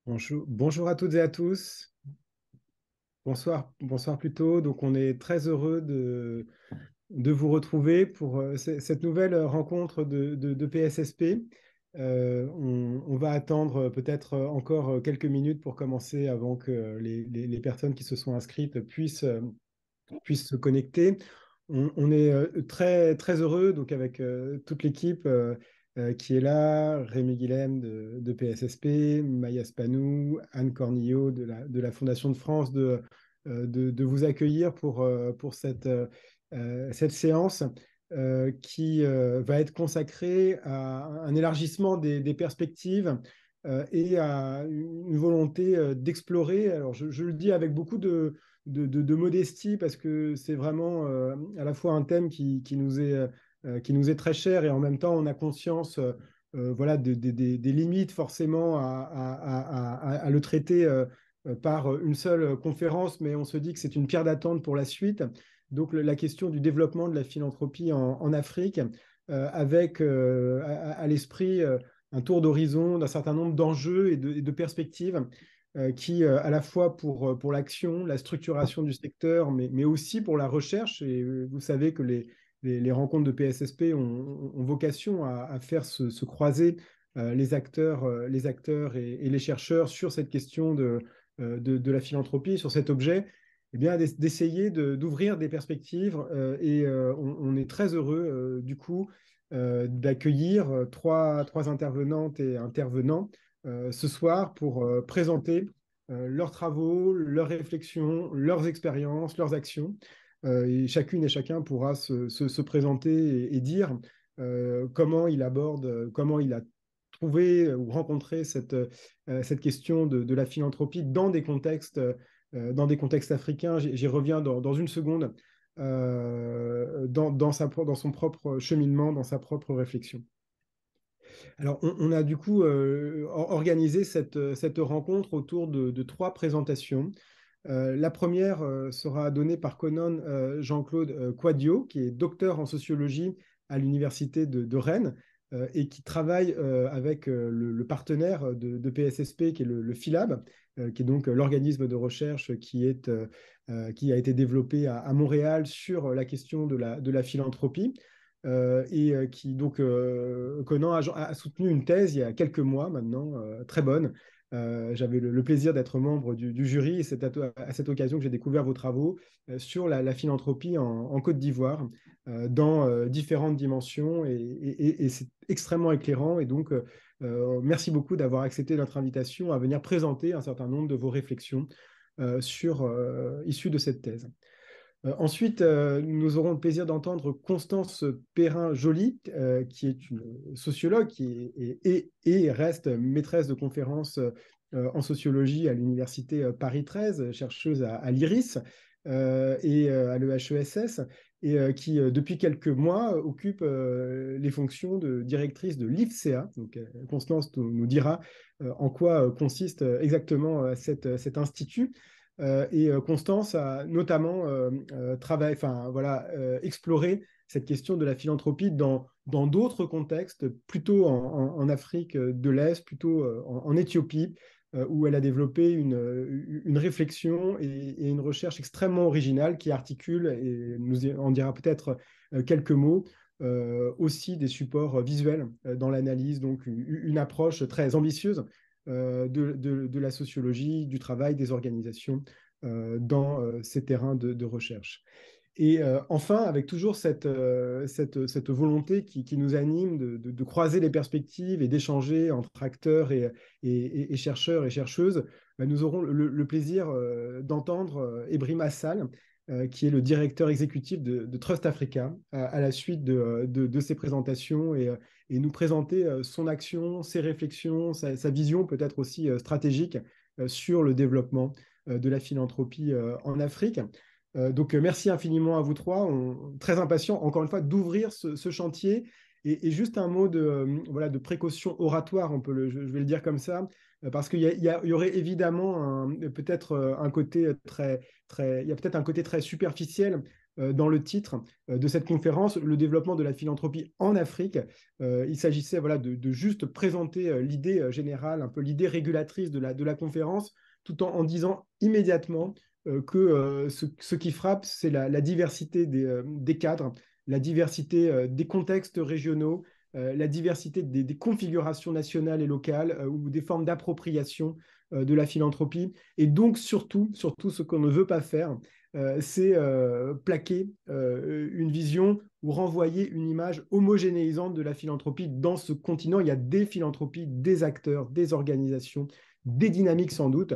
Bonjour à toutes et à tous. Bonsoir plutôt. Donc, on est très heureux de vous retrouver pour cette nouvelle rencontre de PSSP. On va attendre peut-être encore quelques minutes pour commencer avant que les personnes qui se sont inscrites puissent se connecter. On est très heureux donc avec toute l'équipe qui est là, Rémi Guilhem de PSSP, Maya Spanou, Anne Cornillot de la Fondation de France, de vous accueillir pour cette séance qui va être consacrée à un élargissement des perspectives et à une volonté d'explorer. Alors, je le dis avec beaucoup de modestie parce que c'est vraiment à la fois un thème qui nous est très cher et en même temps on a conscience voilà, des limites forcément à le traiter par une seule conférence, mais on se dit que c'est une pierre d'attente pour la suite. Donc la question du développement de la philanthropie en Afrique avec à l'esprit un tour d'horizon d'un certain nombre d'enjeux et de perspectives qui, à la fois pour l'action, la structuration du secteur, mais aussi pour la recherche. Et vous savez que les rencontres de PSSP ont vocation à faire se croiser les acteurs et les chercheurs sur cette question de la philanthropie, sur cet objet. Eh bien, d'essayer d'ouvrir des perspectives. On est très heureux, du coup, d'accueillir trois intervenantes et intervenants ce soir pour présenter leurs travaux, leurs réflexions, leurs expériences, leurs actions. Et chacune et chacun pourra se présenter et dire comment il aborde, comment il a trouvé ou rencontré cette question de la philanthropie dans des contextes africains. J'y reviens dans une seconde, dans son propre cheminement, dans sa propre réflexion. Alors, on a du coup organisé cette rencontre autour de trois présentations. La première sera donnée par Conan Jean-Claude Quadio, qui est docteur en sociologie à l'université de Rennes et qui travaille avec le partenaire de PSSP, qui est le PhilAb, qui est donc l'organisme de recherche qui a été développé à Montréal sur la question de la philanthropie. Qui donc Conan a soutenu une thèse il y a quelques mois maintenant, très bonne. J'avais le plaisir d'être membre du jury et c'est à cette occasion que j'ai découvert vos travaux sur la philanthropie en Côte d'Ivoire dans différentes dimensions et c'est extrêmement éclairant. Et donc, merci beaucoup d'avoir accepté notre invitation à venir présenter un certain nombre de vos réflexions issues de cette thèse. Ensuite, nous aurons le plaisir d'entendre Constance Perrin-Joly, qui est une sociologue et reste maîtresse de conférences en sociologie à l'Université Paris 13, chercheuse à l'IRIS et à l'EHESS, et qui, depuis quelques mois, occupe les fonctions de directrice de l'IFCEA. Donc, Constance nous dira en quoi consiste exactement cet institut. Constance a notamment exploré cette question de la philanthropie dans d'autres contextes, plutôt en Afrique de l'Est, plutôt en Éthiopie, où elle a développé une réflexion et une recherche extrêmement originale qui articule, et nous en dira peut-être quelques mots, aussi des supports visuels dans l'analyse, donc une approche très ambitieuse de la sociologie, du travail, des organisations dans ces terrains de recherche. Et enfin, avec toujours cette volonté qui nous anime de croiser les perspectives et d'échanger entre acteurs et chercheurs et chercheuses, bah, nous aurons le plaisir d'entendre Ebrim Assal, qui est le directeur exécutif de Trust Africa, à la suite de ces présentations et nous présenter son action, ses réflexions, sa vision peut-être aussi stratégique sur le développement de la philanthropie en Afrique. Donc, merci infiniment à vous trois. Très impatients, encore une fois, d'ouvrir ce chantier. Et juste un mot voilà, de précaution oratoire, je vais le dire comme ça, parce qu'il y aurait évidemment peut-être un côté il y a peut-être un côté très superficiel dans le titre de cette conférence, le développement de la philanthropie en Afrique. Il s'agissait voilà, de juste présenter l'idée générale, un peu l'idée régulatrice de la conférence, tout en disant immédiatement que ce qui frappe, c'est la diversité des cadres, la diversité des contextes régionaux, la diversité des configurations nationales et locales ou des formes d'appropriation de la philanthropie. Et donc, surtout, ce qu'on ne veut pas faire, c'est plaquer une vision ou renvoyer une image homogénéisante de la philanthropie dans ce continent. Il y a des philanthropies, des acteurs, des organisations, des dynamiques sans doute.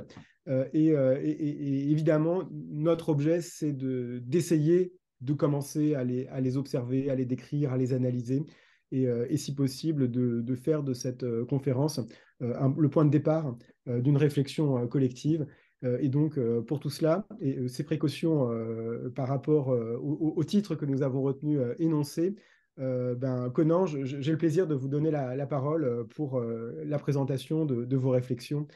Et évidemment, notre objet, c'est d'essayer de commencer à les observer, à les décrire, à les analyser, et si possible, de faire de cette conférence le point de départ d'une réflexion collective. Et donc, pour tout cela, et ces précautions par rapport au titre que nous avons retenu énoncé, Conan, j'ai le plaisir de vous donner la parole pour la présentation de vos réflexions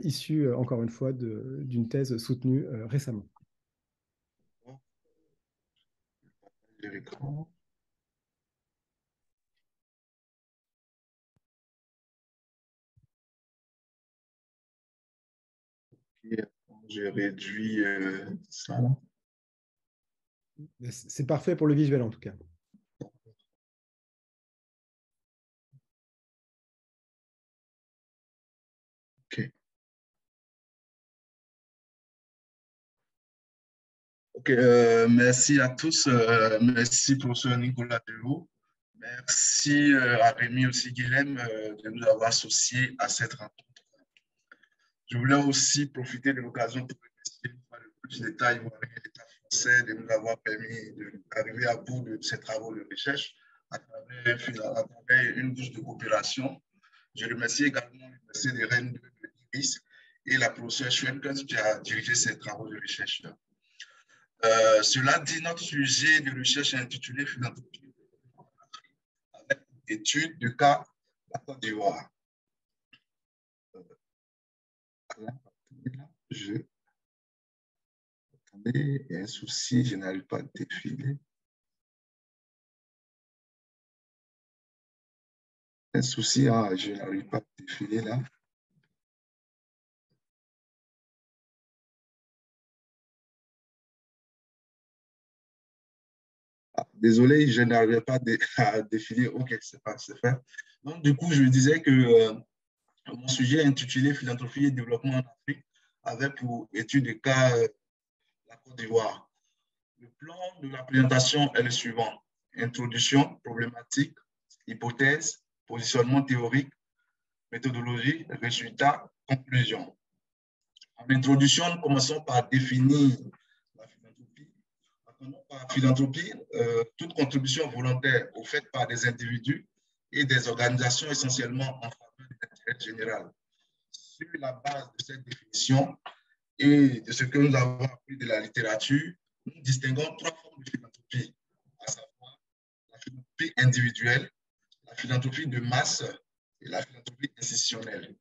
issues, encore une fois, d'une thèse soutenue récemment. Je réduis ça. C'est parfait pour le visuel, en tout cas. OK. OK, merci à tous. Merci, professeur Nicolas Delvaux. Merci à Rémi aussi, Guilhem, de nous avoir associés à cette rencontre. Je voulais aussi profiter de l'occasion pour remercier une fois de plus l'État ivoirien et l'État français de nous avoir permis d'arriver à bout de ces travaux de recherche à travers une bourse de coopération. Je remercie également l'Université des Rennes de l'Iris et la professeure Schwenkens qui a dirigé ces travaux de recherche. Cela dit, notre sujet de recherche est intitulé Philanthropie avec étude du cas de la Côte d'Ivoire. Attendez, il y a un souci, je n'arrive pas à défiler. Un souci, je n'arrive pas à défiler là. Désolé, je n'arrivais pas à défiler. Ok, c'est fait. Donc, du coup, je disais que mon sujet est intitulé Philanthropie et développement en Afrique, avec pour étude de cas la Côte d'Ivoire. Le plan de la présentation est le suivant. Introduction, problématique, hypothèse, positionnement théorique, méthodologie, résultat, conclusion. En introduction, nous commençons par définir la philanthropie. Par philanthropie, toute contribution volontaire au fait par des individus et des organisations essentiellement en faveur de l'intérêt général. Sur la base de cette définition et de ce que nous avons appris de la littérature, nous distinguons trois formes de philanthropie, à savoir la philanthropie individuelle, la philanthropie de masse et la philanthropie institutionnelle.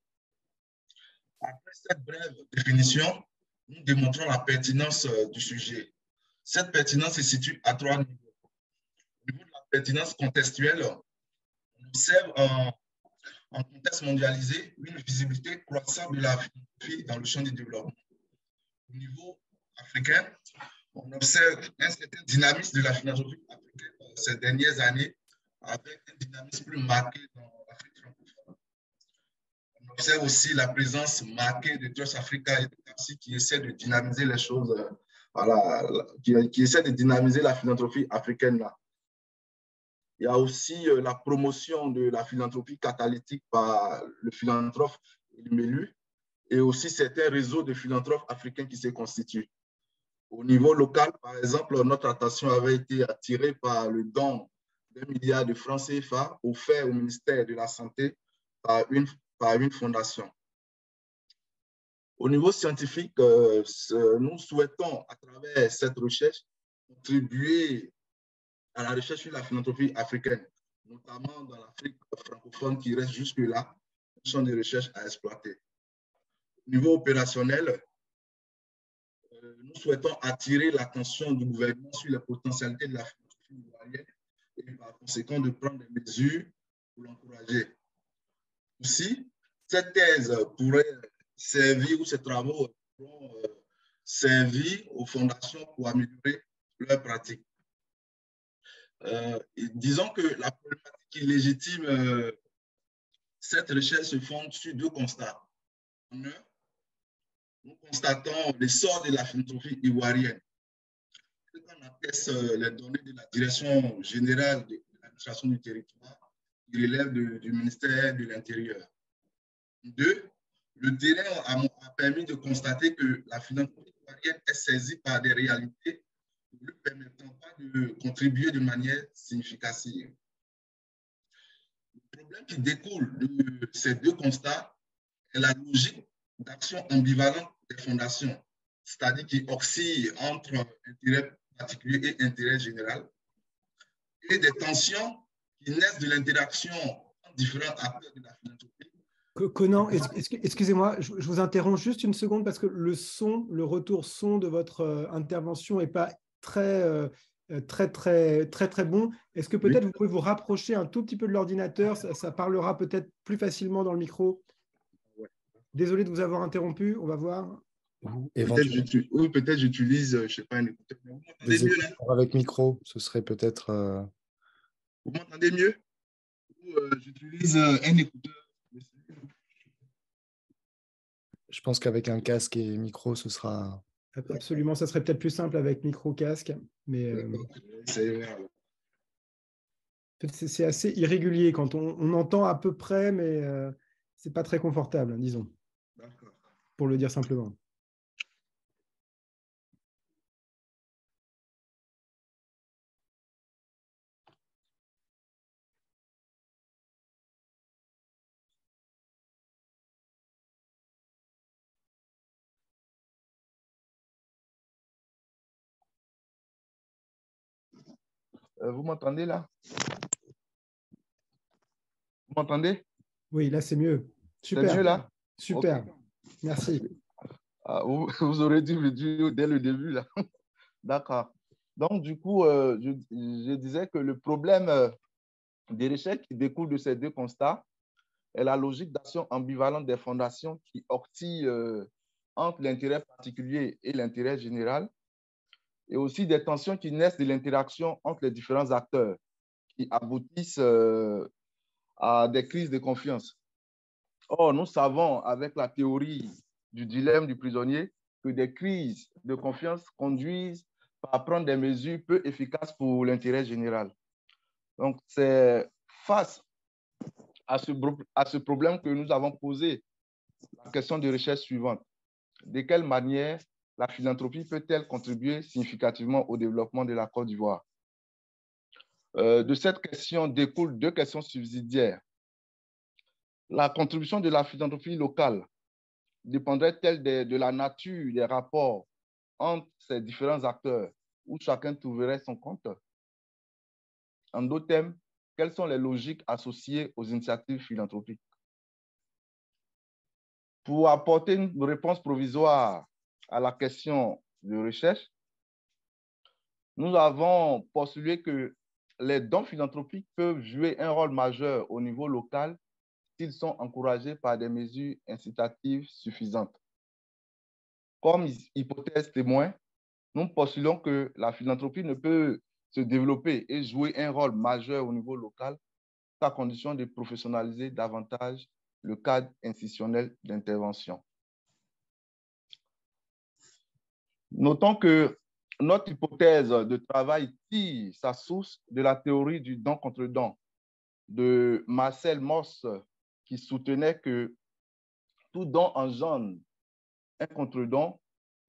Après cette brève définition, nous démontrons la pertinence du sujet. Cette pertinence se situe à trois niveaux. Au niveau de la pertinence contextuelle, on observe en contexte mondialisé une visibilité croissante de la philanthropie dans le champ du développement. Au niveau africain, on observe un certain dynamisme de la philanthropie africaine ces dernières années, avec un dynamisme plus marqué dans l'Afrique francophone. On observe aussi la présence marquée de Trust Africa et de Capsi qui essaient de dynamiser les choses, qui essaient de dynamiser la philanthropie africaine là. Il y a aussi la promotion de la philanthropie catalytique par le philanthrope Melu et aussi certains réseaux de philanthropes africains qui se constituent. Au niveau local, par exemple, notre attention avait été attirée par le don d'1 milliard de francs CFA offert au ministère de la Santé par une fondation. Au niveau scientifique, nous souhaitons, à travers cette recherche, contribuer à la recherche sur la philanthropie africaine, notamment dans l'Afrique francophone qui reste jusque-là un champ de recherche à exploiter. Au niveau opérationnel, nous souhaitons attirer l'attention du gouvernement sur les potentialités de la philanthropie ivoirienne et par conséquent de prendre des mesures pour l'encourager. Aussi, cette thèse pourrait servir, ou ces travaux pourront servir aux fondations pour améliorer leurs pratiques. Disons que la problématique qui légitime cette recherche se fonde sur deux constats. En un, nous constatons l'essor de la philanthropie ivoirienne. Quand on atteste les données de la Direction générale de l'administration du territoire, qui relève du ministère de l'Intérieur. Deux, le terrain a permis de constater que la philanthropie ivoirienne est saisie par des réalités ne lui permettant pas de contribuer de manière significative. Le problème qui découle de ces deux constats est la logique d'action ambivalente des fondations, c'est-à-dire qui oscille entre intérêt particulier et intérêt général, et des tensions qui naissent de l'interaction entre différents acteurs de la philanthropie. Conan, excusez-moi, je vous interromps juste une seconde parce que le retour son de votre intervention n'est pas très bon. Est-ce que peut-être vous pouvez vous rapprocher un tout petit peu de l'ordinateur, ça parlera peut-être plus facilement dans le micro. Désolé de vous avoir interrompu, on va voir. Peut-être j'utilise, je ne sais pas, un écouteur. Vous m'entendez mieux là? Avec micro, ce serait peut-être... Vous m'entendez mieux? J'utilise un écouteur. Je pense qu'avec un casque et micro, ce sera... Absolument, ça serait peut-être plus simple avec micro-casque. Mais c'est assez irrégulier quand on entend à peu près, mais ce n'est pas très confortable, disons. Pour le dire simplement. Vous m'entendez là? Vous m'entendez? Oui, là c'est mieux. Super. C'est mieux là? Super. Okay. Merci. Vous aurez dû me dire dès le début là. D'accord. Donc du coup, je disais que le problème des recherches qui découle de ces deux constats est la logique d'action ambivalente des fondations qui oscille entre l'intérêt particulier et l'intérêt général, et aussi des tensions qui naissent de l'interaction entre les différents acteurs qui aboutissent à des crises de confiance. Or, nous savons avec la théorie du dilemme du prisonnier que des crises de confiance conduisent à prendre des mesures peu efficaces pour l'intérêt général. Donc, c'est face à ce problème que nous avons posé la question de recherche suivante. De quelle manière la philanthropie peut-elle contribuer significativement au développement de la Côte d'Ivoire? De cette question découlent deux questions subsidiaires. La contribution de la philanthropie locale dépendrait-elle de la nature des rapports entre ces différents acteurs où chacun trouverait son compte? En d'autres termes, quelles sont les logiques associées aux initiatives philanthropiques? Pour apporter une réponse provisoire à la question de recherche, nous avons postulé que les dons philanthropiques peuvent jouer un rôle majeur au niveau local s'ils sont encouragés par des mesures incitatives suffisantes. Comme hypothèse témoin, nous postulons que la philanthropie ne peut se développer et jouer un rôle majeur au niveau local qu'à condition de professionnaliser davantage le cadre institutionnel d'intervention. Notons que notre hypothèse de travail tire sa source de la théorie du don contre don de Marcel Mauss, qui soutenait que tout don engendre un contre-don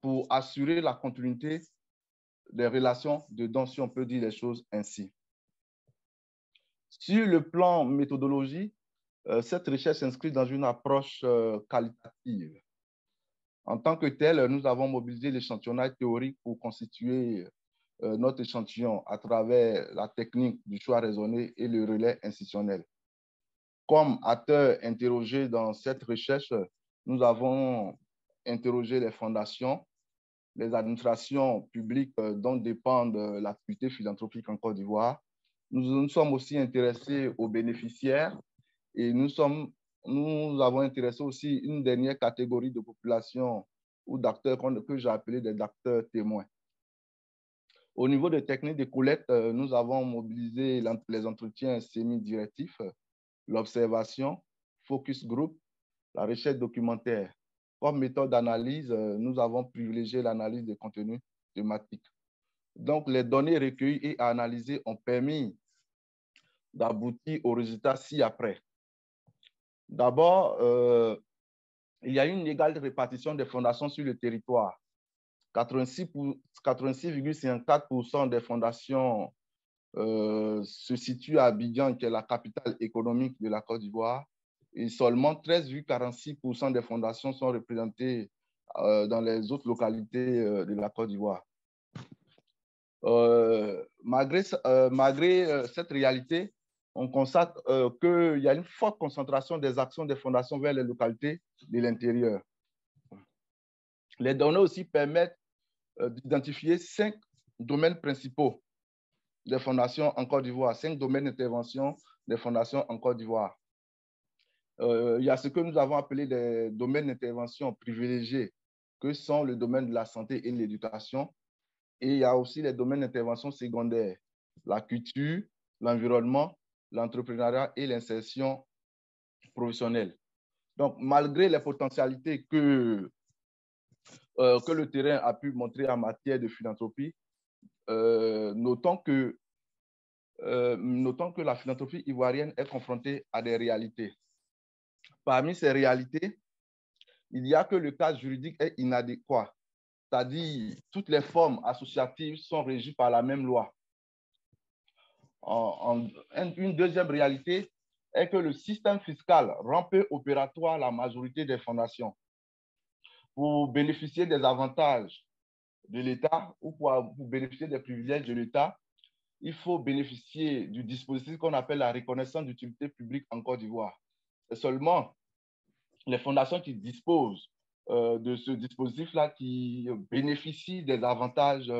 pour assurer la continuité des relations de don, si on peut dire les choses ainsi. Sur le plan méthodologie, cette recherche s'inscrit dans une approche qualitative. En tant que telle, nous avons mobilisé l'échantillonnage théorique pour constituer notre échantillon à travers la technique du choix raisonné et le relais institutionnel. Comme acteurs interrogés dans cette recherche, nous avons interrogé les fondations, les administrations publiques dont dépend l'activité philanthropique en Côte d'Ivoire. Nous sommes aussi intéressés aux bénéficiaires et nous avons intéressé aussi une dernière catégorie de population ou d'acteurs que j'ai appelé des acteurs témoins. Au niveau des techniques de collecte, nous avons mobilisé les entretiens semi-directifs, l'observation, focus group, la recherche documentaire. Comme méthode d'analyse, nous avons privilégié l'analyse des contenus thématiques. Donc, les données recueillies et analysées ont permis d'aboutir aux résultats ci-après. D'abord, il y a une égale répartition des fondations sur le territoire. 86,54% des fondations se situent à Abidjan, qui est la capitale économique de la Côte d'Ivoire, et seulement 13,46% des fondations sont représentées dans les autres localités de la Côte d'Ivoire. Malgré cette réalité, on constate qu'il y a une forte concentration des actions des fondations vers les localités de l'intérieur. Les données aussi permettent d'identifier 5 domaines principaux des fondations en Côte d'Ivoire, 5 domaines d'intervention des fondations en Côte d'Ivoire. Il y a ce que nous avons appelé des domaines d'intervention privilégiés, que sont le domaine de la santé et de l'éducation. Et il y a aussi les domaines d'intervention secondaires, la culture, l'environnement, l'entrepreneuriat et l'insertion professionnelle. Donc, malgré les potentialités que le terrain a pu montrer en matière de philanthropie, notons que la philanthropie ivoirienne est confrontée à des réalités. Parmi ces réalités, il y a que le cadre juridique est inadéquat, c'est-à-dire toutes les formes associatives sont régies par la même loi. Une deuxième réalité est que le système fiscal rend peu opératoire la majorité des fondations. Pour bénéficier des avantages de l'État ou pour bénéficier des privilèges de l'État, il faut bénéficier du dispositif qu'on appelle la reconnaissance d'utilité publique en Côte d'Ivoire. C'est seulement les fondations qui disposent de ce dispositif-là qui bénéficient des avantages,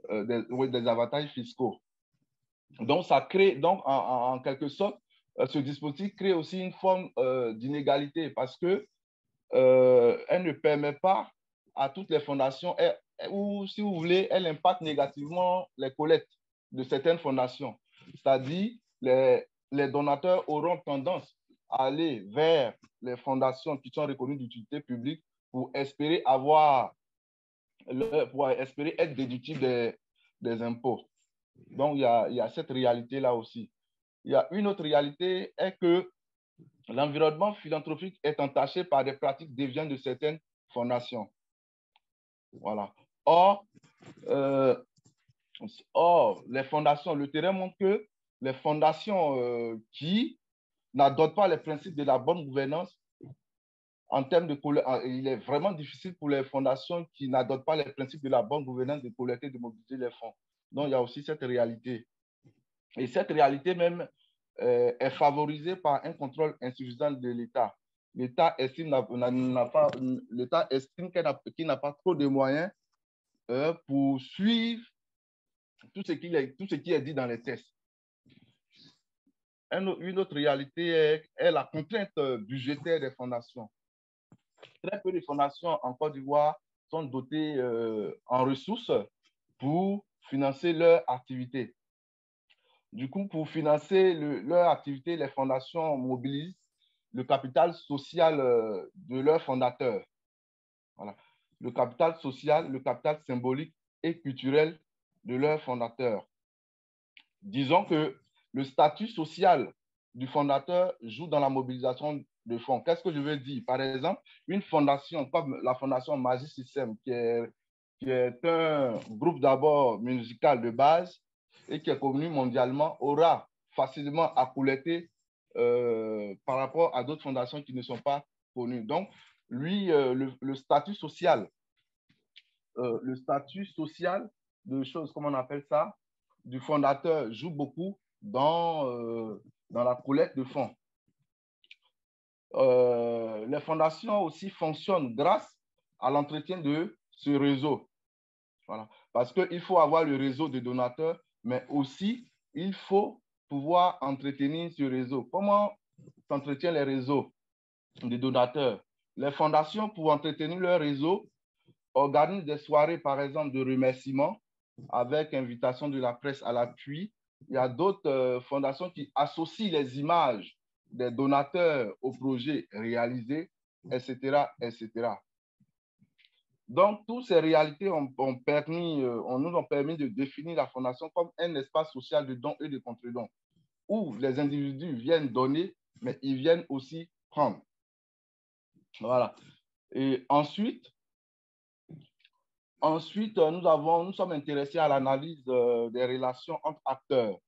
des avantages fiscaux. Donc, ça crée, donc en quelque sorte, ce dispositif crée aussi une forme d'inégalité parce que elle ne permet pas à toutes les fondations, ou si vous voulez, elle impacte négativement les collectes de certaines fondations. C'est-à-dire, les donateurs auront tendance à aller vers les fondations qui sont reconnues d'utilité publique pour espérer être déductibles des impôts. Donc, il y a cette réalité-là aussi. Il y a une autre réalité, est que l'environnement philanthropique est entaché par des pratiques déviantes de certaines fondations. Voilà. Or, les fondations, le terrain montre que les fondations qui n'adoptent pas les principes de la bonne gouvernance, en termes de il est vraiment difficile pour les fondations qui n'adoptent pas les principes de la bonne gouvernance de collecter et de mobiliser les fonds. Donc, il y a aussi cette réalité. Et cette réalité même est favorisée par un contrôle insuffisant de l'État. L'État estime qu'il n'a pas trop de moyens pour suivre tout ce qui est dit dans les textes. Une autre réalité est la contrainte budgétaire des fondations. Très peu de fondations en Côte d'Ivoire sont dotées en ressources pour financer leur activité. Du coup, pour financer leur activité, les fondations mobilisent le capital social de leurs fondateurs. Voilà. Le capital social, le capital symbolique et culturel de leurs fondateurs. Disons que le statut social du fondateur joue dans la mobilisation de fonds. Qu'est-ce que je veux dire? Par exemple, une fondation comme la fondation Magic System, qui est un groupe d'abord musical de base et qui est connu mondialement, aura facilement à collecter par rapport à d'autres fondations qui ne sont pas connues. Donc, lui, le statut social de choses, comment on appelle ça, du fondateur joue beaucoup dans la collecte de fonds. Les fondations aussi fonctionnent grâce à l'entretien de ce réseau. Voilà. Parce qu'il faut avoir le réseau de donateurs, mais aussi, il faut pouvoir entretenir ce réseau. Comment s'entretient les réseaux de donateurs? Les fondations, pour entretenir leur réseau, organisent des soirées, par exemple, de remerciements avec invitation de la presse à l'appui. Il y a d'autres fondations qui associent les images des donateurs aux projets réalisés, etc., etc. Donc, toutes ces réalités nous ont permis de définir la fondation comme un espace social de dons et de contre-dons, où les individus viennent donner, mais ils viennent aussi prendre. Voilà. Et ensuite, nous sommes intéressés à l'analyse des relations entre acteurs.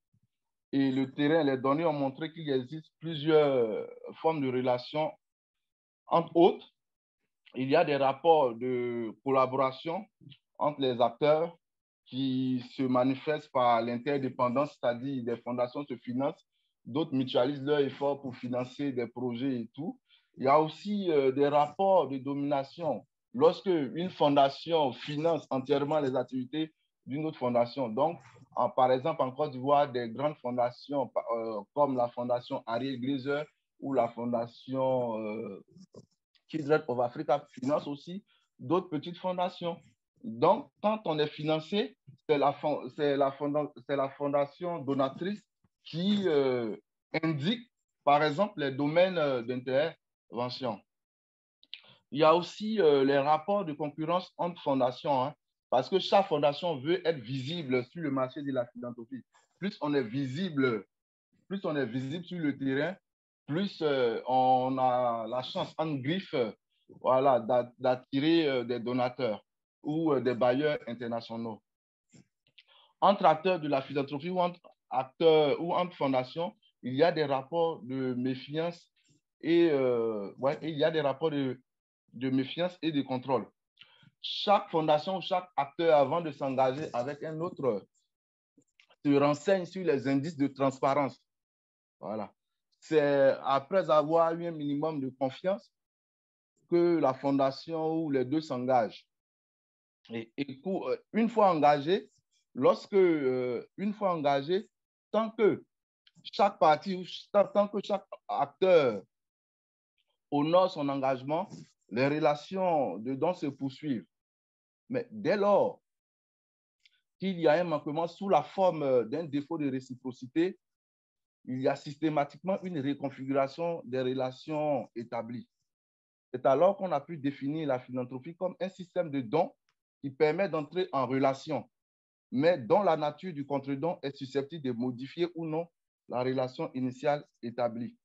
Et le terrain, les données ont montré qu'il existe plusieurs formes de relations. Entre autres, il y a des rapports de collaboration entre les acteurs qui se manifestent par l'interdépendance, c'est-à-dire des fondations se financent, d'autres mutualisent leurs efforts pour financer des projets et tout. Il y a aussi des rapports de domination lorsque une fondation finance entièrement les activités d'une autre fondation. Donc, par exemple, en Côte d'Ivoire, des grandes fondations comme la fondation Ariel Glazer ou la fondation Children of Africa finance aussi d'autres petites fondations. Donc, quand on est financé, c'est la fondation donatrice qui indique, par exemple, les domaines d'intervention. Il y a aussi les rapports de concurrence entre fondations, hein, parce que chaque fondation veut être visible sur le marché de la philanthropie. Plus on est visible sur le terrain, plus on a la chance, en griffe, voilà, d'attirer des donateurs ou des bailleurs internationaux. Entre acteurs de la philanthropie ou entre acteurs ou entre fondations, il y a des rapports de méfiance et il y a des rapports de méfiance et de contrôle. Chaque fondation ou chaque acteur, avant de s'engager avec un autre, se renseigne sur les indices de transparence. Voilà. C'est après avoir eu un minimum de confiance que la fondation ou les deux s'engagent. Et une fois engagé, tant que chaque partie ou tant que chaque acteur honore son engagement, les relations de dons se poursuivent. Mais dès lors qu'il y a un manquement sous la forme d'un défaut de réciprocité, il y a systématiquement une reconfiguration des relations établies. C'est alors qu'on a pu définir la philanthropie comme un système de dons qui permet d'entrer en relation, mais dont la nature du contre-don est susceptible de modifier ou non la relation initiale établie.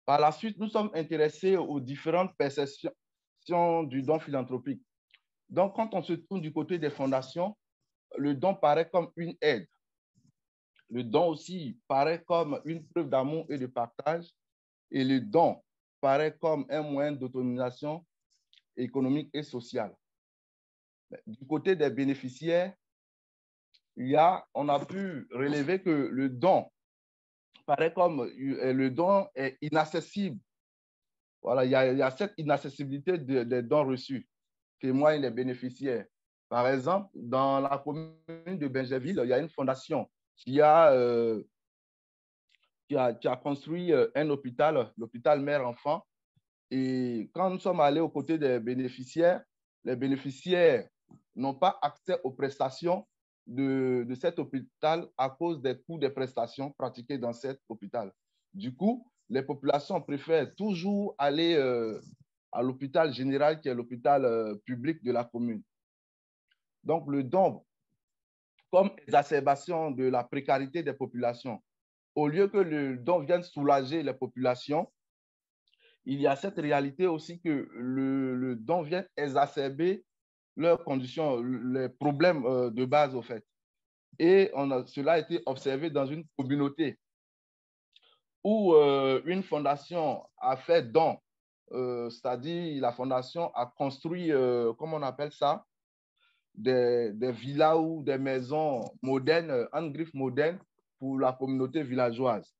Par la suite, nous sommes intéressés aux différentes perceptions du don philanthropique. Donc, quand on se tourne du côté des fondations, le don paraît comme une aide. Le don aussi paraît comme une preuve d'amour et de partage. Et le don paraît comme un moyen d'autonomisation économique et sociale. Du côté des bénéficiaires, on a pu relever que le don est inaccessible. Voilà, il y a cette inaccessibilité des dons reçus, témoignent les bénéficiaires. Par exemple, dans la commune de Benjerville, il y a une fondation qui a construit un hôpital, l'hôpital mère-enfant. Et quand nous sommes allés aux côtés des bénéficiaires, les bénéficiaires n'ont pas accès aux prestations de cet hôpital à cause des coûts des prestations pratiquées dans cet hôpital. Du coup, les populations préfèrent toujours aller à l'hôpital général, qui est l'hôpital public de la commune. Donc, le don, comme exacerbation de la précarité des populations, au lieu que le don vienne soulager les populations, il y a cette réalité aussi que le don vient exacerber leurs conditions, les problèmes de base, au fait. Et cela a été observé dans une communauté où une fondation a fait don, c'est-à-dire la fondation a construit, comment on appelle ça, des villas ou des maisons modernes, en griffe moderne, pour la communauté villageoise.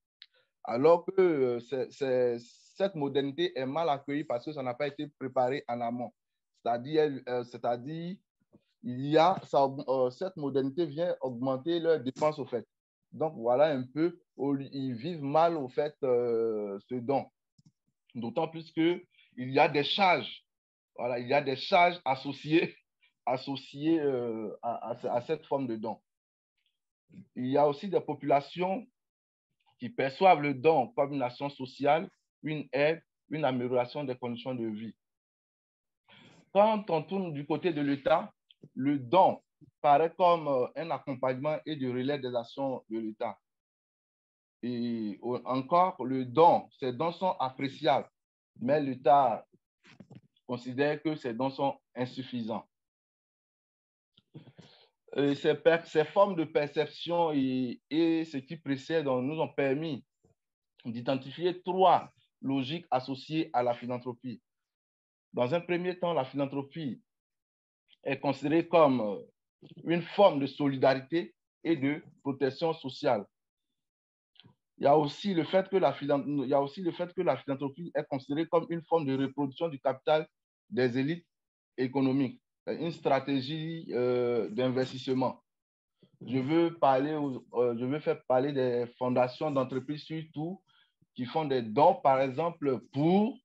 Alors que cette modernité est mal accueillie parce que ça n'a pas été préparé en amont. c'est-à-dire cette modernité vient augmenter leurs dépenses au fait. Donc, voilà un peu, ils vivent mal au fait ce don. D'autant plus qu'il y a des charges. Voilà, il y a des charges associées à cette forme de don. Il y a aussi des populations qui perçoivent le don comme une action sociale, une aide, une amélioration des conditions de vie. Quand on tourne du côté de l'État, le don paraît comme un accompagnement et du relais des actions de l'État. Et encore, ces dons sont appréciables, mais l'État considère que ces dons sont insuffisants. Et ces formes de perception et ce qui précède nous ont permis d'identifier 3 logiques associées à la philanthropie. Dans un premier temps, la philanthropie est considérée comme une forme de solidarité et de protection sociale. Il y a aussi le fait que la philanthropie est considérée comme une forme de reproduction du capital des élites économiques, une stratégie d'investissement. Je veux faire parler des fondations d'entreprises surtout qui font des dons, par exemple, pour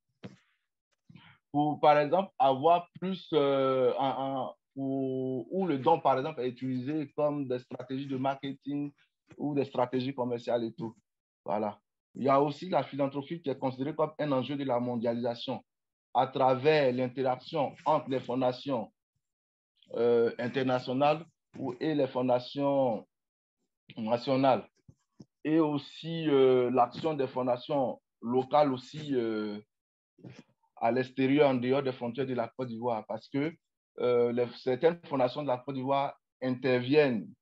par exemple, avoir plus, où le don, par exemple, est utilisé comme des stratégies de marketing ou des stratégies commerciales et tout. Voilà. Il y a aussi la philanthropie qui est considérée comme un enjeu de la mondialisation à travers l'interaction entre les fondations internationales et les fondations nationales et aussi l'action des fondations locales aussi à l'extérieur, en dehors des frontières de la Côte d'Ivoire, parce que certaines fondations de la Côte d'Ivoire interviennent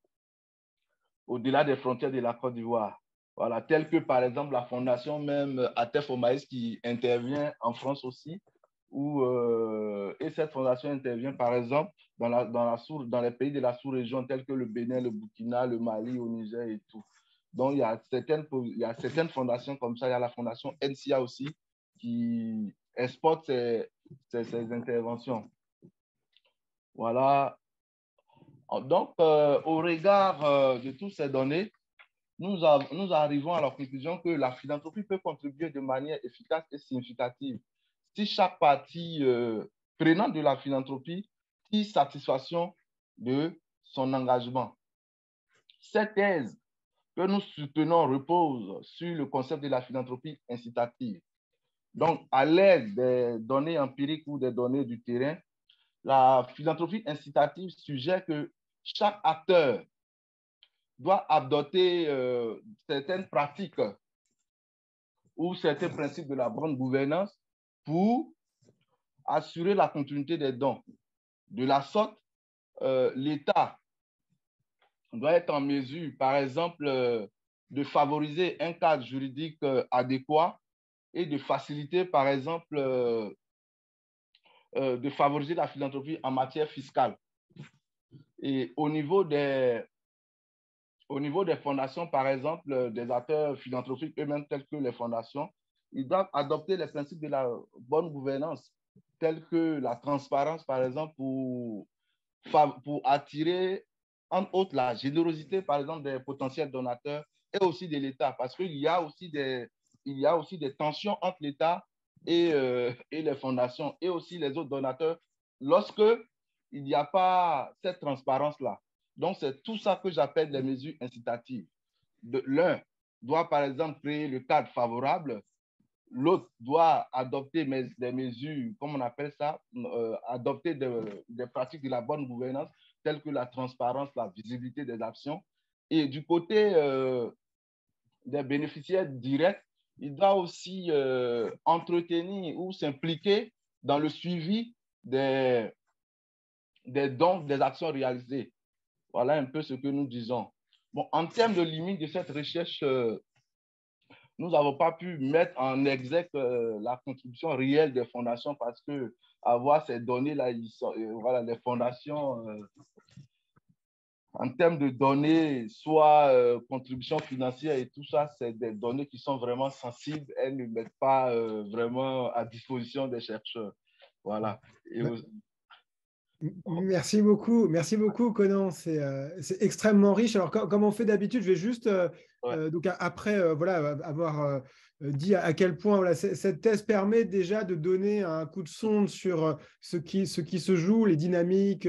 au-delà des frontières de la Côte d'Ivoire. Voilà, telle que par exemple la fondation même Atef au Maïs qui intervient en France aussi, et cette fondation intervient par exemple dans les pays de la sous-région tels que le Bénin, le Burkina, le Mali, au Niger et tout. Donc, il y a certaines fondations comme ça. Il y a la fondation NCA aussi qui exporte ces interventions. Voilà. Donc, au regard de toutes ces données, nous arrivons à la conclusion que la philanthropie peut contribuer de manière efficace et significative si chaque partie prenante de la philanthropie tire satisfaction de son engagement. Cette thèse que nous soutenons repose sur le concept de la philanthropie incitative. Donc, à l'aide des données empiriques ou des données du terrain, la philanthropie incitative suggère que chaque acteur doit adopter certaines pratiques ou certains principes de la bonne gouvernance pour assurer la continuité des dons. De la sorte, l'État doit être en mesure, par exemple, de favoriser un cadre juridique adéquat et de faciliter, par exemple, de favoriser la philanthropie en matière fiscale. Et au niveau des fondations, par exemple, des acteurs philanthropiques eux-mêmes, tels que les fondations, ils doivent adopter les principes de la bonne gouvernance, tels que la transparence, par exemple, pour attirer, entre autres, la générosité, par exemple, des potentiels donateurs et aussi de l'État, parce qu'il y a aussi des tensions entre l'État et les fondations et aussi les autres donateurs lorsque il n'y a pas cette transparence-là. Donc, c'est tout ça que j'appelle les mesures incitatives. L'un doit, par exemple, créer le cadre favorable. L'autre doit adopter des mesures, comme on appelle ça, adopter des pratiques de la bonne gouvernance, telles que la transparence, la visibilité des actions. Et du côté des bénéficiaires directs, il doit aussi entretenir ou s'impliquer dans le suivi des dons, des actions réalisées. Voilà un peu ce que nous disons. Bon, en termes de limite de cette recherche, nous n'avons pas pu mettre en exergue la contribution réelle des fondations parce que avoir ces données-là, voilà, les fondations, en termes de données, soit contribution financière et tout ça, c'est des données qui sont vraiment sensibles. Elles ne mettent pas vraiment à disposition des chercheurs. Voilà. Et Merci beaucoup, Conan. C'est extrêmement riche. Alors, comme on fait d'habitude, je vais juste, donc après voilà, avoir dit à quel point voilà, cette thèse permet déjà de donner un coup de sonde sur ce qui se joue, les dynamiques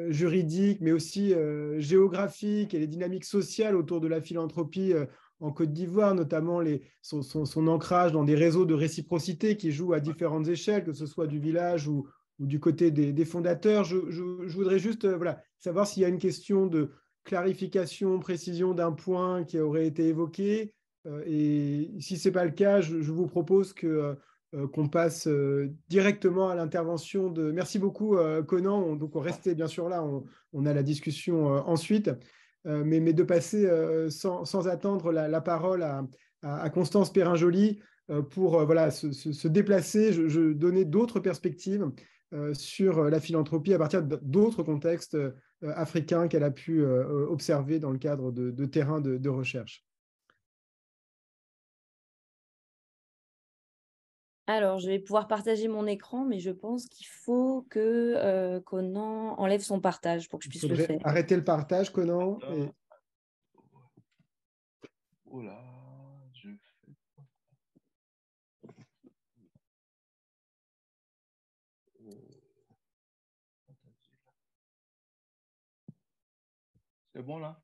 juridiques, mais aussi géographiques et les dynamiques sociales autour de la philanthropie en Côte d'Ivoire, notamment son ancrage dans des réseaux de réciprocité qui jouent à différentes échelles, que ce soit du village ou du côté des fondateurs. Je voudrais juste voilà, savoir s'il y a une question de clarification, précision d'un point qui aurait été évoqué. Et si ce n'est pas le cas, je vous propose qu'on passe directement à l'intervention de... Merci beaucoup, Conan. Donc, on restait bien sûr là. On a la discussion ensuite. Mais de passer sans attendre la parole à Constance Perrin-Joly pour voilà, se déplacer, je donnais d'autres perspectives sur la philanthropie à partir d'autres contextes africains qu'elle a pu observer dans le cadre de terrains de recherche. Alors, je vais pouvoir partager mon écran, mais je pense qu'il faut que Conan enlève son partage pour que je puisse le faire. Arrêter le partage, Conan. Et... Oh là, je fais... C'est bon là?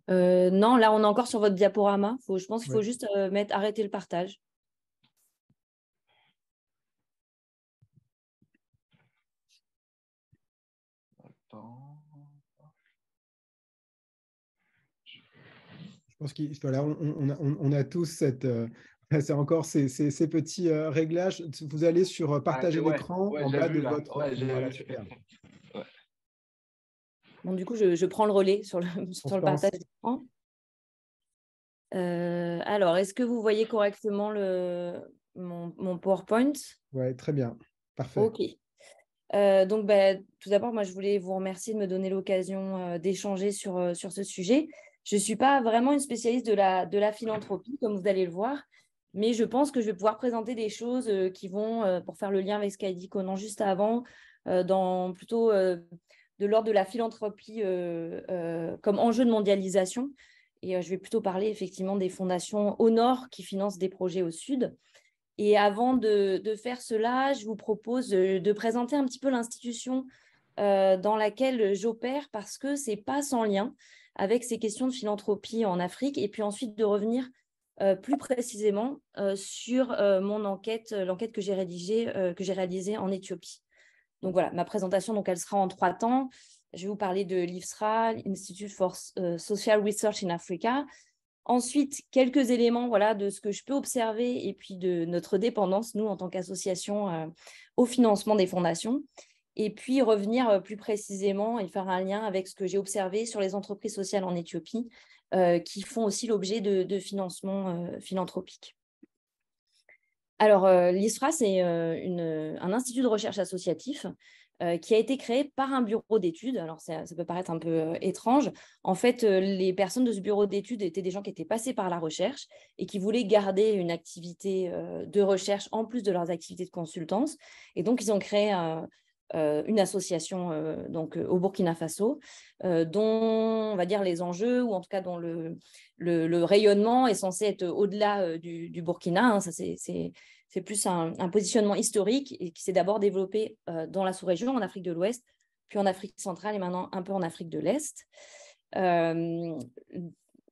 Non, là, on est encore sur votre diaporama. Je pense qu'il faut juste mettre arrêter le partage. Je pense qu'on a tous cette... c'est encore ces petits réglages. Vous allez sur partager l'écran en bas de votre... Voilà, super. Bon, du coup, je prends le relais sur le partage d'écran. Alors, est-ce que vous voyez correctement mon PowerPoint? Oui, très bien. Parfait. OK. Donc, tout d'abord, moi, je voulais vous remercier de me donner l'occasion d'échanger sur ce sujet. Je ne suis pas vraiment une spécialiste de la philanthropie, comme vous allez le voir, mais je pense que je vais pouvoir présenter des choses qui vont, pour faire le lien avec ce qu'a dit Conan juste avant, dans plutôt de l'ordre de la philanthropie comme enjeu de mondialisation. Et je vais plutôt parler effectivement des fondations au nord qui financent des projets au sud. Et avant de faire cela, je vous propose de présenter un petit peu l'institution dans laquelle j'opère parce que ce n'est pas sans lien avec ces questions de philanthropie en Afrique. Et puis ensuite de revenir plus précisément sur mon enquête, l'enquête que j'ai réalisée en Éthiopie. Donc voilà, ma présentation, donc, elle sera en 3 temps. Je vais vous parler de l'IFSRA, Institute for Social Research in Africa. Ensuite, quelques éléments voilà, de ce que je peux observer et puis de notre dépendance, nous, en tant qu'association, au financement des fondations. Et puis revenir plus précisément et faire un lien avec ce que j'ai observé sur les entreprises sociales en Éthiopie qui font aussi l'objet de financement philanthropique. Alors, l'ISFRA, c'est un institut de recherche associatif qui a été créé par un bureau d'études. Alors, ça peut paraître un peu étrange. En fait, les personnes de ce bureau d'études étaient des gens qui étaient passés par la recherche et qui voulaient garder une activité de recherche en plus de leurs activités de consultance. Et donc, ils ont créé une association donc, au Burkina Faso, dont, on va dire, les enjeux, ou en tout cas dont le rayonnement est censé être au-delà du Burkina. Hein, ça, c'est plus un positionnement historique et qui s'est d'abord développé dans la sous-région, en Afrique de l'Ouest, puis en Afrique centrale et maintenant un peu en Afrique de l'Est. Une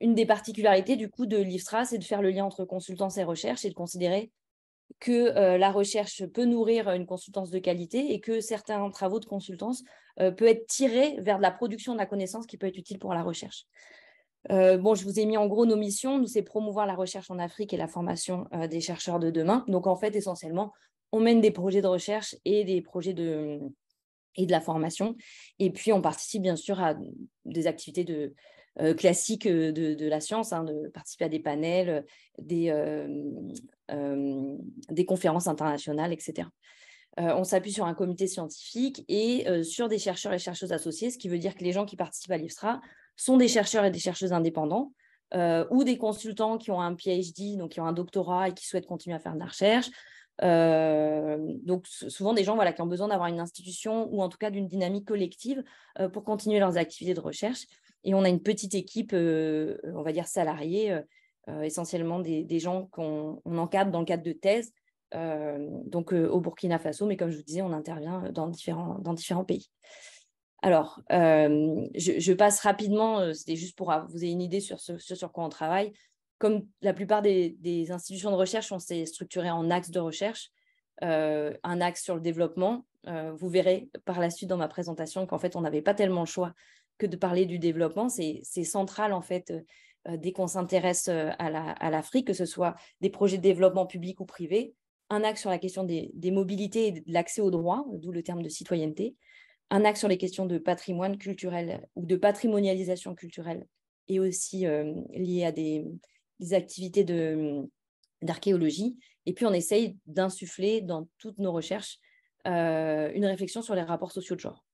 des particularités du coup de l'IFSRA, c'est de faire le lien entre consultance et recherche et de considérer que la recherche peut nourrir une consultance de qualité et que certains travaux de consultance peuvent être tirés vers de la production de la connaissance qui peut être utile pour la recherche. Bon, je vous ai mis en gros nos missions. Nous, c'est promouvoir la recherche en Afrique et la formation des chercheurs de demain. Donc, en fait, essentiellement, on mène des projets de recherche et des projets de la formation. Et puis, on participe bien sûr à des activités classiques de la science, hein, de participer à des panels, des conférences internationales, etc. On s'appuie sur un comité scientifique et sur des chercheurs et chercheuses associés, ce qui veut dire que les gens qui participent à l'IFSRA sont des chercheurs et des chercheuses indépendants ou des consultants qui ont un PhD, donc qui ont un doctorat et qui souhaitent continuer à faire de la recherche, Donc, souvent des gens voilà, qui ont besoin d'avoir une institution ou en tout cas d'une dynamique collective pour continuer leurs activités de recherche. Et on a une petite équipe, on va dire salariée, essentiellement des gens qu'on encadre dans le cadre de thèse, donc au Burkina Faso, mais comme je vous disais, on intervient dans différents pays. Alors, je passe rapidement, c'était juste pour vous ayez une idée sur quoi on travaille. Comme la plupart des institutions de recherche, on s'est structuré en axes de recherche, un axe sur le développement. Vous verrez par la suite dans ma présentation qu'en fait, on n'avait pas tellement le choix que de parler du développement. C'est central, en fait, dès qu'on s'intéresse à l'Afrique, que ce soit des projets de développement public ou privé. Un axe sur la question des mobilités et de l'accès aux droits, d'où le terme de citoyenneté. Un axe sur les questions de patrimoine culturel ou de patrimonialisation culturelle et aussi lié à des activités d'archéologie. Et puis, on essaye d'insuffler dans toutes nos recherches une réflexion sur les rapports sociaux de genre.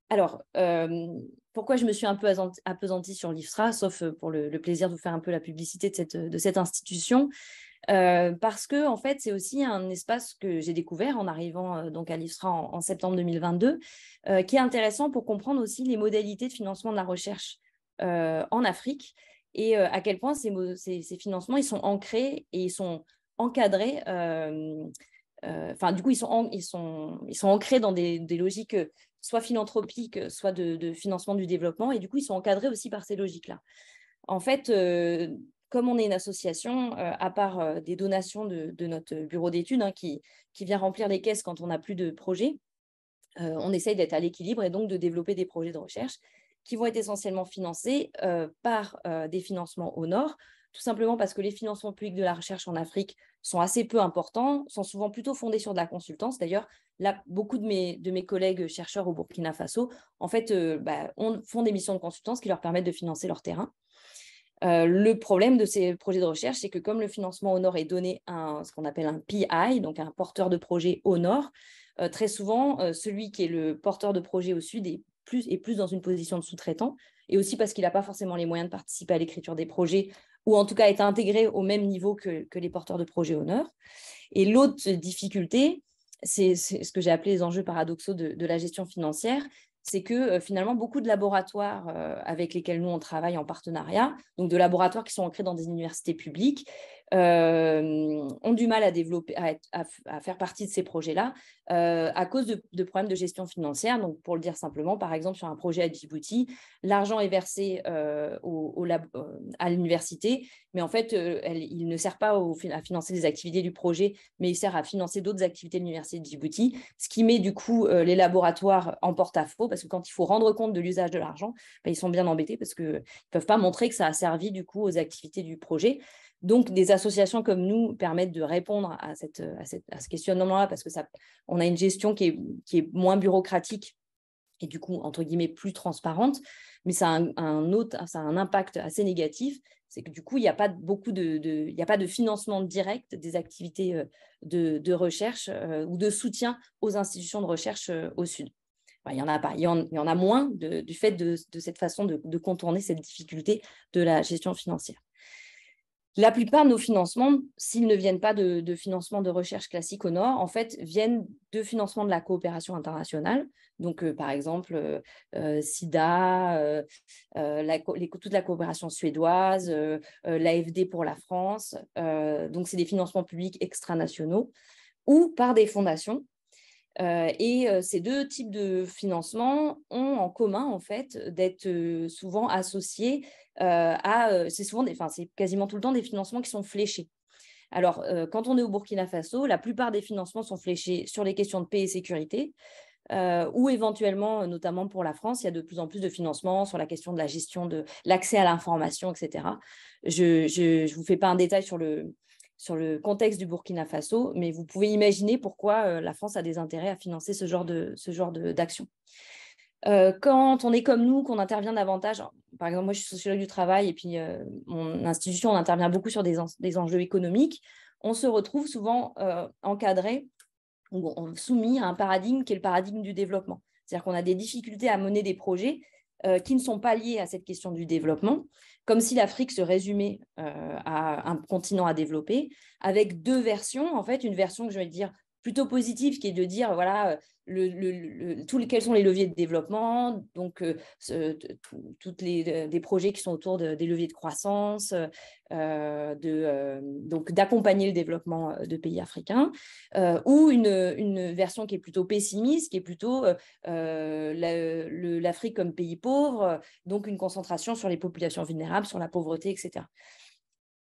Alors, pourquoi je me suis un peu appesantie sur l'IFSRA, sauf pour le plaisir de vous faire un peu la publicité de cette institution, parce que en fait, c'est aussi un espace que j'ai découvert en arrivant donc à l'IFSRA en septembre 2022, qui est intéressant pour comprendre aussi les modalités de financement de la recherche en Afrique et à quel point ces financements ils sont ancrés et ils sont encadrés. Du coup, ils sont ancrés dans des logiques soit philanthropiques, soit de financement du développement, et du coup, ils sont encadrés aussi par ces logiques-là. En fait, comme on est une association, à part des donations de notre bureau d'études qui vient remplir les caisses quand on n'a plus de projets, on essaye d'être à l'équilibre et donc de développer des projets de recherche qui vont être essentiellement financés par des financements au nord, tout simplement parce que les financements publics de la recherche en Afrique sont assez peu importants, sont souvent plutôt fondés sur de la consultance. D'ailleurs, là, beaucoup de mes collègues chercheurs au Burkina Faso, en fait, font des missions de consultance qui leur permettent de financer leur terrain. Le problème de ces projets de recherche, c'est que comme le financement au nord est donné à ce qu'on appelle un PI, donc un porteur de projet au nord, très souvent, celui qui est le porteur de projet au sud est plus dans une position de sous-traitant, et aussi parce qu'il n'a pas forcément les moyens de participer à l'écriture des projets, ou en tout cas être intégré au même niveau que les porteurs de projets au nord. Et l'autre difficulté, c'est ce que j'ai appelé les enjeux paradoxaux de la gestion financière, c'est que finalement, beaucoup de laboratoires avec lesquels nous, on travaille en partenariat, donc de laboratoires qui sont ancrés dans des universités publiques, ont du mal à développer, à faire partie de ces projets-là à cause de problèmes de gestion financière. Donc, pour le dire simplement, par exemple, sur un projet à Djibouti, l'argent est versé à l'université, mais en fait, il ne sert pas à financer les activités du projet, mais il sert à financer d'autres activités de l'université de Djibouti, ce qui met du coup les laboratoires en porte-à-faux, parce que quand il faut rendre compte de l'usage de l'argent, ils sont bien embêtés parce qu'ils ne peuvent pas montrer que ça a servi du coup aux activités du projet. Donc, des associations comme nous permettent de répondre à ce questionnement-là, parce que on a une gestion qui est moins bureaucratique et du coup, entre guillemets, plus transparente, mais ça a un impact assez négatif, c'est que du coup, il n'y a pas de financement direct des activités de recherche ou de soutien aux institutions de recherche au Sud. Enfin, il n'y en a pas, il y en a moins du fait de cette façon de contourner cette difficulté de la gestion financière. La plupart de nos financements, s'ils ne viennent pas de financement de recherche classique au Nord, en fait, viennent de financement de la coopération internationale. Donc, par exemple, SIDA, toute la coopération suédoise, l'AFD pour la France. Donc, c'est des financements publics extranationaux ou par des fondations. Ces deux types de financement ont en commun, en fait, d'être souvent associés c'est quasiment tout le temps des financements qui sont fléchés. Alors, quand on est au Burkina Faso, la plupart des financements sont fléchés sur les questions de paix et sécurité, ou éventuellement, notamment pour la France, il y a de plus en plus de financements sur la question de la gestion de l'accès à l'information, etc. Je ne vous fais pas un détail sur le contexte du Burkina Faso, mais vous pouvez imaginer pourquoi la France a des intérêts à financer ce genre d'action. Quand on est comme nous, qu'on intervient davantage, par exemple, moi je suis sociologue du travail et puis mon institution, on intervient beaucoup sur des enjeux économiques, on se retrouve souvent encadré ou soumis à un paradigme qui est le paradigme du développement. C'est-à-dire qu'on a des difficultés à mener des projets qui ne sont pas liées à cette question du développement, comme si l'Afrique se résumait à un continent à développer, avec deux versions, en fait, une version que je vais dire plutôt positive, qui est de dire, voilà, quels sont les leviers de développement, donc des projets qui sont autour des leviers de croissance, donc d'accompagner le développement de pays africains, ou une version qui est plutôt pessimiste, qui est plutôt l'Afrique comme pays pauvre, donc une concentration sur les populations vulnérables, sur la pauvreté, etc.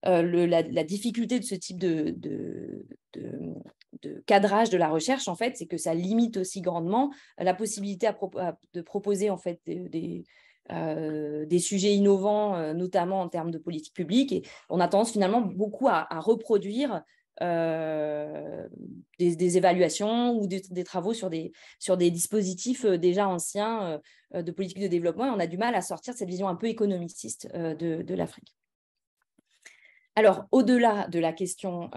La difficulté de ce type de cadrage de la recherche, en fait, c'est que ça limite aussi grandement la possibilité de proposer en fait des sujets innovants, notamment en termes de politique publique. Et on a tendance finalement beaucoup à reproduire des évaluations ou des travaux sur des dispositifs déjà anciens de politique de développement. Et on a du mal à sortir de cette vision un peu économiciste de l'Afrique. Alors, au-delà de la question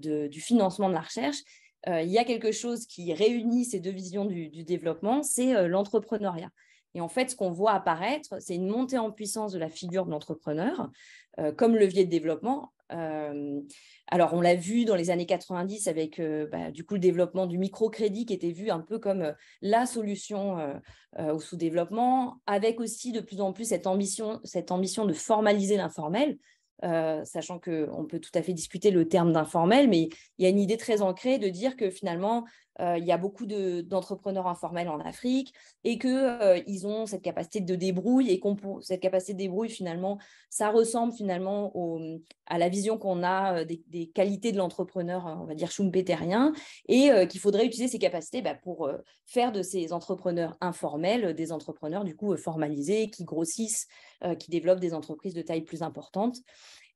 du financement de la recherche, il y a quelque chose qui réunit ces deux visions du développement, c'est l'entrepreneuriat. Et en fait, ce qu'on voit apparaître, c'est une montée en puissance de la figure de l'entrepreneur comme levier de développement. Alors, on l'a vu dans les années 90 avec du coup, le développement du microcrédit qui était vu un peu comme la solution au sous-développement, avec aussi de plus en plus cette ambition de formaliser l'informel. Sachant qu'on peut tout à fait discuter le terme d'informel, mais il y a une idée très ancrée de dire que finalement, il y a beaucoup d'entrepreneurs informels en Afrique et qu'ils ont cette capacité de débrouille et cette capacité de débrouille, finalement, ça ressemble finalement à la vision qu'on a des qualités de l'entrepreneur, on va dire schumpeterien, et qu'il faudrait utiliser ces capacités pour faire de ces entrepreneurs informels des entrepreneurs du coup formalisés, qui grossissent, qui développent des entreprises de taille plus importante.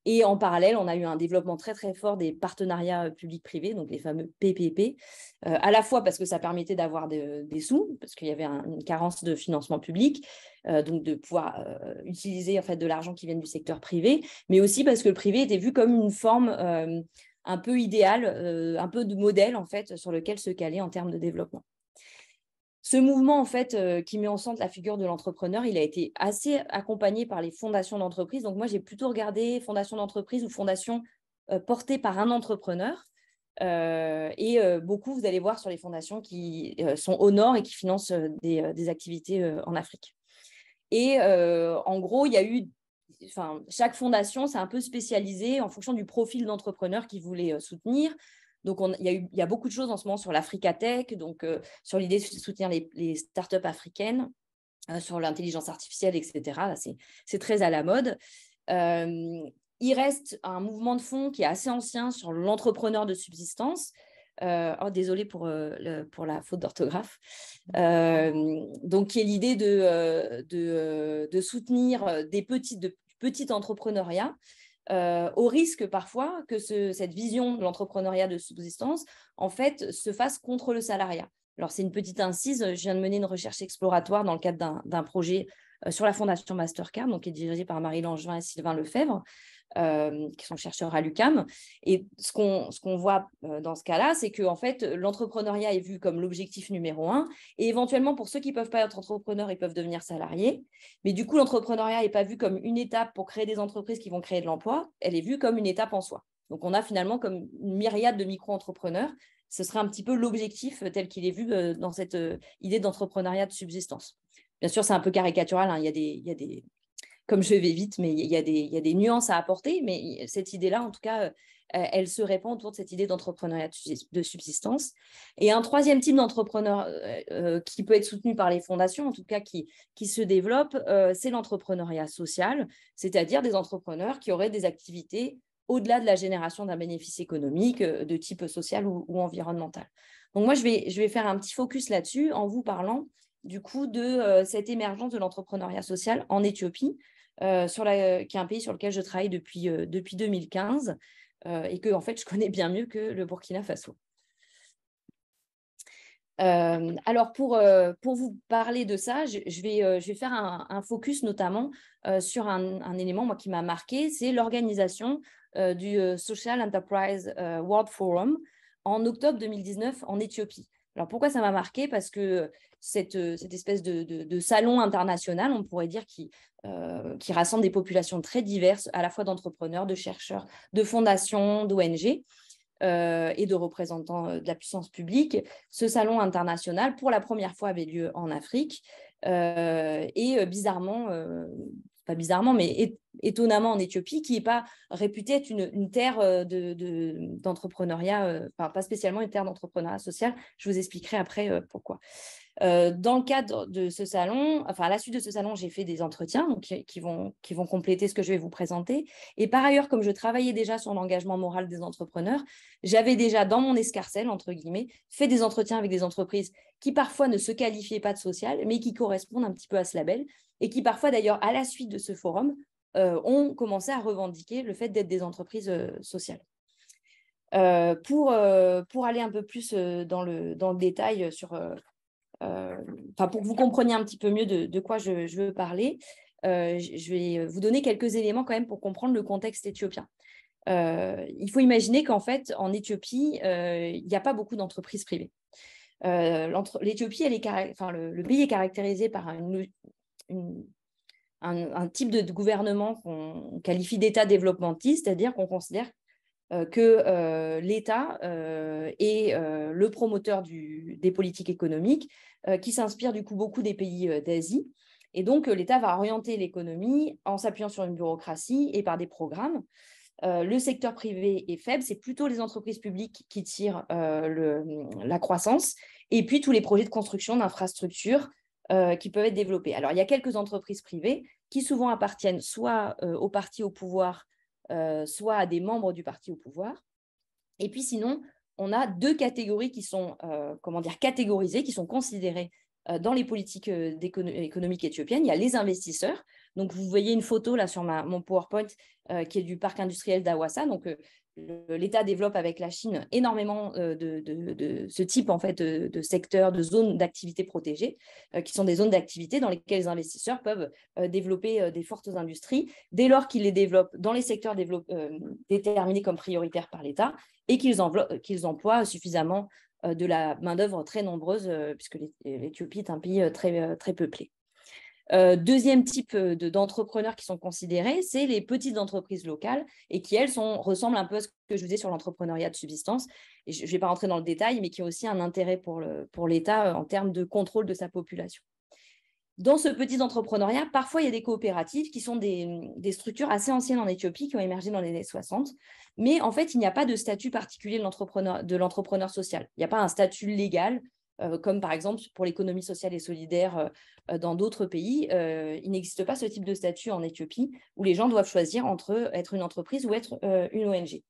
Et en parallèle, on a eu un développement très, très fort des partenariats publics-privés, donc les fameux PPP, à la fois parce que ça permettait d'avoir des sous, parce qu'il y avait une carence de financement public, donc de pouvoir utiliser en fait, de l'argent qui vient du secteur privé, mais aussi parce que le privé était vu comme une forme un peu idéale, un peu de modèle en fait, sur lequel se caler en termes de développement. Ce mouvement, en fait, qui met en centre la figure de l'entrepreneur, il a été assez accompagné par les fondations d'entreprise. Donc, moi, j'ai plutôt regardé fondations d'entreprise ou fondations portées par un entrepreneur. Beaucoup, vous allez voir sur les fondations qui sont au nord et qui financent des activités en Afrique. Et en gros, il y a eu... chaque fondation s'est un peu spécialisée en fonction du profil d'entrepreneur qu'ils voulaient soutenir. Donc, il y a beaucoup de choses en ce moment sur l'Africa Tech, donc sur l'idée de soutenir les startups africaines, sur l'intelligence artificielle, etc. C'est très à la mode. Il reste un mouvement de fond qui est assez ancien sur l'entrepreneur de subsistance. Désolée pour la faute d'orthographe. Donc, qui est l'idée de soutenir du petit entrepreneuriat, au risque parfois que cette vision de l'entrepreneuriat de subsistance, en fait, se fasse contre le salariat. Alors, c'est une petite incise. Je viens de mener une recherche exploratoire dans le cadre d'un projet sur la Fondation Mastercard, donc qui est dirigée par Marie Langevin et Sylvain Lefebvre, qui sont chercheurs à l'UQAM. Et ce qu'on voit dans ce cas-là, c'est que en fait, l'entrepreneuriat est vu comme l'objectif numéro 1. Et éventuellement, pour ceux qui ne peuvent pas être entrepreneurs, ils peuvent devenir salariés. Mais du coup, l'entrepreneuriat n'est pas vu comme une étape pour créer des entreprises qui vont créer de l'emploi. Elle est vue comme une étape en soi. Donc, on a finalement comme une myriade de micro-entrepreneurs. Ce serait un petit peu l'objectif tel qu'il est vu dans cette idée d'entrepreneuriat de subsistance. Bien sûr, c'est un peu caricatural. Hein. Il y a des comme je vais vite, mais il y a des nuances à apporter. Mais cette idée-là, en tout cas, elle se répand autour de cette idée d'entrepreneuriat de subsistance. Et un troisième type d'entrepreneur qui peut être soutenu par les fondations, en tout cas qui se développe, c'est l'entrepreneuriat social, c'est-à-dire des entrepreneurs qui auraient des activités au-delà de la génération d'un bénéfice économique de type social ou environnemental. Donc moi, je vais faire un petit focus là-dessus en vous parlant du coup de cette émergence de l'entrepreneuriat social en Éthiopie, qui est un pays sur lequel je travaille depuis 2015 et que en fait, je connais bien mieux que le Burkina Faso. Alors, pour vous parler de ça, je vais faire un focus notamment sur un élément moi, qui m'a marqué, c'est l'organisation du Social Enterprise World Forum en octobre 2019 en Éthiopie. Alors, pourquoi ça m'a marqué? Parce que cette espèce de salon international, on pourrait dire, qui rassemble des populations très diverses, à la fois d'entrepreneurs, de chercheurs, de fondations, d'ONG et de représentants de la puissance publique. Ce salon international, pour la première fois, avait lieu en Afrique et bizarrement, pas bizarrement, mais étonnamment en Éthiopie, qui n'est pas réputée être une terre d'entrepreneuriat, enfin pas spécialement une terre d'entrepreneuriat social. Je vous expliquerai après pourquoi. Dans le cadre de ce salon, enfin à la suite de ce salon, j'ai fait des entretiens donc, qui vont compléter ce que je vais vous présenter. Et par ailleurs, comme je travaillais déjà sur l'engagement moral des entrepreneurs, j'avais déjà dans mon escarcelle, entre guillemets, fait des entretiens avec des entreprises qui parfois ne se qualifiaient pas de social, mais qui correspondent un petit peu à ce label et qui parfois d'ailleurs, à la suite de ce forum, ont commencé à revendiquer le fait d'être des entreprises sociales. Pour aller un peu plus dans le détail sur... pour que vous compreniez un petit peu mieux de quoi je veux parler, je vais vous donner quelques éléments quand même pour comprendre le contexte éthiopien. Il faut imaginer qu'en fait, en Éthiopie, il n'y a pas beaucoup d'entreprises privées. L'Éthiopie, le pays est caractérisé par un type de gouvernement qu'on qualifie d'État développementiste, c'est-à-dire qu'on considère que l'État est le promoteur des politiques économiques qui s'inspire du coup beaucoup des pays d'Asie. Et donc, l'État va orienter l'économie en s'appuyant sur une bureaucratie et par des programmes. Le secteur privé est faible, c'est plutôt les entreprises publiques qui tirent la croissance et puis tous les projets de construction d'infrastructures qui peuvent être développés. Alors, il y a quelques entreprises privées qui souvent appartiennent soit au parti au pouvoir, soit à des membres du parti au pouvoir. Et puis sinon, on a deux catégories qui sont catégorisées, qui sont considérées dans les politiques économiques éthiopiennes. Il y a les investisseurs. Donc, vous voyez une photo là sur mon PowerPoint qui est du parc industriel d'Awassa. Donc, l'État développe avec la Chine énormément de ce type en fait, de secteurs, de zones d'activité protégées, qui sont des zones d'activité dans lesquelles les investisseurs peuvent développer des fortes industries, dès lors qu'ils les développent dans les secteurs déterminés comme prioritaires par l'État et qu'ils emploient suffisamment de la main-d'œuvre très nombreuse, puisque l'Éthiopie est un pays très, très peuplé. Deuxième type d'entrepreneurs qui sont considérés, c'est les petites entreprises locales et qui, elles, ressemblent un peu à ce que je disais sur l'entrepreneuriat de subsistance. Et je ne vais pas rentrer dans le détail, mais qui ont aussi un intérêt pour l'État en termes de contrôle de sa population. Dans ce petit entrepreneuriat, parfois, il y a des coopératives qui sont des structures assez anciennes en Éthiopie, qui ont émergé dans les années 60. Mais en fait, il n'y a pas de statut particulier de l'entrepreneur social. Il n'y a pas un statut légal, comme par exemple pour l'économie sociale et solidaire dans d'autres pays. Il n'existe pas ce type de statut en Éthiopie, où les gens doivent choisir entre être une entreprise ou être une ONG,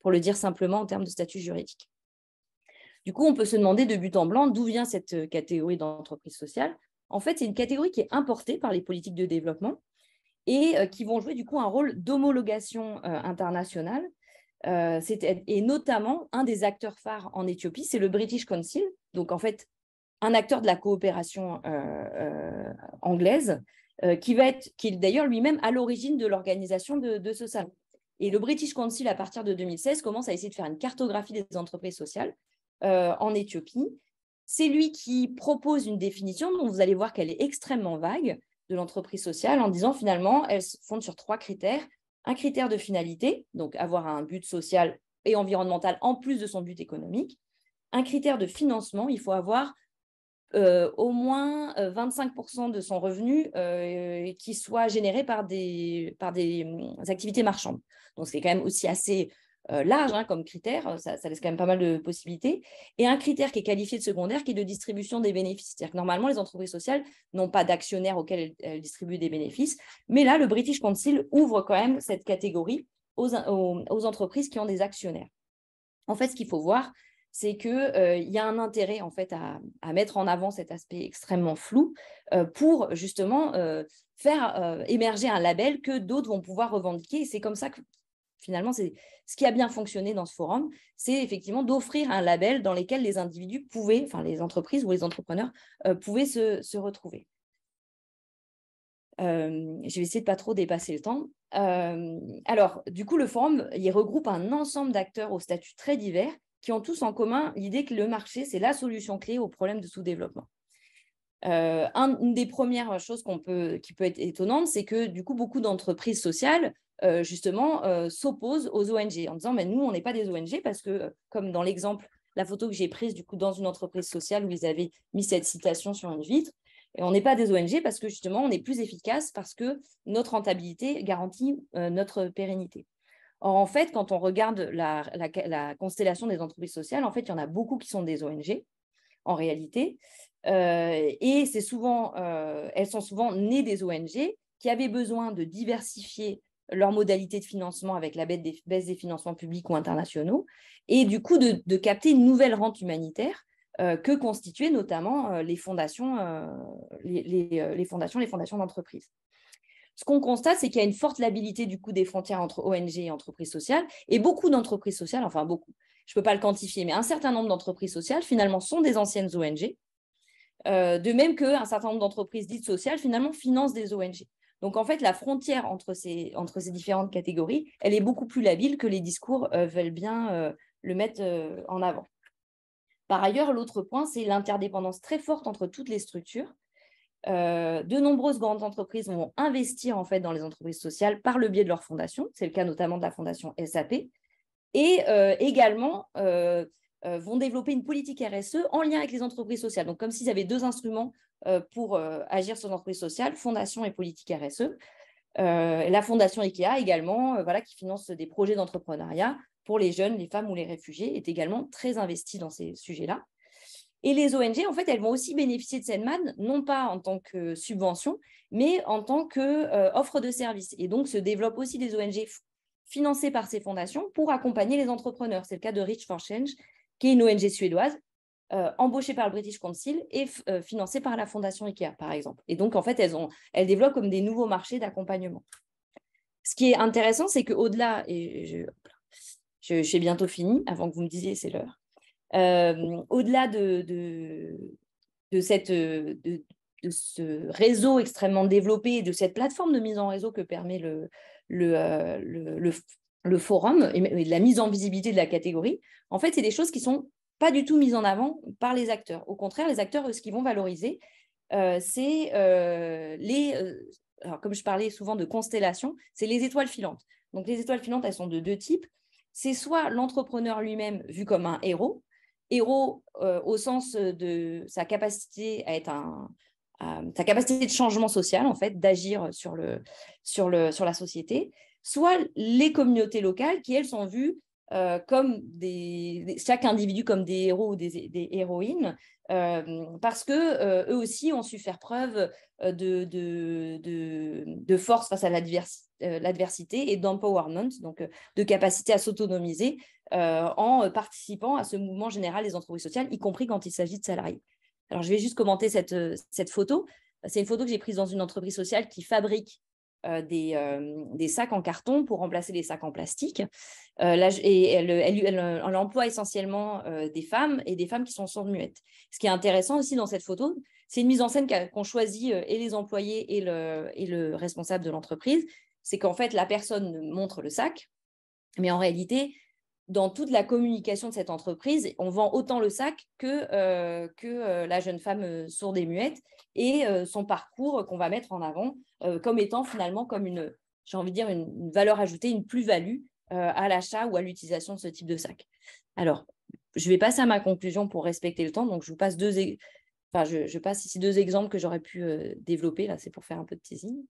pour le dire simplement en termes de statut juridique. Du coup, on peut se demander de but en blanc d'où vient cette catégorie d'entreprise sociale. En fait, c'est une catégorie qui est importée par les politiques de développement et qui vont jouer du coup un rôle d'homologation internationale. Et notamment, un des acteurs phares en Éthiopie, c'est le British Council, donc en fait, un acteur de la coopération anglaise, qui est d'ailleurs lui-même à l'origine de l'organisation de ce salon. Et le British Council, à partir de 2016, commence à essayer de faire une cartographie des entreprises sociales en Éthiopie. C'est lui qui propose une définition dont vous allez voir qu'elle est extrêmement vague de l'entreprise sociale en disant finalement, elle se fonde sur 3 critères. Un critère de finalité, donc avoir un but social et environnemental en plus de son but économique. Un critère de financement, il faut avoir au moins 25% de son revenu qui soit généré par des activités marchandes. Donc, c'est quand même aussi assez large comme critère, ça laisse quand même pas mal de possibilités. Et un critère qui est qualifié de secondaire, qui est de distribution des bénéfices. C'est-à-dire que normalement, les entreprises sociales n'ont pas d'actionnaires auxquels elles distribuent des bénéfices. Mais là, le British Council ouvre quand même cette catégorie aux entreprises qui ont des actionnaires. En fait, ce qu'il faut voir, c'est qu'il y a un intérêt en fait, à mettre en avant cet aspect extrêmement flou pour justement faire émerger un label que d'autres vont pouvoir revendiquer. Et c'est comme ça que finalement, c'est ce qui a bien fonctionné dans ce forum, c'est effectivement d'offrir un label dans lequel les individus pouvaient, enfin les entreprises ou les entrepreneurs pouvaient se retrouver. Je vais essayer de ne pas trop dépasser le temps. Alors, du coup, le forum, il regroupe un ensemble d'acteurs au statut très divers qui ont tous en commun l'idée que le marché, c'est la solution clé aux problèmes de sous-développement. Une des premières choses qui peut être étonnante, c'est que du coup, beaucoup d'entreprises sociales, justement, s'opposent aux ONG en disant, mais nous, on n'est pas des ONG parce que, comme dans l'exemple, la photo que j'ai prise du coup dans une entreprise sociale où ils avaient mis cette citation sur une vitre, et on n'est pas des ONG parce que justement, on est plus efficace parce que notre rentabilité garantit notre pérennité. Or, en fait, quand on regarde la constellation des entreprises sociales, en fait, il y en a beaucoup qui sont des ONG, en réalité. Et elles sont souvent nées des ONG qui avaient besoin de diversifier leurs modalités de financement avec la baisse des financements publics ou internationaux, et du coup de capter une nouvelle rente humanitaire que constituaient notamment les fondations d'entreprises. Ce qu'on constate, c'est qu'il y a une forte labilité du coup des frontières entre ONG et entreprises sociales, et beaucoup d'entreprises sociales, enfin beaucoup, je ne peux pas le quantifier, mais un certain nombre d'entreprises sociales finalement sont des anciennes ONG, de même qu'un certain nombre d'entreprises dites sociales finalement financent des ONG. Donc en fait, la frontière entre ces différentes catégories, elle est beaucoup plus labile que les discours veulent bien le mettre en avant. Par ailleurs, l'autre point, c'est l'interdépendance très forte entre toutes les structures. De nombreuses grandes entreprises vont investir en fait dans les entreprises sociales par le biais de leur fondation. C'est le cas notamment de la fondation SAP. Et également vont développer une politique RSE en lien avec les entreprises sociales. Donc, comme s'ils avaient deux instruments pour agir sur les entreprises sociales, fondation et politique RSE. La fondation IKEA également, qui finance des projets d'entrepreneuriat pour les jeunes, les femmes ou les réfugiés, est également très investie dans ces sujets-là. Et les ONG, en fait, elles vont aussi bénéficier de cette manne, non pas en tant que subvention, mais en tant qu'offre de services. Et donc, se développent aussi des ONG financées par ces fondations pour accompagner les entrepreneurs. C'est le cas de Reach for Change, qui est une ONG suédoise, embauchée par le British Council et financée par la fondation IKEA, par exemple. Et donc, en fait, elles développent comme des nouveaux marchés d'accompagnement. Ce qui est intéressant, c'est qu'au-delà, et j'ai bientôt fini, avant que vous me disiez c'est l'heure, au-delà de ce réseau extrêmement développé et de cette plateforme de mise en réseau que permet le forum et de la mise en visibilité de la catégorie, en fait, c'est des choses qui ne sont pas du tout mises en avant par les acteurs. Au contraire, les acteurs, ce qu'ils vont valoriser, c'est alors, comme je parlais souvent de constellation, c'est les étoiles filantes. Donc, les étoiles filantes, elles sont de deux types. C'est soit l'entrepreneur lui-même vu comme un héros au sens de sa capacité à être sa capacité de changement social, en fait, d'agir sur la société, soit les communautés locales qui, elles, sont vues comme chaque individu comme des héros ou des héroïnes, parce que eux aussi ont su faire preuve de force face à l'adversité et d'empowerment, donc de capacité à s'autonomiser en participant à ce mouvement général des entreprises sociales, y compris quand il s'agit de salariés. Alors, je vais juste commenter cette photo. C'est une photo que j'ai prise dans une entreprise sociale qui fabrique des sacs en carton pour remplacer les sacs en plastique. Elle emploie essentiellement des femmes et des femmes qui sont sourdes-muettes. Ce qui est intéressant aussi dans cette photo, c'est une mise en scène qu'ont choisi et les employés et le responsable de l'entreprise. C'est qu'en fait, la personne montre le sac, mais en réalité, dans toute la communication de cette entreprise, on vend autant le sac que la jeune femme sourde et muette et son parcours qu'on va mettre en avant comme étant finalement comme j'ai envie de dire, une valeur ajoutée, une plus-value à l'achat ou à l'utilisation de ce type de sac. Alors, je vais passer à ma conclusion pour respecter le temps. Donc, je vous passe je passe ici deux exemples que j'aurais pu développer. Là, c'est pour faire un peu de teasing.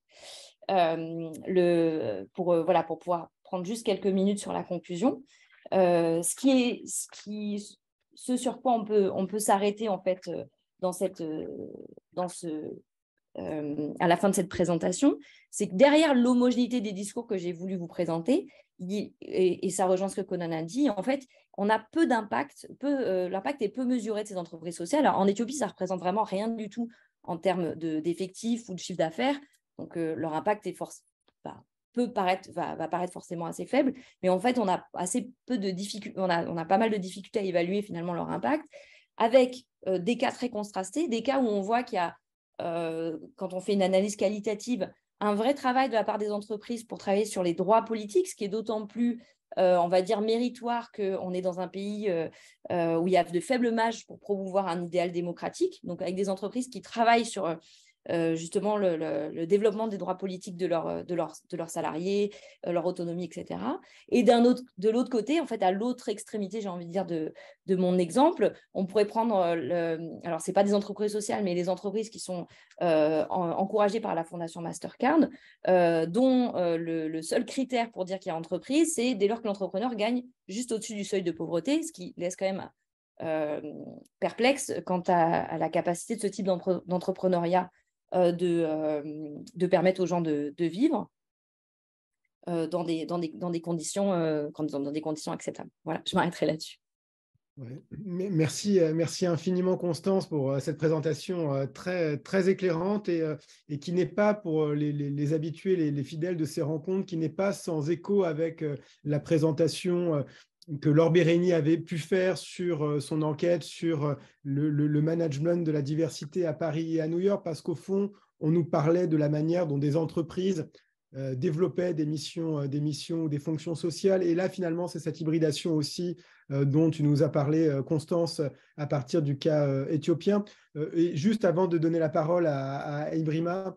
Pour pouvoir prendre juste quelques minutes sur la conclusion. Ce sur quoi on peut s'arrêter en fait à la fin de cette présentation, c'est que derrière l'homogénéité des discours que j'ai voulu vous présenter, et ça rejoint ce que Conan a dit, en fait, on a peu d'impact, l'impact est peu mesuré de ces entreprises sociales. Alors, en Éthiopie, ça ne représente vraiment rien du tout en termes d'effectifs ou de chiffre d'affaires, donc leur impact va paraître forcément assez faible, mais en fait, on a assez peu de difficultés, on a pas mal de difficultés à évaluer finalement leur impact, avec des cas très contrastés, des cas où on voit qu'il y a, quand on fait une analyse qualitative, un vrai travail de la part des entreprises pour travailler sur les droits politiques, ce qui est d'autant plus on va dire, méritoire qu'on est dans un pays où il y a de faibles marges pour promouvoir un idéal démocratique, donc avec des entreprises qui travaillent sur justement le développement des droits politiques de leurs salariés, leur autonomie, etc. Et de l'autre côté, en fait, à l'autre extrémité, j'ai envie de dire, de mon exemple, on pourrait prendre, alors ce n'est pas des entreprises sociales, mais les entreprises qui sont encouragées par la Fondation Mastercard, dont le seul critère pour dire qu'il y a entreprise, c'est dès lors que l'entrepreneur gagne juste au-dessus du seuil de pauvreté, ce qui laisse quand même perplexe quant à la capacité de ce type d'entrepreneuriat de permettre aux gens de vivre dans des conditions acceptables. Voilà, je m'arrêterai là-dessus. Ouais. Merci infiniment, Constance, pour cette présentation très, très éclairante et qui n'est pas, pour les habitués, les fidèles de ces rencontres, qui n'est pas sans écho avec la présentation que Laure Bérégny avait pu faire sur son enquête sur le management de la diversité à Paris et à New York, parce qu'au fond, on nous parlait de la manière dont des entreprises développaient des missions ou des fonctions sociales. Et là, finalement, c'est cette hybridation aussi dont tu nous as parlé, Constance, à partir du cas éthiopien. Et juste avant de donner la parole à Ibrima,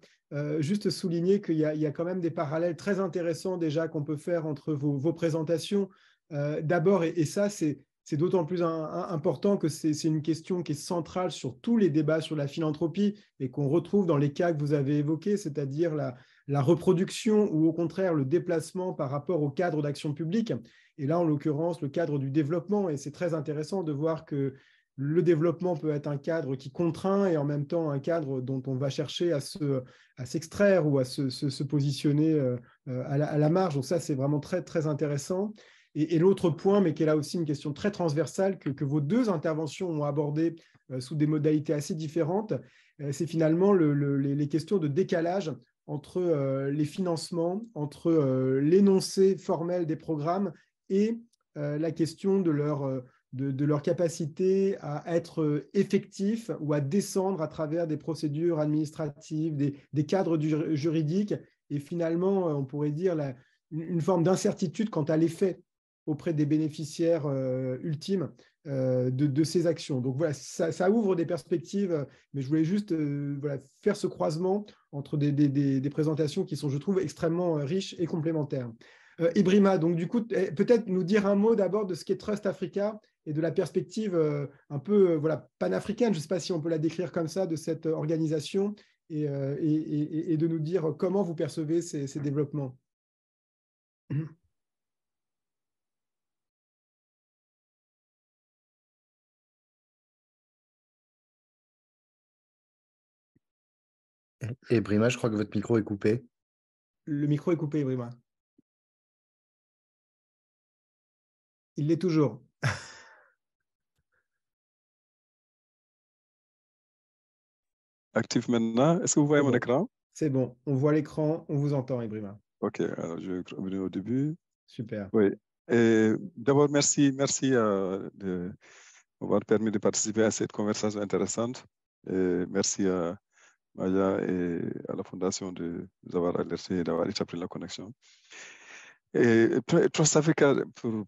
juste souligner qu'il y a quand même des parallèles très intéressants déjà qu'on peut faire entre vos présentations. D'abord, et ça, c'est d'autant plus important que c'est une question qui est centrale sur tous les débats sur la philanthropie et qu'on retrouve dans les cas que vous avez évoqués, c'est-à-dire la reproduction ou au contraire le déplacement par rapport au cadre d'action publique. Et là, en l'occurrence, le cadre du développement. Et c'est très intéressant de voir que le développement peut être un cadre qui contraint et en même temps un cadre dont on va chercher à s'extraire ou à se positionner à la marge. Donc ça, c'est vraiment très, très intéressant. Et l'autre point, mais qui est là aussi une question très transversale, que vos deux interventions ont abordé sous des modalités assez différentes, c'est finalement les questions de décalage entre les financements, entre l'énoncé formel des programmes et la question de leur capacité à être effectifs ou à descendre à travers des procédures administratives, des cadres juridiques, et finalement, on pourrait dire une forme d'incertitude quant à l'effet auprès des bénéficiaires ultimes de ces actions. Donc voilà, ça ouvre des perspectives, mais je voulais juste faire ce croisement entre des présentations qui sont, je trouve, extrêmement riches et complémentaires. Ibrima, donc du coup, peut-être nous dire un mot d'abord de ce qu'est Trust Africa et de la perspective un peu panafricaine, je ne sais pas si on peut la décrire comme ça, de cette organisation, et de nous dire comment vous percevez ces développements. Et Brima, je crois que votre micro est coupé. Le micro est coupé, Brima. Il l'est toujours. Actif maintenant. Est-ce que vous voyez mon écran? C'est bon. On voit l'écran, on vous entend, Ibrima. OK, alors je vais revenir au début. Super. Oui. D'abord, merci de m'avoir permis de participer à cette conversation intéressante. Et merci à Maya et à la Fondation de nous avoir alertés et d'avoir établi la connexion. Et Trust Africa, pour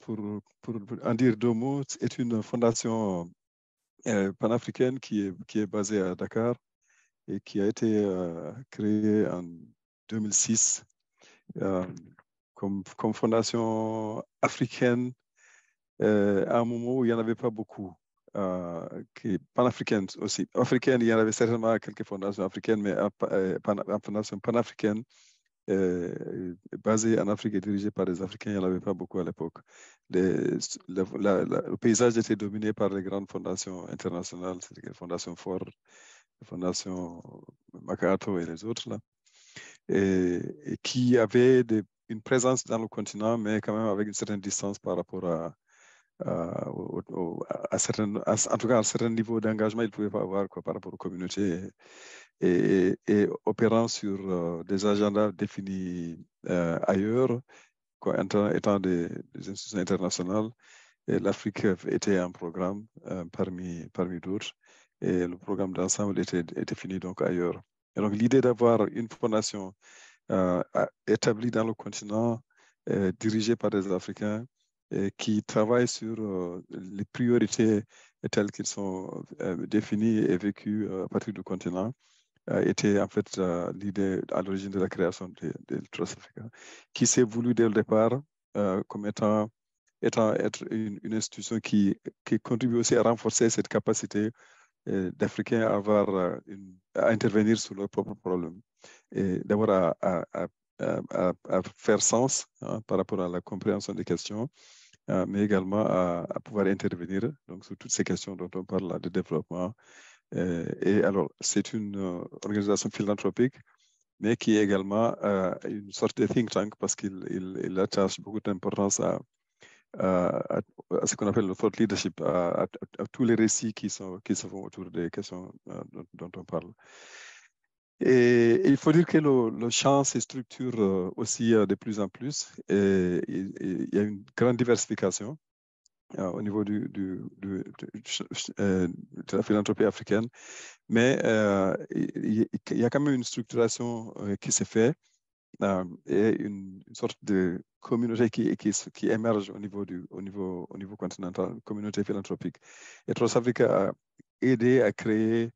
en dire deux mots, est une fondation panafricaine qui est basée à Dakar et qui a été créée en 2006 comme fondation africaine à un moment où il n'y en avait pas beaucoup. Panafricaine aussi. Africaine, il y en avait certainement quelques fondations africaines, mais une fondation panafricaine basée en Afrique et dirigée par des Africains, il n'y en avait pas beaucoup à l'époque. Le paysage était dominé par les grandes fondations internationales, c'est-à-dire la Fondation Ford, la Fondation MacArthur et les autres, là, et qui avaient une présence dans le continent, mais quand même avec une certaine distance par rapport en tout cas, à un certain niveau d'engagement, ils ne pouvaient pas avoir par rapport aux communautés et opérant sur des agendas définis ailleurs, étant des institutions internationales. Et l'Afrique était un programme parmi d'autres, et le programme d'ensemble était défini donc ailleurs. Et donc l'idée d'avoir une fondation établie dans le continent, dirigée par des Africains, qui travaillent sur les priorités telles qu'elles sont définies et vécues à partir du continent, était en fait l'idée à l'origine de la création de Trust Africa, qui s'est voulu dès le départ comme être une institution qui contribue aussi à renforcer cette capacité d'Africains à intervenir sur leurs propres problèmes et d'avoir à faire sens par rapport à la compréhension des questions, mais également à pouvoir intervenir donc, sur toutes ces questions dont on parle là, de développement. Et alors, c'est une organisation philanthropique, mais qui est également une sorte de think tank parce qu'il attache beaucoup d'importance à ce qu'on appelle le thought leadership, à tous les récits qui se font autour des questions dont on parle. Et il faut dire que le champ se structure aussi de plus en plus. Et il y a une grande diversification au niveau de la philanthropie africaine. Mais il y a quand même une structuration qui se fait et une sorte de communauté qui émerge au niveau continental, communauté philanthropique. Et Trust Africa a aidé à créer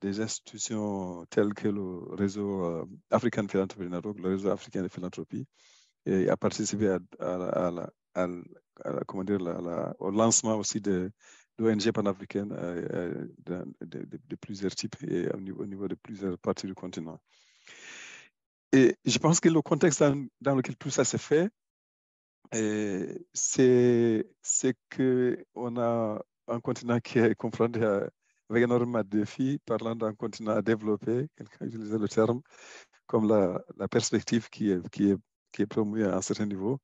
des institutions telles que le réseau African Philanthropy Network, le réseau africain de philanthropie, et a participé au lancement aussi d'ONG panafricaines de plusieurs types et au niveau de plusieurs parties du continent. Et je pense que le contexte dans lequel tout ça se fait, c'est qu'on a un continent qui est confronté avec énormément de défis, parlant d'un continent à développer, quelqu'un utilisait le terme, comme la perspective qui est promue à un certain niveau.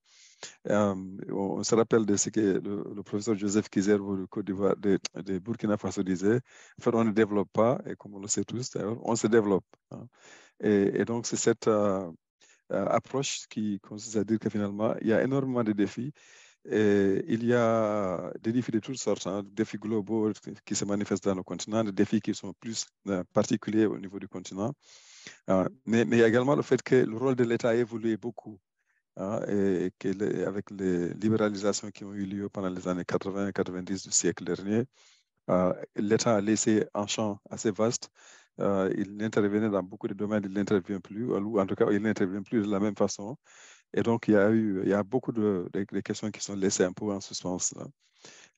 On se rappelle de ce que le professeur Joseph Kizerbo du Côte d'Ivoire, de Burkina Faso disait. En fait, on ne développe pas, et comme on le sait tous d'ailleurs, on se développe. Hein. Et donc, c'est cette approche qui consiste à dire que finalement, il y a énormément de défis. Et il y a des défis de toutes sortes, hein, des défis globaux qui se manifestent dans le continent, des défis qui sont plus particuliers au niveau du continent. Mais il y a également le fait que le rôle de l'État a évolué beaucoup. Et avec les libéralisations qui ont eu lieu pendant les années 80-90 du siècle dernier, l'État a laissé un champ assez vaste. Il intervenait dans beaucoup de domaines, il n'intervient plus, ou en tout cas, il n'intervient plus de la même façon. Et donc, il y a beaucoup de questions qui sont laissées un peu en suspens. Là.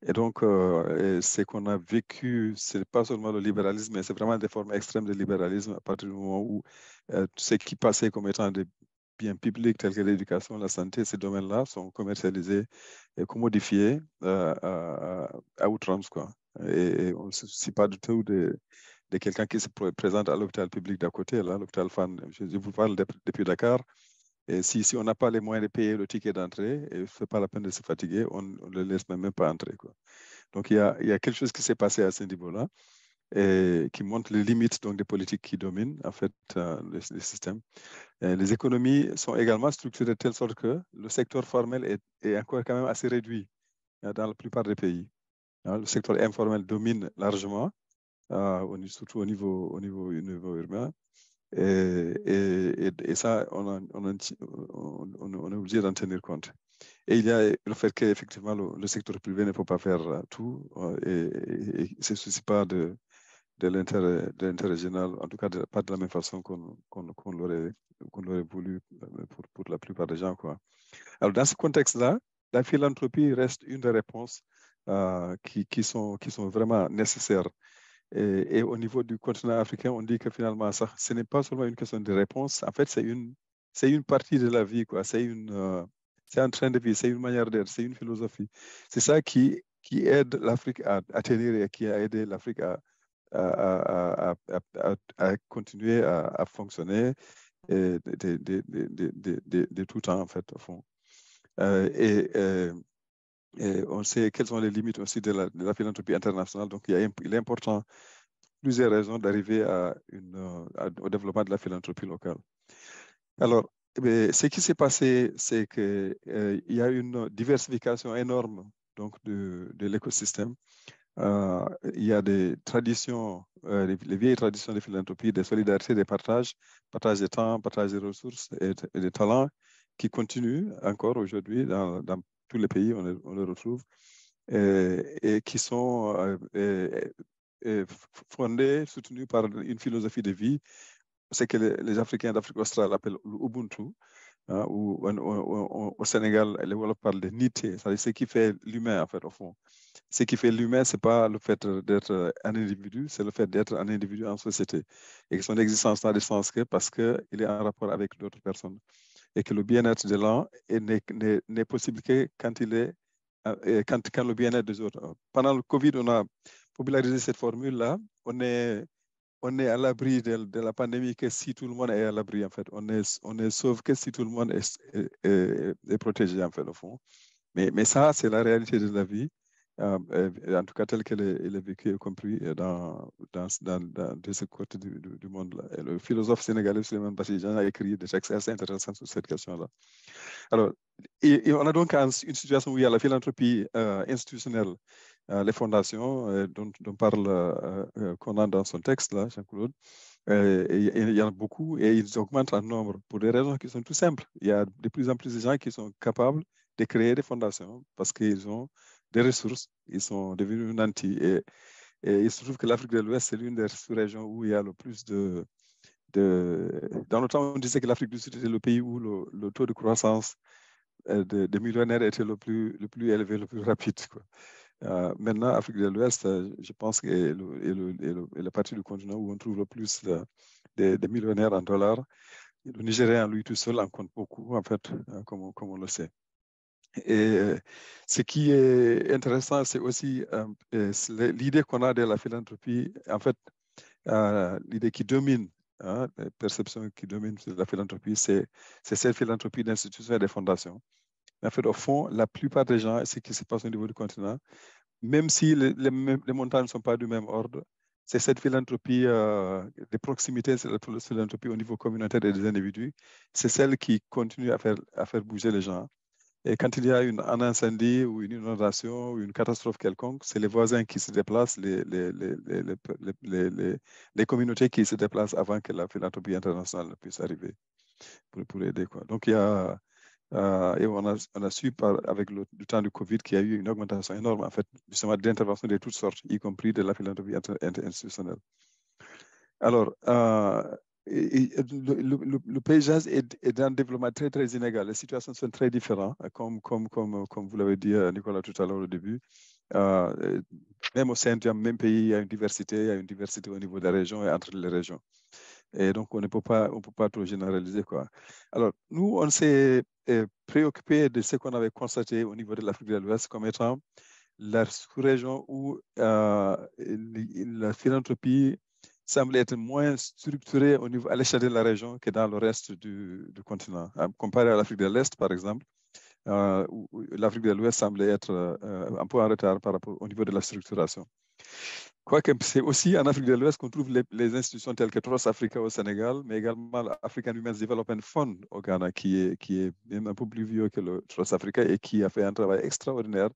Et donc, ce qu'on a vécu, ce n'est pas seulement le libéralisme, mais c'est vraiment des formes extrêmes de libéralisme à partir du moment où ce qui passait comme étant des biens publics tels que l'éducation, la santé, ces domaines-là sont commercialisés et commodifiés à outrance, quoi. Et on ne se soucie pas du tout de quelqu'un qui se présente à l'hôpital public d'à côté, là, l'hôpital Fan. Je vous parle depuis Dakar. Et si on n'a pas les moyens de payer le ticket d'entrée, et ce n'est pas la peine de se fatiguer, on ne le laisse même pas entrer, quoi. Donc, il y a quelque chose qui s'est passé à ce niveau-là et qui montre les limites donc, des politiques qui dominent en fait le système. Et les économies sont également structurées de telle sorte que le secteur formel est encore quand même assez réduit dans la plupart des pays. Le secteur informel domine largement, surtout au niveau urbain. Et ça, on est obligé d'en tenir compte. Et il y a le fait qu'effectivement, le secteur privé ne peut pas faire tout et ne se soucie pas de l'intérêt général, en tout cas pas de la même façon qu'on l'aurait voulu pour la plupart des gens, quoi. Alors, dans ce contexte-là, la philanthropie reste une des réponses qui sont vraiment nécessaires. Et au niveau du continent africain, on dit que finalement, ça, ce n'est pas seulement une question de réponse. En fait, c'est une partie de la vie, quoi. C'est un train de vie, c'est une manière d'être, c'est une philosophie. C'est ça qui aide l'Afrique à tenir et qui a aidé l'Afrique à continuer à fonctionner de tout temps, en fait, au fond. Et on sait quelles sont les limites aussi de la philanthropie internationale. Donc, il est important, plusieurs raisons, d'arriver au développement de la philanthropie locale. Alors, ce qui s'est passé, c'est qu'il y a une diversification énorme donc, de l'écosystème. Il y a des traditions, les vieilles traditions de philanthropie, de solidarité, de partage de temps, partage de ressources et de talents qui continuent encore aujourd'hui dans tous les pays, on les retrouve, et qui sont fondés, soutenus par une philosophie de vie, c'est que les Africains d'Afrique australe appellent l'Ubuntu. Hein, au Sénégal, les Wolof parlent de nité, c'est-à-dire ce qui fait l'humain, en fait, au fond. Ce qui fait l'humain, ce n'est pas le fait d'être un individu, c'est le fait d'être un individu en société. Et que son existence n'a de sens que parce qu'il est en rapport avec d'autres personnes. Et que le bien-être de l'un n'est possible que quand il est quand le bien-être des autres. Pendant le Covid, on a popularisé cette formule-là. On est à l'abri de la pandémie que si tout le monde est à l'abri, en fait. On est sauve que si tout le monde est protégé, en fait, au fond. Mais ça, c'est la réalité de la vie, en tout cas telle qu'elle est vécue et comprise dans ce côté du monde-là. Et le philosophe sénégalais Souleymane Bassirou a écrit des textes assez intéressants sur cette question-là. Alors, et on a donc une situation où il y a la philanthropie institutionnelle, les fondations dont parle Conan dans son texte, là, Jean-Claude. Il y en a beaucoup et ils augmentent en nombre pour des raisons qui sont tout simples. Il y a de plus en plus de gens qui sont capables de créer des fondations parce qu'ils ont des ressources, ils sont devenus nantis. Et il se trouve que l'Afrique de l'Ouest, c'est l'une des sous-régions où il y a le plus de... Dans le temps, on disait que l'Afrique du Sud était le pays où le taux de croissance de millionnaires était le plus élevé, le plus rapide, quoi. Maintenant, Afrique de l'Ouest, je pense que est la partie du continent où on trouve le plus de millionnaires en dollars. Le Nigeria, lui tout seul, en compte beaucoup, en fait, comme on le sait. Et ce qui est intéressant, c'est aussi l'idée qu'on a de la philanthropie. En fait, l'idée qui domine, la perception qui domine sur la philanthropie, c'est cette philanthropie d'institutions et des fondations. Mais en fait, au fond, la plupart des gens, ce qui se passe au niveau du continent, même si les montants ne sont pas du même ordre, c'est cette philanthropie de proximité, c'est la philanthropie au niveau communautaire et des individus, c'est celle qui continue à faire bouger les gens. Et quand il y a un incendie ou une inondation ou une catastrophe quelconque, c'est les voisins qui se déplacent, les communautés qui se déplacent avant que la philanthropie internationale puisse arriver pour aider, quoi. Donc, il y a... et on a su avec le temps du Covid qu'il y a eu une augmentation énorme, en fait, justement, d'interventions de toutes sortes, y compris de la philanthropie institutionnelle. Alors, le paysage est d'un développement très, très inégal. Les situations sont très différentes, comme vous l'avez dit, Nicolas, tout à l'heure au début. Même au sein du même pays, il y a une diversité au niveau des régions et entre les régions. Et donc, on ne peut pas tout généraliser, quoi. Alors, nous, on s'est préoccupé de ce qu'on avait constaté au niveau de l'Afrique de l'Ouest comme étant la sous-région où la philanthropie semble être moins structurée à l'échelle de la région que dans le reste du continent. Comparé à l'Afrique de l'Est, par exemple, où l'Afrique de l'Ouest semble être un peu en retard par rapport au niveau de la structuration. Quoique c'est aussi en Afrique de l'Ouest qu'on trouve les institutions telles que Trust Africa au Sénégal, mais également l'African Women's Development Fund au Ghana, qui est même un peu plus vieux que le Trust Africa et qui a fait un travail extraordinaire.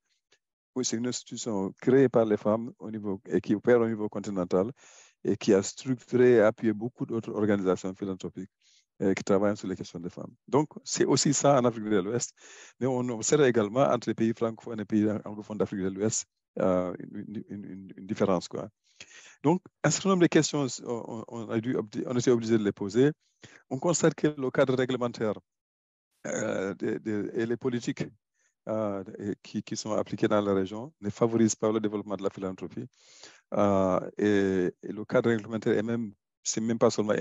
C'est une institution créée par les femmes et qui opère au niveau continental et qui a structuré et appuyé beaucoup d'autres organisations philanthropiques qui travaillent sur les questions des femmes. Donc, c'est aussi ça en Afrique de l'Ouest. Mais on observe également entre les pays francophones et les pays anglophones d'Afrique de l'Ouest une différence, quoi. Donc, un certain nombre de questions, on était obligé de les poser. On constate que le cadre réglementaire et les politiques qui sont appliquées dans la région ne favorisent pas le développement de la philanthropie. Et le cadre réglementaire est même, c'est même pas seulement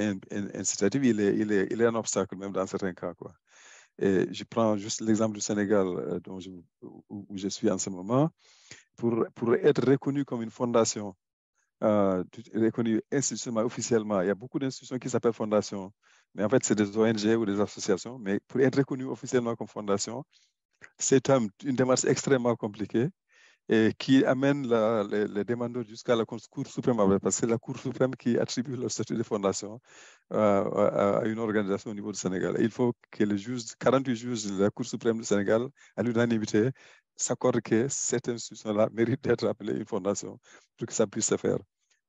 incitatif, il est un obstacle même dans certains cas, quoi. Et je prends juste l'exemple du Sénégal où je suis en ce moment. Pour être reconnu comme une fondation, reconnue institutionnellement, officiellement, il y a beaucoup d'institutions qui s'appellent fondations, mais en fait, c'est des ONG ou des associations. Mais pour être reconnu officiellement comme fondation, c'est une démarche extrêmement compliquée et qui amène les demandeurs jusqu'à la Cour suprême, parce que c'est la Cour suprême qui attribue le statut de fondation à une organisation au niveau du Sénégal. Et il faut que les 48 juges de la Cour suprême du Sénégal, à l'unanimité, s'accordent que cette institution-là mérite d'être appelée une fondation pour que ça puisse se faire.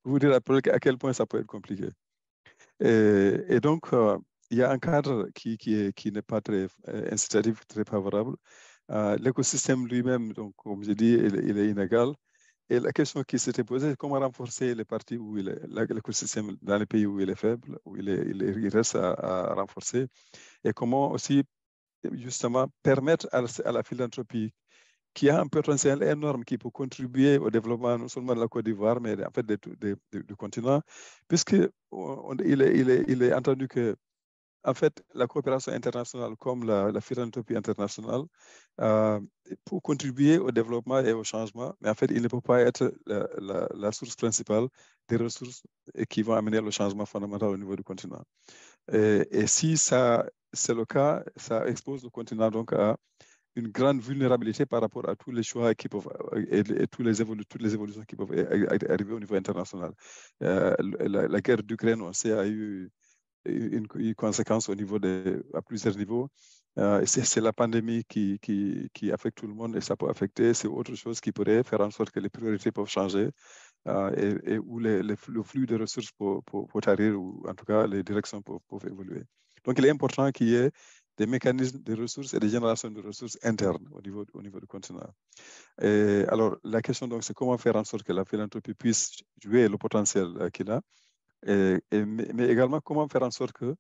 Pour vous dire à quel point ça peut être compliqué. Et donc, il y a un cadre qui n'est pas très incitatif, très favorable. L'écosystème lui-même, donc, comme je dis, il est inégal. Et la question qui s'était posée, c'est comment renforcer les parties où l'écosystème dans les pays où il est faible, où il reste à renforcer, et comment aussi justement permettre à la philanthropie qui a un potentiel énorme qui peut contribuer au développement non seulement de la Côte d'Ivoire, mais en fait du continent, puisqu'il il est entendu que en fait, la coopération internationale comme la philanthropie internationale pour contribuer au développement et au changement, mais en fait, il ne peut pas être la source principale des ressources qui vont amener le changement fondamental au niveau du continent. Et si ça, c'est le cas, ça expose le continent donc à une grande vulnérabilité par rapport à tous les choix qui peuvent et toutes les évolutions qui peuvent arriver au niveau international. La guerre d'Ukraine, on sait, a eu une conséquence à plusieurs niveaux. C'est la pandémie qui affecte tout le monde et ça peut affecter. C'est autre chose qui pourrait faire en sorte que les priorités peuvent changer et où le flux de ressources peut arriver, ou en tout cas les directions peuvent évoluer. Donc il est important qu'il y ait des mécanismes de ressources et des générations de ressources internes au niveau du continent. Et alors la question donc c'est comment faire en sorte que la philanthropie puisse jouer le potentiel qu'il a. Mais également comment faire en sorte que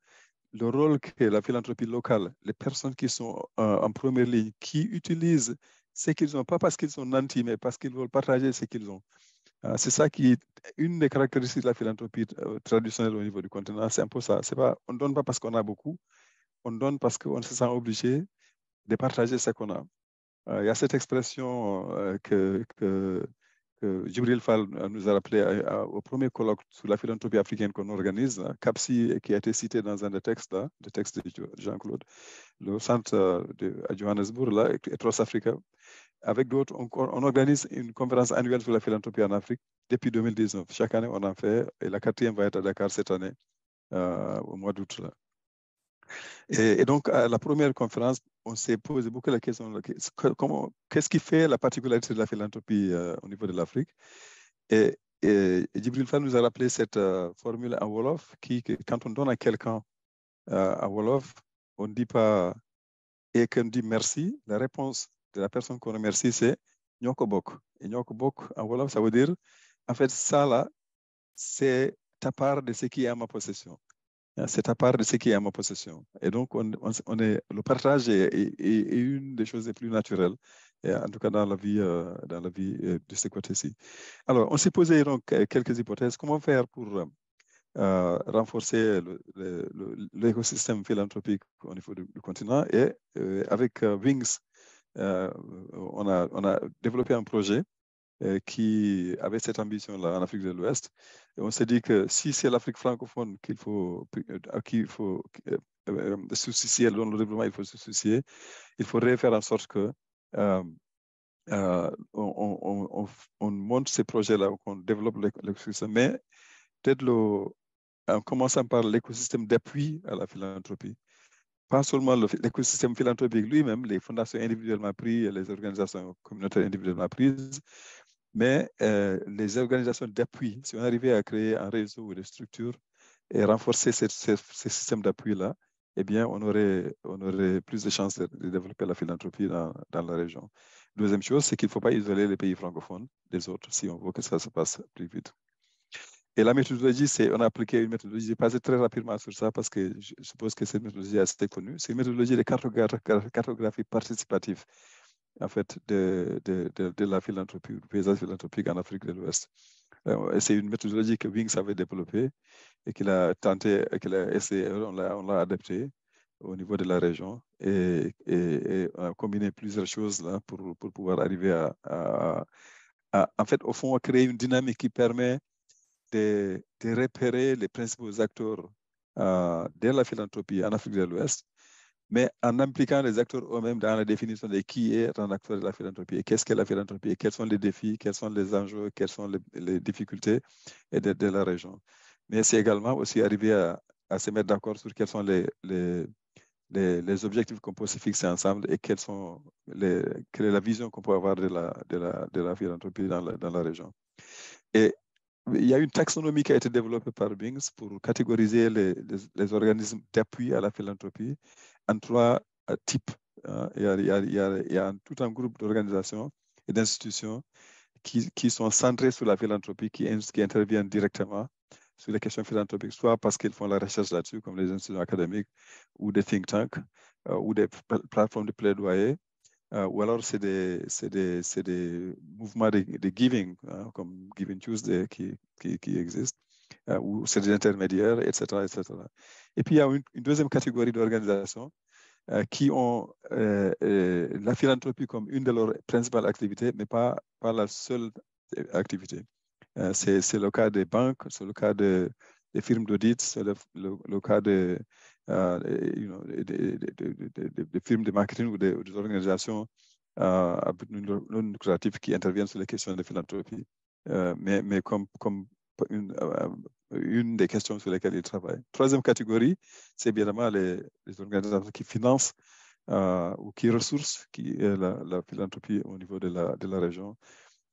le rôle que la philanthropie locale, les personnes qui sont en première ligne, qui utilisent ce qu'ils ont, pas parce qu'ils sont nantis, mais parce qu'ils veulent partager ce qu'ils ont. C'est ça qui est une des caractéristiques de la philanthropie traditionnelle au niveau du continent. C'est un peu ça. On ne donne pas parce qu'on a beaucoup, on donne parce qu'on se sent obligé de partager ce qu'on a. Il y a cette expression que Djibril Fall nous a rappelé au premier colloque sur la philanthropie africaine qu'on organise, CAPSI, qui a été cité dans un des textes, de Jean-Claude, le centre à Johannesburg, là, Ethos Africa. Avec d'autres, on organise une conférence annuelle sur la philanthropie en Afrique depuis 2019. Chaque année, on en fait, et la 4e va être à Dakar cette année, au mois d'août. Et donc, à la première conférence, on s'est posé beaucoup la question, qu'est-ce qui fait la particularité de la philanthropie au niveau de l'Afrique? Et Djibril Fall nous a rappelé cette formule en Wolof, quand on donne à quelqu'un en Wolof, on ne dit pas, et qu'on dit merci, la réponse de la personne qu'on remercie, c'est Nyoko Bok. Et Nyoko Bok, en Wolof, ça veut dire, en fait, ça là, c'est ta part de ce qui est à ma possession. C'est à part de ce qui est à ma possession. Et donc, le partage est une des choses les plus naturelles, et en tout cas dans la vie de ce côté-ci. Alors, on s'est posé donc quelques hypothèses. Comment faire pour renforcer l'écosystème philanthropique au niveau du continent? Et avec Wings, on a développé un projet qui avait cette ambition-là en Afrique de l'Ouest. Et on s'est dit que si c'est l'Afrique francophone qu'il faut soucier, dont le développement il faut se soucier, il faudrait faire en sorte que on monte ces projets-là, qu'on développe l'écosystème, mais peut-être en commençant par l'écosystème d'appui à la philanthropie. Pas seulement l'écosystème philanthropique lui-même, les fondations individuellement prises, les organisations communautaires individuellement prises, mais les organisations d'appui. Si on arrivait à créer un réseau ou des structures et renforcer ces systèmes d'appui-là, eh bien, on aurait plus de chances de développer la philanthropie dans la région. Deuxième chose, c'est qu'il ne faut pas isoler les pays francophones des autres si on veut que ça se passe plus vite. Et la méthodologie, on a appliqué une méthodologie, j'ai passé très rapidement sur ça parce que je suppose que cette méthodologie est assez connue. C'est une méthodologie de cartographie participative, en fait, de la philanthropie, du paysage philanthropique en Afrique de l'Ouest. C'est une méthodologie que Wings avait développée et qu'il a tenté, qu'il a essayé, on l'a adapté au niveau de la région et on a combiné plusieurs choses là pour pouvoir arriver à, en fait, au fond, à créer une dynamique qui permet de repérer les principaux acteurs de la philanthropie en Afrique de l'Ouest, mais en impliquant les acteurs eux-mêmes dans la définition de qui est un acteur de la philanthropie et qu'est-ce qu'est la philanthropie, et quels sont les défis, quels sont les enjeux, quelles sont les difficultés de la région. Mais c'est également aussi arriver à se mettre d'accord sur quels sont les objectifs qu'on peut se fixer ensemble et quelle est la vision qu'on peut avoir de la philanthropie dans la région. Et il y a une taxonomie qui a été développée par Wings pour catégoriser les organismes d'appui à la philanthropie en 3 types hein. Il y a tout un groupe d'organisations et d'institutions qui sont centrées sur la philanthropie, qui interviennent directement sur les questions philanthropiques, soit parce qu'ils font la recherche là-dessus, comme les institutions académiques ou des think tanks ou des plateformes de plaidoyer, ou alors c'est des mouvements de giving, hein, comme Giving Tuesday qui existent, ou c'est des intermédiaires, etc., etc. Et puis il y a une deuxième catégorie d'organisations qui ont la philanthropie comme une de leurs principales activités, mais pas la seule activité. C'est le cas des banques, c'est le cas des firmes d'audit, c'est le cas des firmes de marketing ou des organisations à but non lucratif qui interviennent sur les questions de philanthropie, mais comme une des questions sur lesquelles ils travaillent. Troisième catégorie, c'est évidemment les organisations qui financent ou qui ressourcent la philanthropie au niveau de la région.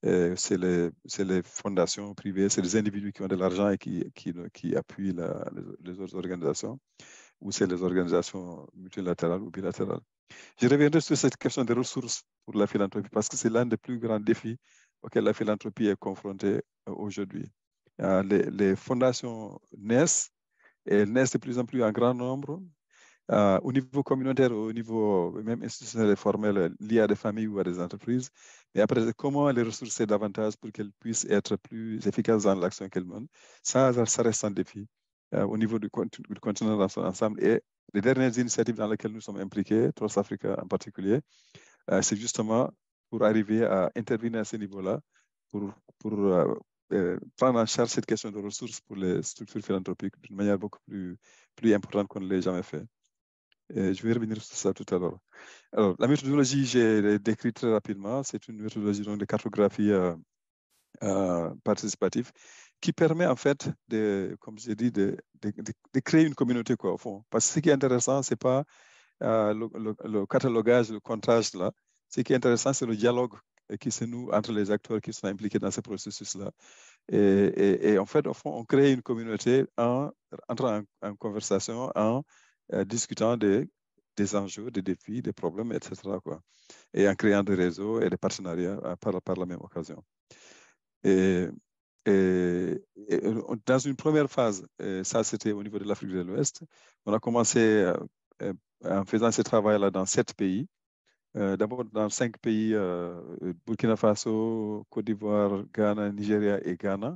C'est les fondations privées, c'est les individus qui ont de l'argent et qui appuient les autres organisations, ou c'est les organisations multilatérales ou bilatérales. Je reviendrai sur cette question des ressources pour la philanthropie parce que c'est l'un des plus grands défis auxquels la philanthropie est confrontée aujourd'hui. Les fondations naissent, et elles naissent de plus en plus en grand nombre, au niveau communautaire, au niveau même institutionnel et formel, lié à des familles ou à des entreprises. Mais après, comment les ressourcer davantage pour qu'elles puissent être plus efficaces dans l'action qu'elles mènent, ça reste un défi au niveau du continent dans son ensemble. Et les dernières initiatives dans lesquelles nous sommes impliqués, Trust Africa en particulier, c'est justement pour arriver à intervenir à ce niveau-là, pour prendre en charge cette question de ressources pour les structures philanthropiques d'une manière beaucoup plus importante qu'on ne l'a jamais fait. Et je vais revenir sur ça tout à l'heure. Alors, la méthodologie, j'ai décrit très rapidement. C'est une méthodologie donc, de cartographie participative qui permet en fait, comme j'ai dit, de créer une communauté, quoi, au fond. Parce que ce qui est intéressant, ce n'est pas le catalogage, le comptage, là. Ce qui est intéressant, c'est le dialogue qui se noue entre les acteurs qui sont impliqués dans ce processus-là. Et en fait, au fond, on crée une communauté en entrant en conversation, en discutant des enjeux, des défis, des problèmes, etc., quoi. Et en créant des réseaux et des partenariats par la même occasion. Et dans une première phase, ça c'était au niveau de l'Afrique de l'Ouest, on a commencé en faisant ce travail-là dans 7 pays. D'abord dans 5 pays, Burkina Faso, Côte d'Ivoire, Ghana, Nigeria et Ghana.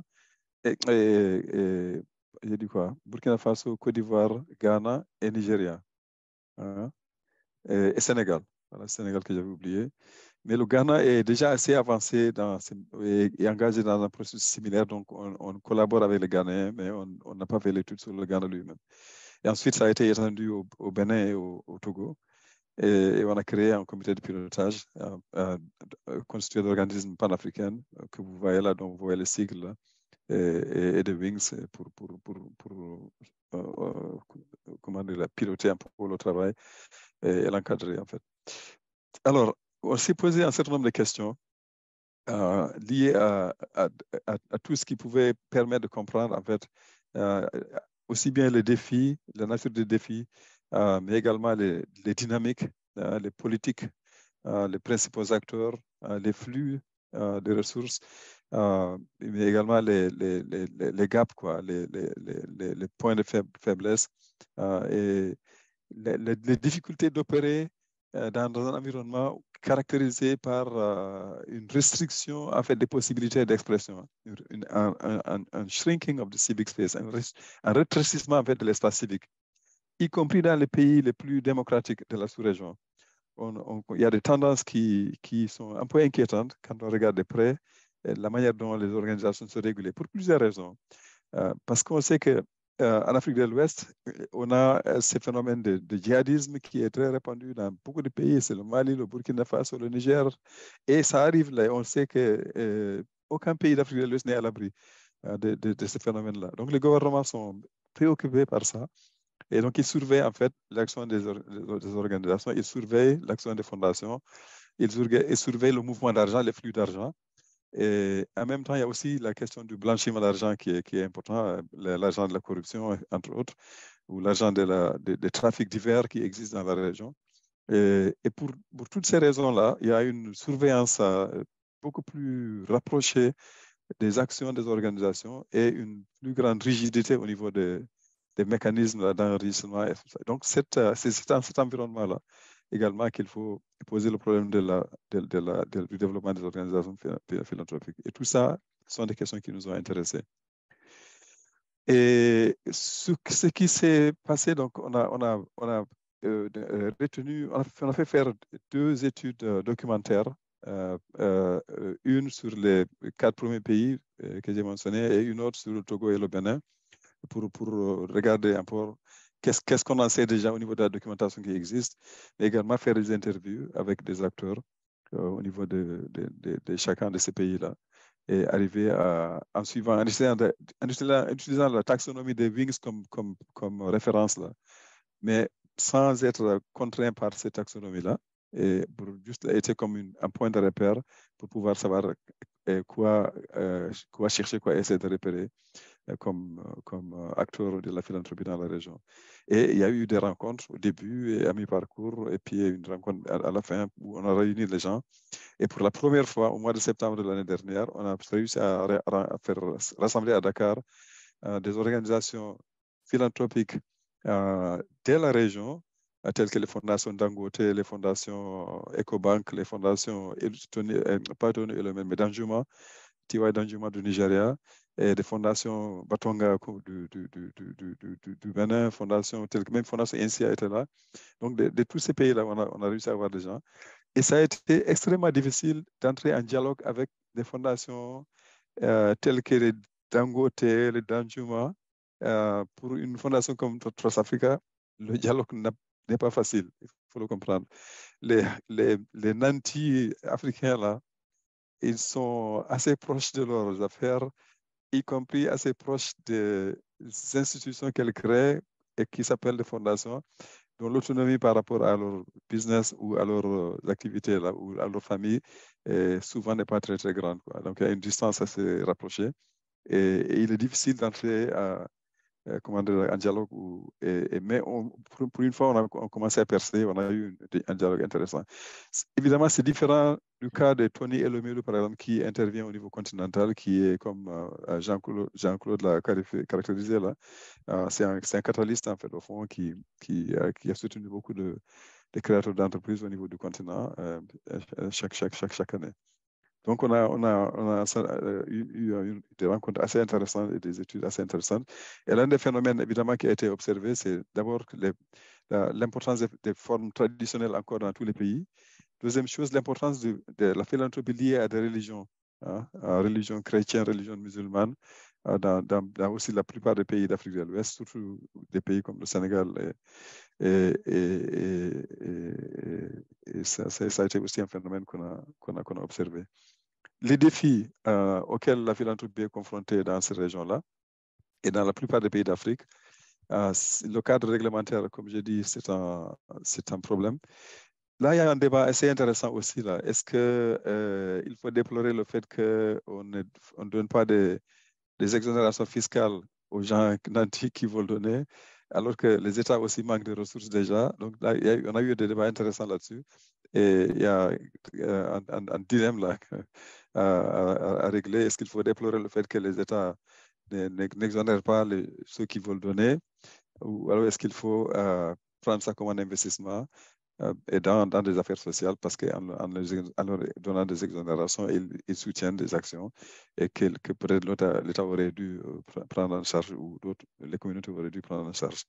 J'ai dit quoi? Burkina Faso, Côte d'Ivoire, Ghana et Nigeria. Hein? Et Sénégal. Voilà, Sénégal que j'avais oublié. Mais le Ghana est déjà assez avancé et engagé dans un processus similaire. Donc, on collabore avec les Ghanéens, mais on n'a pas fait l'étude sur le Ghana lui-même. Et ensuite, ça a été étendu au Bénin et au Togo. Et on a créé un comité de pilotage constitué d'organismes panafricains que vous voyez là, dont vous voyez les sigles là, et de WINGS pour comment dire, piloter un peu le travail et l'encadrer en fait. Alors, on s'est posé un certain nombre de questions liées à tout ce qui pouvait permettre de comprendre en fait aussi bien les défis, la nature des défis, mais également les dynamiques, les politiques, les principaux acteurs, les flux de ressources, mais également les gaps, quoi, les points de faiblesse et les difficultés d'opérer dans un environnement caractérisé par une restriction en fait, des possibilités d'expression, un shrinking of the civic space, un rétrécissement en fait, de l'espace civique, y compris dans les pays les plus démocratiques de la sous-région. Il y a des tendances qui sont un peu inquiétantes quand on regarde de près la manière dont les organisations sont régulées, pour plusieurs raisons. Parce qu'on sait que en Afrique de l'Ouest, on a ce phénomène de djihadisme qui est très répandu dans beaucoup de pays. C'est le Mali, le Burkina Faso, le Niger. Et ça arrive là. On sait qu'aucun pays d'Afrique de l'Ouest n'est à l'abri de ce phénomène-là. Donc, les gouvernements sont préoccupés par ça. Et donc, ils surveillent en fait l'action des organisations, ils surveillent l'action des fondations, ils surveillent le mouvement d'argent, les flux d'argent. Et en même temps, il y a aussi la question du blanchiment d'argent qui est important, l'argent de la corruption, entre autres, ou l'argent des trafics divers qui existent dans la région. Et pour toutes ces raisons-là, il y a une surveillance beaucoup plus rapprochée des actions des organisations et une plus grande rigidité au niveau des mécanismes d'enregistrement. Donc, c'est dans cet environnement-là également qu'il faut poser le problème du développement des organisations philanthropiques. Et tout ça sont des questions qui nous ont intéressés. Et ce qui s'est passé, donc on a retenu, on a fait faire 2 études documentaires, une sur les 4 premiers pays que j'ai mentionnés et une autre sur le Togo et le Bénin, pour regarder un peu qu'est-ce qu'on en sait déjà au niveau de la documentation qui existe, mais également faire des interviews avec des acteurs au niveau de chacun de ces pays-là, et arriver en utilisant la taxonomie des Wings comme référence là, mais sans être contraint par cette taxonomie-là, et pour juste être comme un point de repère pour pouvoir savoir quoi chercher, quoi essayer de repérer comme acteur de la philanthropie dans la région. Et il y a eu des rencontres au début et à mi-parcours, et puis une rencontre à la fin où on a réuni les gens. Et pour la première fois, au mois de septembre de l'année dernière, on a réussi à faire rassembler à Dakar des organisations philanthropiques de la région, telles que les fondations Dangote, les fondations EcoBank, les fondations, pas Tony Elomel, mais Danjuma, T.Y. Danjuma du Nigeria, et des fondations Batonga du Bénin, même Fondation NCA était là. Donc, de tous ces pays-là, on a réussi à avoir des gens. Et ça a été extrêmement difficile d'entrer en dialogue avec des fondations telles que les Dangote, les Danjuma. Pour une fondation comme Trust Africa, le dialogue n'est pas facile, il faut le comprendre. Les nantis africains, là, ils sont assez proches de leurs affaires, y compris assez proches des institutions qu'elles créent et qui s'appellent des fondations, dont l'autonomie par rapport à leur business ou à leurs activités là, ou à leur famille souvent n'est pas très, très grande, quoi. Donc, il y a une distance assez rapprochée, et il est difficile d'entrer en dialogue. Mais pour une fois, on a commencé à percer, on a eu un dialogue intéressant. Évidemment, c'est différent du cas de Tony Elomelu, par exemple, qui intervient au niveau continental, qui est comme Jean-Claude l'a caractérisé là. C'est un catalyste, en fait, au fond, qui a soutenu beaucoup de créateurs d'entreprises au niveau du continent chaque année. Donc, on a eu des rencontres assez intéressantes et des études assez intéressantes. Et l'un des phénomènes, évidemment, qui a été observé, c'est d'abord l'importance des formes traditionnelles encore dans tous les pays. Deuxième chose, l'importance de la philanthropie liée à des religions, religion chrétienne, religion musulmane, dans aussi la plupart des pays d'Afrique de l'Ouest, surtout des pays comme le Sénégal. Et ça a été aussi un phénomène qu'on a observé. Les défis auxquels la philanthropie est confrontée dans ces régions-là et dans la plupart des pays d'Afrique, le cadre réglementaire, comme j'ai dit, c'est un problème. Là, il y a un débat assez intéressant aussi. Est-ce qu'il faut déplorer le fait qu'on ne donne pas des exonérations fiscales aux gens nantis qui veulent donner, alors que les États aussi manquent de ressources déjà? Donc là, on a eu des débats intéressants là-dessus. Et il y a un dilemme là à régler. Est-ce qu'il faut déplorer le fait que les États n'exonèrent pas ceux qui veulent donner, ou alors est-ce qu'il faut prendre ça comme un investissement et dans des affaires sociales, parce qu'en leur donnant des exonérations, ils soutiennent des actions et que peut-être l'État aurait dû prendre en charge, ou les communautés auraient dû prendre en charge.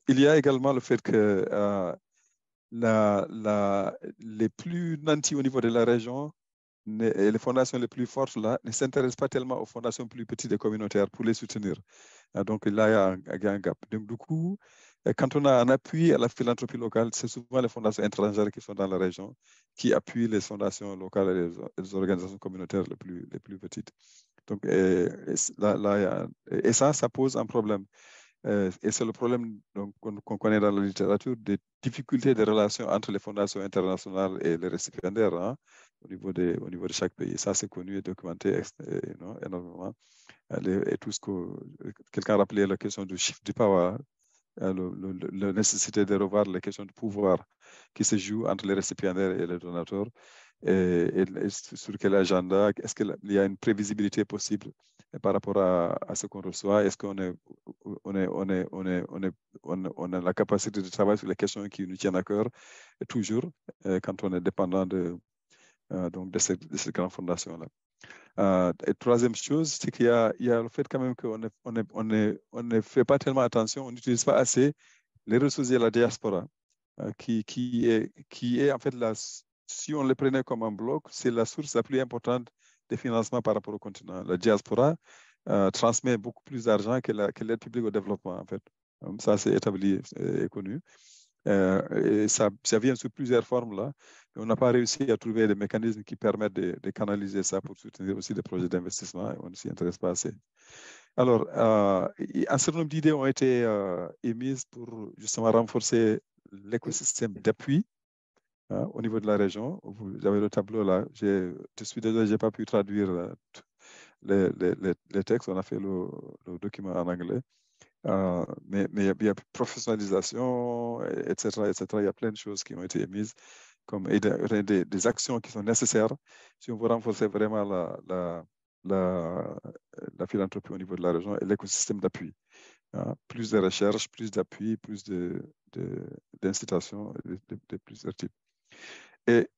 Il y a également le fait que les plus nantis au niveau de la région et les fondations les plus fortes là ne s'intéressent pas tellement aux fondations plus petites et communautaires pour les soutenir. Donc là, il y a un gap. Donc du coup, quand on a un appui à la philanthropie locale, c'est souvent les fondations étrangères qui sont dans la région qui appuient les fondations locales et les organisations communautaires les plus petites. Donc ça pose un problème. Et c'est le problème qu'on connaît dans la littérature, des difficultés de relations entre les fondations internationales et les récipiendaires, au niveau de chaque pays. Ça, c'est connu et documenté énormément. Et tout ce que quelqu'un rappelait, la question du shift du power, la nécessité de revoir les questions de pouvoir qui se jouent entre les récipiendaires et les donateurs, et sur quel agenda, est-ce qu'il y a une prévisibilité possible par rapport à ce qu'on reçoit, est-ce qu'on a la capacité de travailler sur les questions qui nous tiennent à cœur, toujours, quand on est dépendant donc de cette grande fondation-là. Et troisième chose, c'est qu'il y a le fait quand même qu'on ne fait pas tellement attention, on n'utilise pas assez les ressources de la diaspora, qui est en fait, si on les prenait comme un bloc, c'est la source la plus importante de financement par rapport au continent. La diaspora transmet beaucoup plus d'argent que l'aide publique au développement, en fait. Ça, c'est établi et connu. Et ça vient sous plusieurs formes là. On n'a pas réussi à trouver des mécanismes qui permettent de canaliser ça pour soutenir aussi des projets d'investissement. On ne s'y intéresse pas assez. Alors, un certain nombre d'idées ont été émises pour justement renforcer l'écosystème d'appui au niveau de la région. Vous avez le tableau là. Je suis désolé, je n'ai pas pu traduire les textes. On a fait le document en anglais. Mais il y a professionnalisation, etc., etc. Il y a plein de choses qui ont été émises comme des actions qui sont nécessaires si on veut renforcer vraiment la philanthropie au niveau de la région et l'écosystème d'appui. Plus de recherche, plus d'appui, plus d'incitation de plusieurs types. Et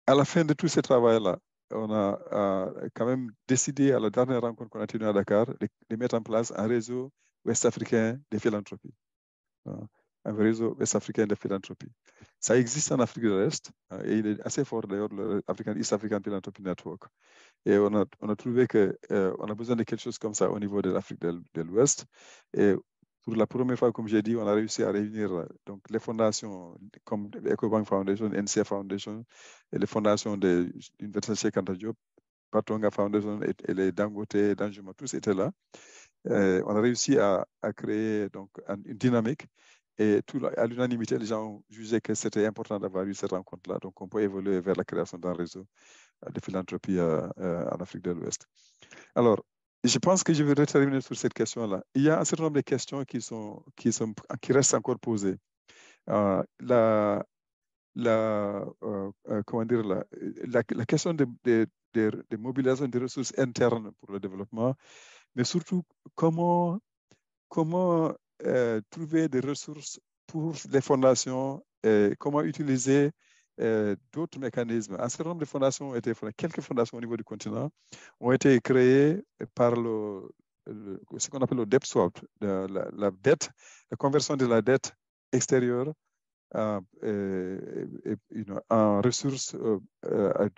à la fin de tout ce travail-là, on a quand même décidé à la dernière rencontre qu'on a tenue à Dakar de mettre en place un réseau ouest-africain de philanthropie. Un réseau ouest-africain de philanthropie. Ça existe en Afrique de l'Est et il est assez fort d'ailleurs, le East African Philanthropy Network. Et on a trouvé qu'on a besoin de quelque chose comme ça au niveau de l'Afrique de l'Ouest. Et pour la première fois, comme j'ai dit, on a réussi à réunir donc, les fondations comme EcoBank Foundation, NCF Foundation, et les fondations de l'Université Cheikh Anta Diop, Patonga Foundation et les Dangote, Danjuma, tous étaient là. On a réussi à créer donc, une dynamique. Et à l'unanimité, les gens ont jugé que c'était important d'avoir eu cette rencontre-là. Donc, on peut évoluer vers la création d'un réseau de philanthropie en Afrique de l'Ouest. Alors, je pense que je vais terminer sur cette question-là. Il y a un certain nombre de questions qui restent encore posées. Comment dire, la question de mobilisation des ressources internes pour le développement, mais surtout comment trouver des ressources pour les fondations, comment utiliser d'autres mécanismes. Un certain nombre de fondations ont été fondées, quelques fondations au niveau du continent ont été créées par ce qu'on appelle le debt swap, la dette, la conversion de la dette extérieure en ressources à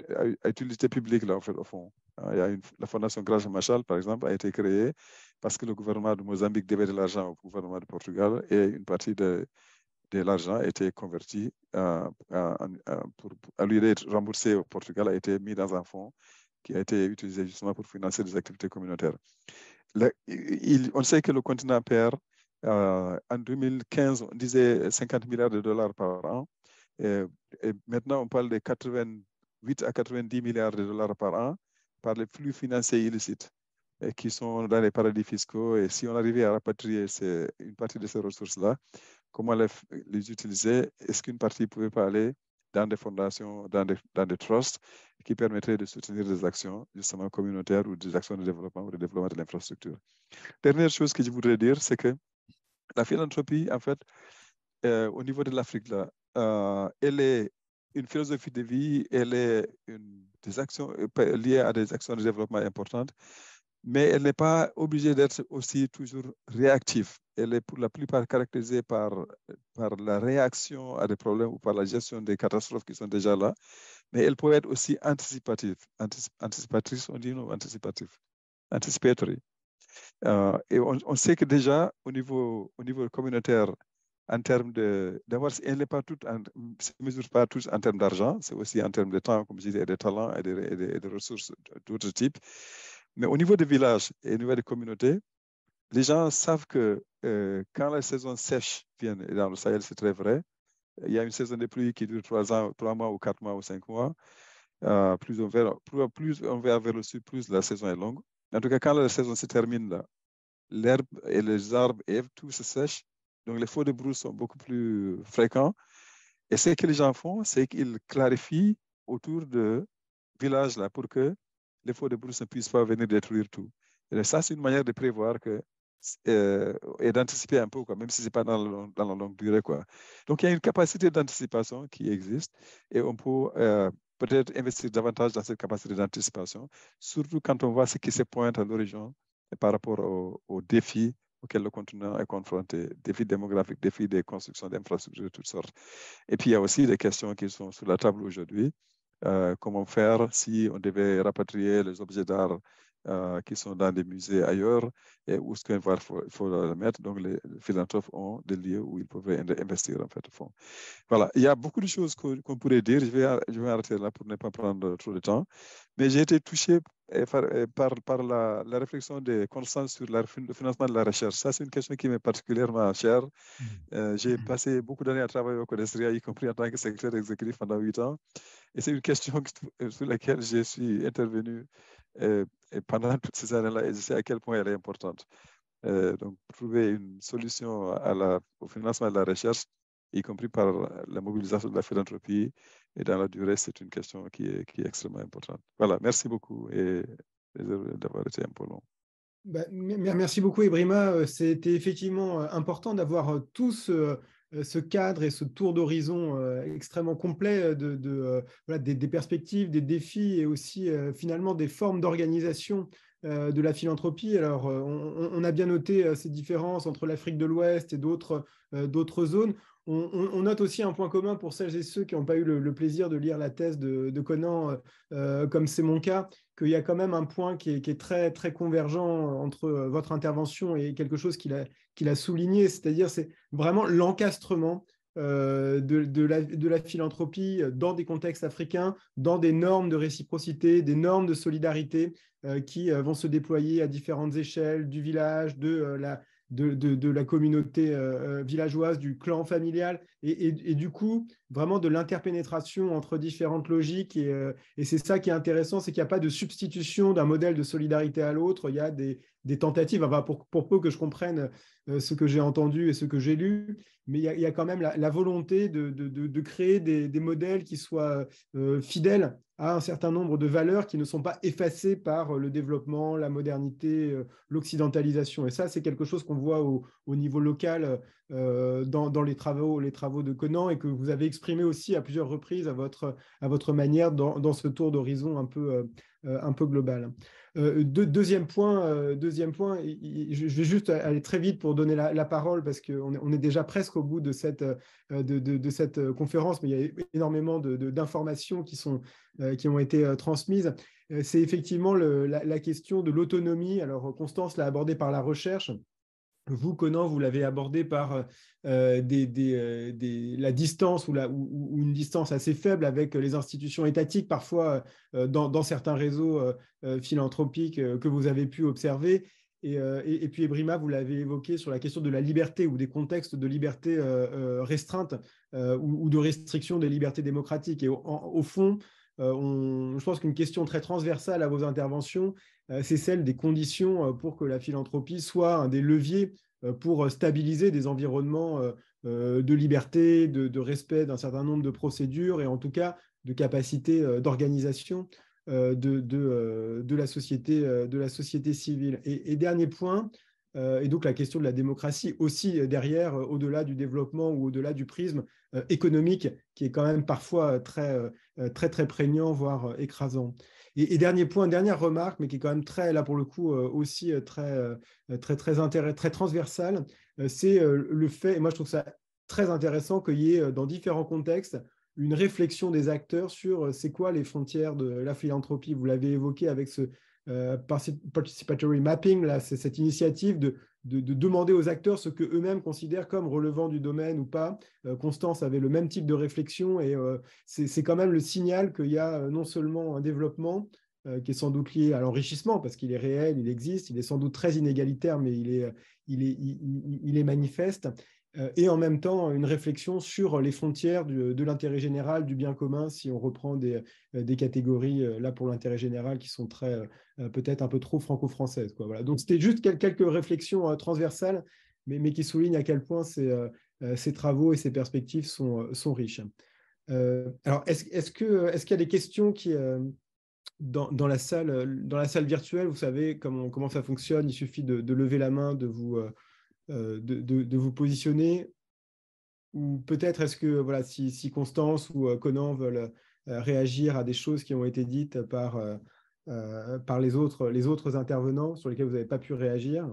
utilité publique, là, en fait, au fond. Il y a la fondation Graça Machel, par exemple, a été créée parce que le gouvernement de Mozambique devait de l'argent au gouvernement du Portugal et une partie de l'argent a été converti à lui d'être remboursé au Portugal, a été mis dans un fonds qui a été utilisé justement pour financer des activités communautaires. On sait que le continent perd en 2015, on disait 50 milliards de dollars par an. Et maintenant, on parle de 88 à 90 milliards de dollars par an par les flux financiers illicites qui sont dans les paradis fiscaux. Et si on arrivait à rapatrier une partie de ces ressources-là, comment les utiliser? Est-ce qu'une partie ne pouvait pas aller dans des fondations, dans des trusts qui permettraient de soutenir des actions justement communautaires ou des actions de développement ou de développement de l'infrastructure? Dernière chose que je voudrais dire, c'est que la philanthropie, en fait, au niveau de l'Afrique, elle est une philosophie de vie, elle est des actions liées à des actions de développement importantes, mais elle n'est pas obligée d'être aussi toujours réactive. Elle est pour la plupart caractérisée par la réaction à des problèmes ou par la gestion des catastrophes qui sont déjà là, mais elle peut être aussi anticipative. Anticipatrice, on dit non, anticipative. Anticipatory. Et on sait que déjà, au niveau communautaire, en termes d'abord, elle n'est pas se mesure pas tous en termes d'argent, c'est aussi en termes de temps, comme je disais, et de talents et de ressources d'autres types. Mais au niveau des villages et au niveau des communautés, les gens savent que quand la saison sèche vient, et dans le Sahel, c'est très vrai, il y a une saison de pluie qui dure 3 mois ou 4 mois ou 5 mois. Plus on va vers le sud, plus la saison est longue. En tout cas, quand la saison se termine, l'herbe et les arbres et tout se sèche. Donc, les feux de brousse sont beaucoup plus fréquents. Et ce que les gens font, c'est qu'ils clarifient autour de villages là pour que les feux de brousse ne puissent pas venir détruire tout. Et ça, c'est une manière de prévoir et d'anticiper un peu, quoi, même si ce n'est pas dans la longue durée, quoi. Donc, il y a une capacité d'anticipation qui existe et on peut peut-être investir davantage dans cette capacité d'anticipation, surtout quand on voit ce qui se pointe à l'horizon par rapport aux défis auxquels le continent est confronté, défis démographiques, défis de construction d'infrastructures de toutes sortes. Et puis, il y a aussi des questions qui sont sur la table aujourd'hui. Comment faire si on devait rapatrier les objets d'art qui sont dans des musées ailleurs et où est-ce qu'il faut les mettre. Donc, les philanthropes ont des lieux où ils peuvent investir en fait au fond. Voilà, il y a beaucoup de choses qu'on pourrait dire. Je vais arrêter là pour ne pas prendre trop de temps. Mais j'ai été touché par la réflexion de Constance sur le financement de la recherche. Ça, c'est une question qui m'est particulièrement chère. J'ai passé beaucoup d'années à travailler au Codestria, y compris en tant que secrétaire exécutif pendant 8 ans. Et c'est une question sur laquelle je suis intervenu et pendant toutes ces années-là, et je sais à quel point elle est importante. Donc, trouver une solution au financement de la recherche, y compris par la mobilisation de la philanthropie, et dans la durée, c'est une question qui est extrêmement importante. Voilà, merci beaucoup et désolé d'avoir été un peu long. Merci beaucoup, Ebrima. C'était effectivement important d'avoir tout ce cadre et ce tour d'horizon extrêmement complet des perspectives, des défis et aussi finalement des formes d'organisation de la philanthropie. Alors, on a bien noté ces différences entre l'Afrique de l'Ouest et d'autres zones. On note aussi un point commun pour celles et ceux qui n'ont pas eu le plaisir de lire la thèse de Conan, comme c'est mon cas, qu'il y a quand même un point qui est très, très convergent entre votre intervention et quelque chose qu'il a souligné, c'est-à-dire c'est vraiment l'encastrement de la philanthropie dans des contextes africains, dans des normes de réciprocité, des normes de solidarité qui vont se déployer à différentes échelles, du village, de la communauté villageoise, du clan familial, et du coup, vraiment de l'interpénétration entre différentes logiques. Et c'est ça qui est intéressant, c'est qu'il n'y a pas de substitution d'un modèle de solidarité à l'autre. Il y a des tentatives, enfin, pour peu que je comprenne ce que j'ai entendu et ce que j'ai lu, mais il y a quand même la volonté de créer des modèles qui soient fidèles à un certain nombre de valeurs qui ne sont pas effacées par le développement, la modernité, l'occidentalisation. Et ça, c'est quelque chose qu'on voit au niveau local dans les travaux de Conan et que vous avez exprimé aussi à plusieurs reprises à votre manière dans ce tour d'horizon un peu global. Deuxième point, je vais juste aller très vite pour donner la parole parce qu'on est déjà presque au bout de cette conférence, mais il y a énormément d'informations qui ont été transmises. C'est effectivement la question de l'autonomie. Alors, Constance l'a abordé par la recherche. Vous, Conan, vous l'avez abordé par la distance ou une distance assez faible avec les institutions étatiques, parfois dans certains réseaux philanthropiques que vous avez pu observer. Et puis, Ebrima, vous l'avez évoqué sur la question de la liberté ou des contextes de liberté restreinte ou de restriction des libertés démocratiques. Et au fond, je pense qu'une question très transversale à vos interventions, c'est celle des conditions pour que la philanthropie soit un des leviers pour stabiliser des environnements de liberté, de respect d'un certain nombre de procédures et en tout cas de capacité d'organisation de la société civile. Et dernier point, et donc la question de la démocratie aussi derrière, au-delà du développement ou au-delà du prisme économique, qui est quand même parfois très, très prégnant, voire écrasant. Et dernier point, dernière remarque, mais qui est quand même très, là pour le coup, aussi très transversale, c'est le fait, et moi je trouve ça très intéressant qu'il y ait dans différents contextes une réflexion des acteurs sur c'est quoi les frontières de la philanthropie. Vous l'avez évoqué avec ce participatory mapping, là, c'est cette initiative de demander aux acteurs ce qu'eux-mêmes considèrent comme relevant du domaine ou pas. Constance avait le même type de réflexion et c'est quand même le signal qu'il y a non seulement un développement qui est sans doute lié à l'enrichissement, parce qu'il est réel, il existe, il est sans doute très inégalitaire, mais il est manifeste, et en même temps une réflexion sur les frontières de l'intérêt général, du bien commun, si on reprend des catégories là pour l'intérêt général qui sont très peut-être un peu trop franco-françaises, quoi. Voilà. Donc c'était juste quelques réflexions transversales mais qui souligne à quel point ces travaux et ces perspectives sont riches. Alors, est-ce qu'il y a des questions dans la salle virtuelle, vous savez comment ça fonctionne, il suffit de lever la main, de vous positionner, ou peut-être est-ce que voilà, si Constance ou Conan veulent réagir à des choses qui ont été dites par les autres intervenants sur lesquels vous n'avez pas pu réagir.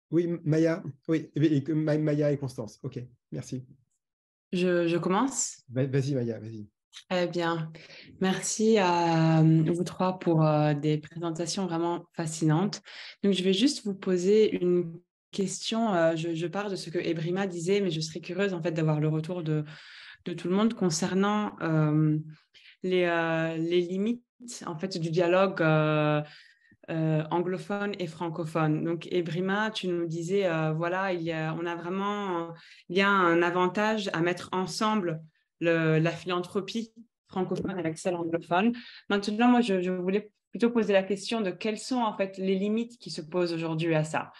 Oui, Maya. Oui, Maya et Constance. OK, merci. Je commence? Vas-y, Maya, vas-y. Très bien. Merci à vous trois pour des présentations vraiment fascinantes. Donc, je vais juste vous poser une question. Je pars de ce que Ebrima disait, mais je serais curieuse en fait d'avoir le retour de tout le monde concernant les limites en fait du dialogue anglophone et francophone. Donc, Ebrima, tu nous disais, voilà, il y a un avantage à mettre ensemble la philanthropie francophone et l'accès anglophone. Maintenant, moi, je voulais plutôt poser la question de quelles sont en fait les limites qui se posent aujourd'hui à ça.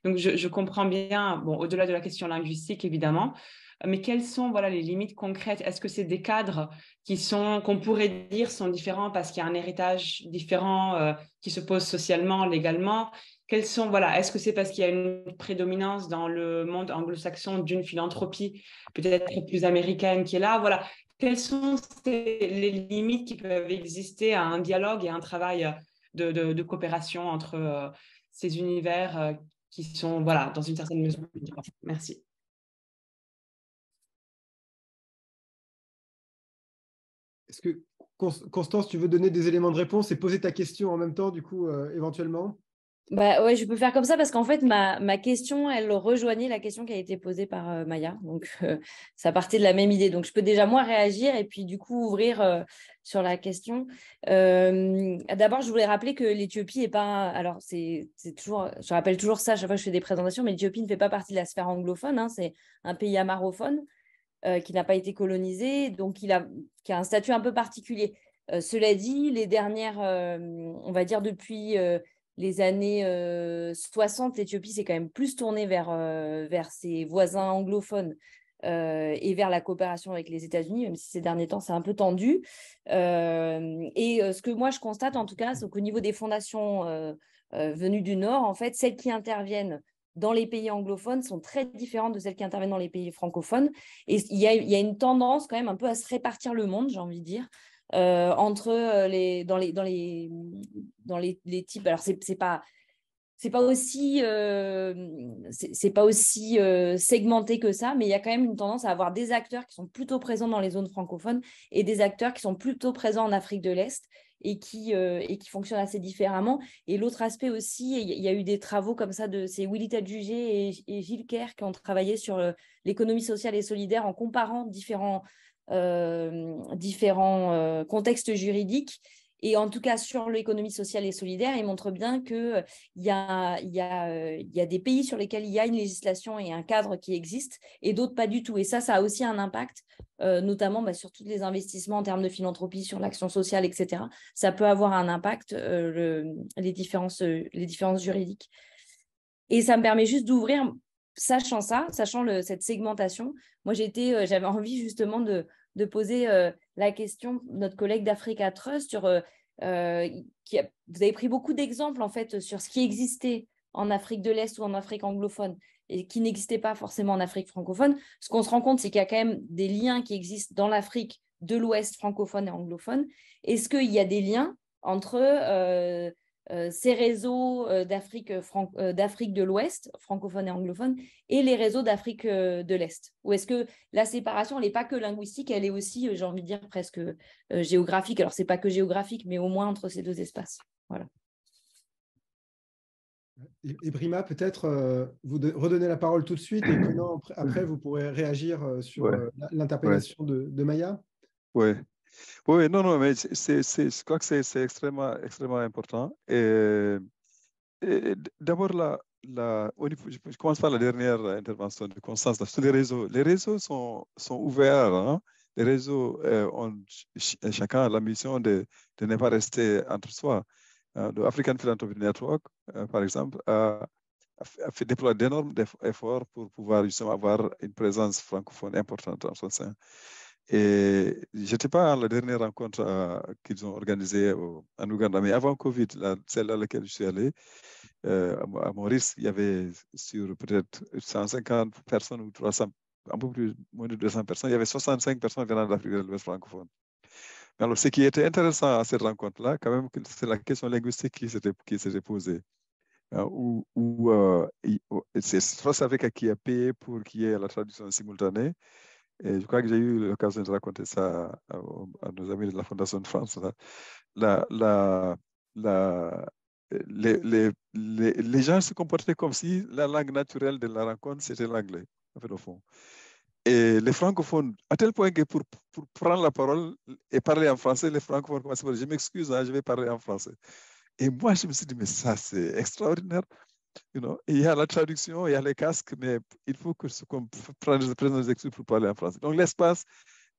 Donc, je comprends bien, bon, au-delà de la question linguistique, évidemment, mais quelles sont voilà, les limites concrètes? Est-ce que c'est des cadres qu'on pourrait dire sont différents parce qu'il y a un héritage différent qui se pose socialement, légalement? Est-ce que c'est parce qu'il y a une prédominance dans le monde anglo-saxon d'une philanthropie peut-être plus américaine qui est là? Voilà. Quelles sont les limites qui peuvent exister à un dialogue et à un travail de coopération entre ces univers qui sont, voilà, dans une certaine mesure. Merci. Est-ce que, Constance, tu veux donner des éléments de réponse et poser ta question en même temps, du coup, éventuellement? Bah ouais, je peux faire comme ça parce qu'en fait, ma question, elle rejoignait la question qui a été posée par Maya. Donc, ça partait de la même idée. Donc, je peux déjà, moi, réagir et puis, du coup, ouvrir sur la question. D'abord, je voulais rappeler que l'Éthiopie n'est pas... Alors, c'est toujours... Je rappelle toujours ça à chaque fois que je fais des présentations, mais l'Éthiopie ne fait pas partie de la sphère anglophone. Hein, c'est un pays amarophone qui n'a pas été colonisé, donc qui a un statut un peu particulier. Cela dit, les dernières... on va dire depuis... les années 60, l'Éthiopie s'est quand même plus tournée vers ses voisins anglophones et vers la coopération avec les États-Unis, même si ces derniers temps, c'est un peu tendu. Ce que moi, je constate, en tout cas, c'est qu'au niveau des fondations venues du Nord, en fait, celles qui interviennent dans les pays anglophones sont très différentes de celles qui interviennent dans les pays francophones. Et il y a une tendance quand même un peu à se répartir le monde, j'ai envie de dire. Entre les types. Alors, c'est pas aussi segmenté que ça, mais il y a quand même une tendance à avoir des acteurs qui sont plutôt présents dans les zones francophones et des acteurs qui sont plutôt présents en Afrique de l'Est et qui fonctionnent assez différemment. Et l'autre aspect aussi, il y a eu des travaux comme ça, c'est Willy Tadjugé et Gilles Kerr qui ont travaillé sur l'économie sociale et solidaire en comparant différents contextes juridiques. Et en tout cas, sur l'économie sociale et solidaire, il montre bien qu'il y a des pays sur lesquels il y a une législation et un cadre qui existe et d'autres pas du tout. Et ça a aussi un impact, notamment sur tous les investissements en termes de philanthropie, sur l'action sociale, etc. Ça peut avoir un impact, les différences juridiques. Et ça me permet juste d'ouvrir, sachant cette segmentation. Moi, j'avais envie justement de poser la question, notre collègue d'Africa Trust, sur, vous avez pris beaucoup d'exemples en fait sur ce qui existait en Afrique de l'Est ou en Afrique anglophone et qui n'existait pas forcément en Afrique francophone. Ce qu'on se rend compte, c'est qu'il y a quand même des liens qui existent dans l'Afrique de l'Ouest francophone et anglophone. Est-ce qu'il y a des liens entre ces réseaux d'Afrique de l'Ouest, francophone et anglophone, et les réseaux d'Afrique de l'Est? Ou est-ce que la séparation, elle n'est pas que linguistique, elle est aussi, j'ai envie de dire, presque géographique? Alors, ce n'est pas que géographique, mais au moins entre ces deux espaces. Voilà. Et Brima, peut-être vous redonnez la parole tout de suite et Conan, après, vous pourrez réagir sur l'interpellation de Maya. Oui. Oui, non, mais je crois que c'est extrêmement, extrêmement important. Et d'abord, je commence par la dernière intervention de Constance sur les réseaux. Les réseaux sont ouverts, hein, les réseaux ont chacun la mission de ne pas rester entre soi. Le African Philanthropy Network, par exemple, a fait déployer d'énormes efforts pour pouvoir justement avoir une présence francophone importante en son sein. Et je n'étais pas à la dernière rencontre qu'ils ont organisée en Ouganda, mais avant Covid, celle à laquelle je suis allé, à Maurice, il y avait sur peut-être 150 personnes ou 300, un peu plus, moins de 200 personnes, il y avait 65 personnes venant d'Afrique de l'Ouest francophone. Mais alors, ce qui était intéressant à cette rencontre-là, quand même, c'est la question linguistique qui s'était posée. C'est France-Afrique qui a payé pour qu'il y ait la traduction simultanée. Et je crois que j'ai eu l'occasion de raconter ça à nos amis de la Fondation de France. Les gens se comportaient comme si la langue naturelle de la rencontre, c'était l'anglais, en fait, au fond. Et les francophones, à tel point que pour prendre la parole et parler en français, les francophones commençaient à dire, je m'excuse, je vais parler en français. Et moi, je me suis dit, mais ça, c'est extraordinaire. Il y a la traduction, il y a les casques, mais il faut qu'on prenne nos excuses pour parler en français. Donc, l'espace